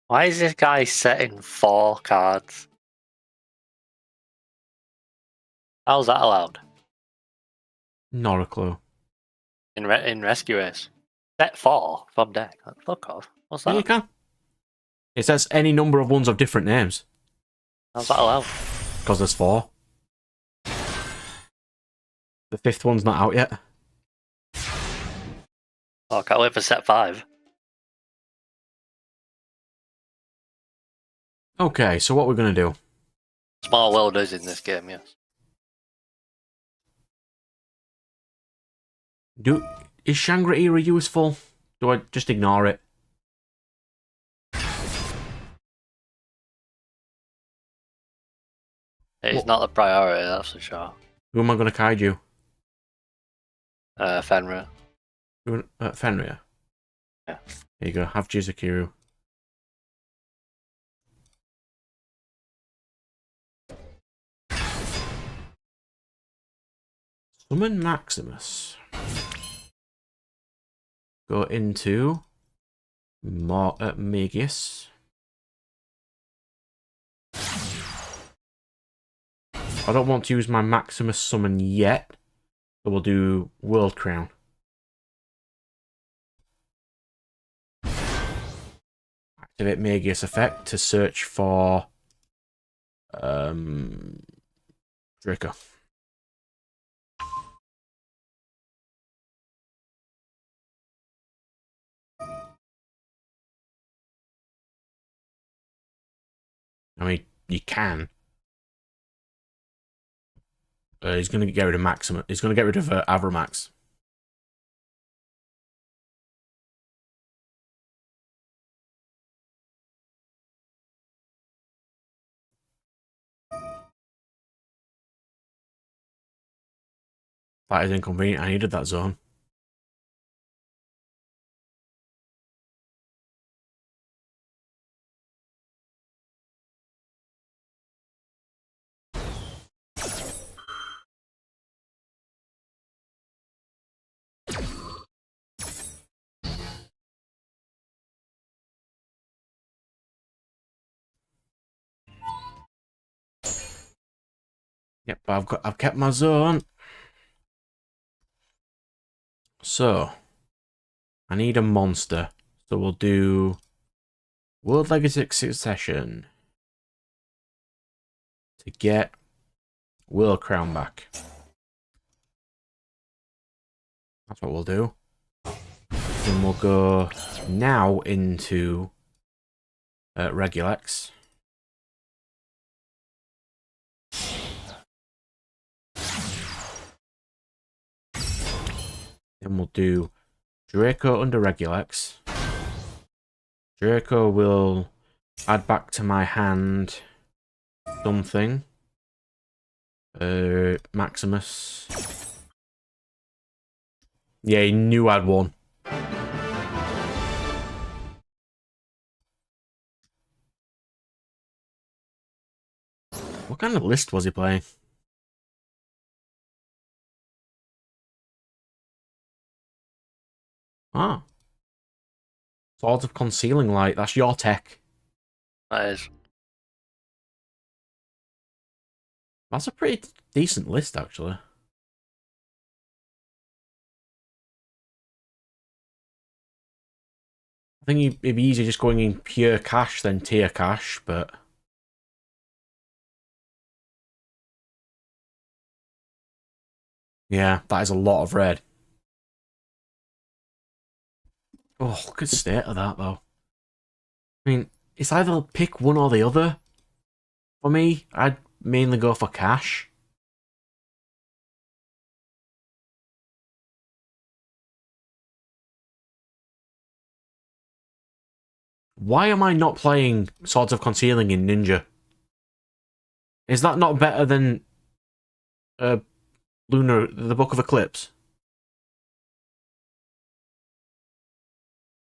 Why is this guy setting 4 cards? How's that allowed? Not a clue. In Rescue Ace. Set 4 from deck. Fuck off. What's that? Yeah, you can. It says any number of ones of different names. How's that allowed? Because there's 4. The 5th one's not out yet. Oh, I can't wait for set 5. Okay, so what we're going to do? Small world is in this game, yes. Is Shangri-Era useful? Do I just ignore it? It's not the priority, that's for sure. Who am I going to kaiju? Fenrir. Fenrir? Yeah. There you go, have Jizukiru. Summon Maximus. Go into Magius. I don't want to use my Maximus summon yet, so we'll do World Crown. Activate Magius effect to search for Draco. I mean, you can. He's going to get rid of Maximus. He's going to get rid of Avramax. That is inconvenient. I needed that zone. Yep, I've kept my zone. So I need a monster. So we'll do World Legacy Succession to get World Crown back. That's what we'll do. Then we'll go now into Regulex. Then we'll do Draco under Regulex. Draco will add back to my hand something. Maximus. Yeah, he knew I'd won. What kind of list was he playing? Ah. Swords of Concealing Light. That's your tech. That is. That's a pretty decent list, actually. I think it'd be easier just going in pure cash than tier cash, but... Yeah, that is a lot of red. Oh, look at the state of that, though. I mean, it's either pick one or the other. For me, I'd mainly go for cash. Why am I not playing Swords of Concealing in Ninja? Is that not better than the Book of Eclipse?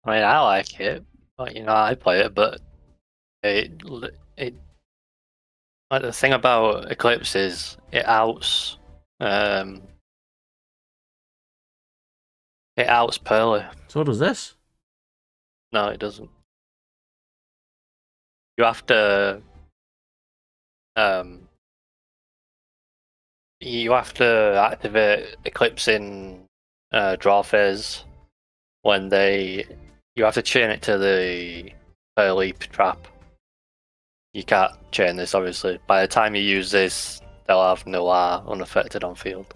I mean, I like it, but I play it, but it like the thing about Eclipse is it outs Pearly. So does this. No, it doesn't. You have to activate Eclipse in draw phase when you have to chain it to the leap trap. You can't chain this, obviously. By the time you use this, they'll have Noir unaffected on field.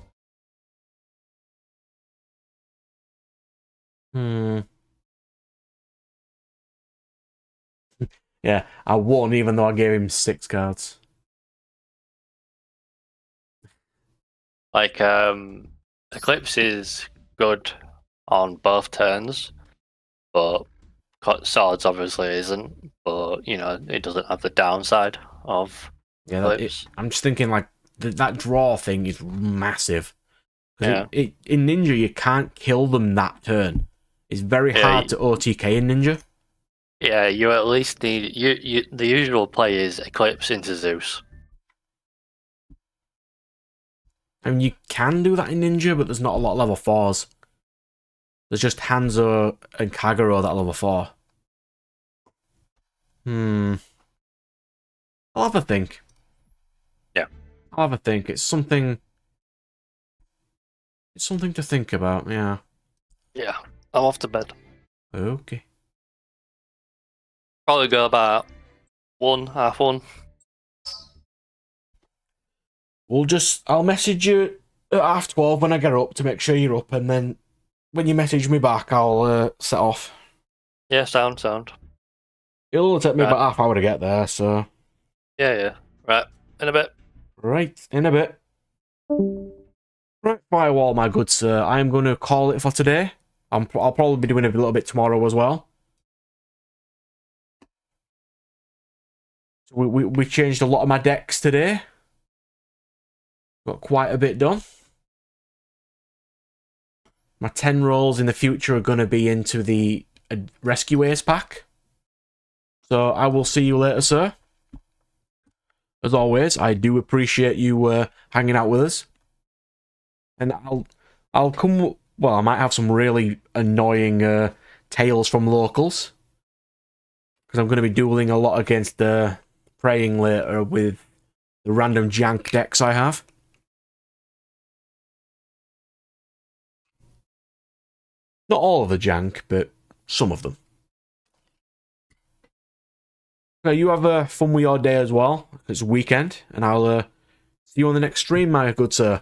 Yeah, I won even though I gave him 6 cards. Like, Eclipse is good on both turns, but Swords obviously isn't. But, it doesn't have the downside of Yeah, Eclipse. I'm just thinking, like, that draw thing is massive. Yeah. In Ninja, you can't kill them that turn. It's very hard to OTK in Ninja. Yeah, you at least need... the usual play is Eclipse into Zeus. I mean, you can do that in Ninja, but there's not a lot of level 4s. There's just Hanzo and Kagero that are level 4. I'll have a think. Yeah. I'll have a think. It's something to think about, yeah. Yeah, I'm off to bed. Okay. Probably go about 1:30. I'll message you at 12:30 when I get up to make sure you're up, and then when you message me back, I'll set off. Yeah, sound. It'll only take me about half hour to get there, so... Yeah. Right, in a bit. Right, in a bit. Right, Firewall, my good sir, I am going to call it for today. I'll probably be doing a little bit tomorrow as well. So we changed a lot of my decks today. Got quite a bit done. My 10 rolls in the future are going to be into the Rescue Ace pack. So I will see you later, sir. As always, I do appreciate you hanging out with us. And I'll come... Well, I might have some really annoying tales from locals. Because I'm going to be dueling a lot against Praying later with the random jank decks I have. Not all of the jank, but some of them. Okay, you have fun with your day as well. It's weekend, and I'll see you on the next stream, my good sir.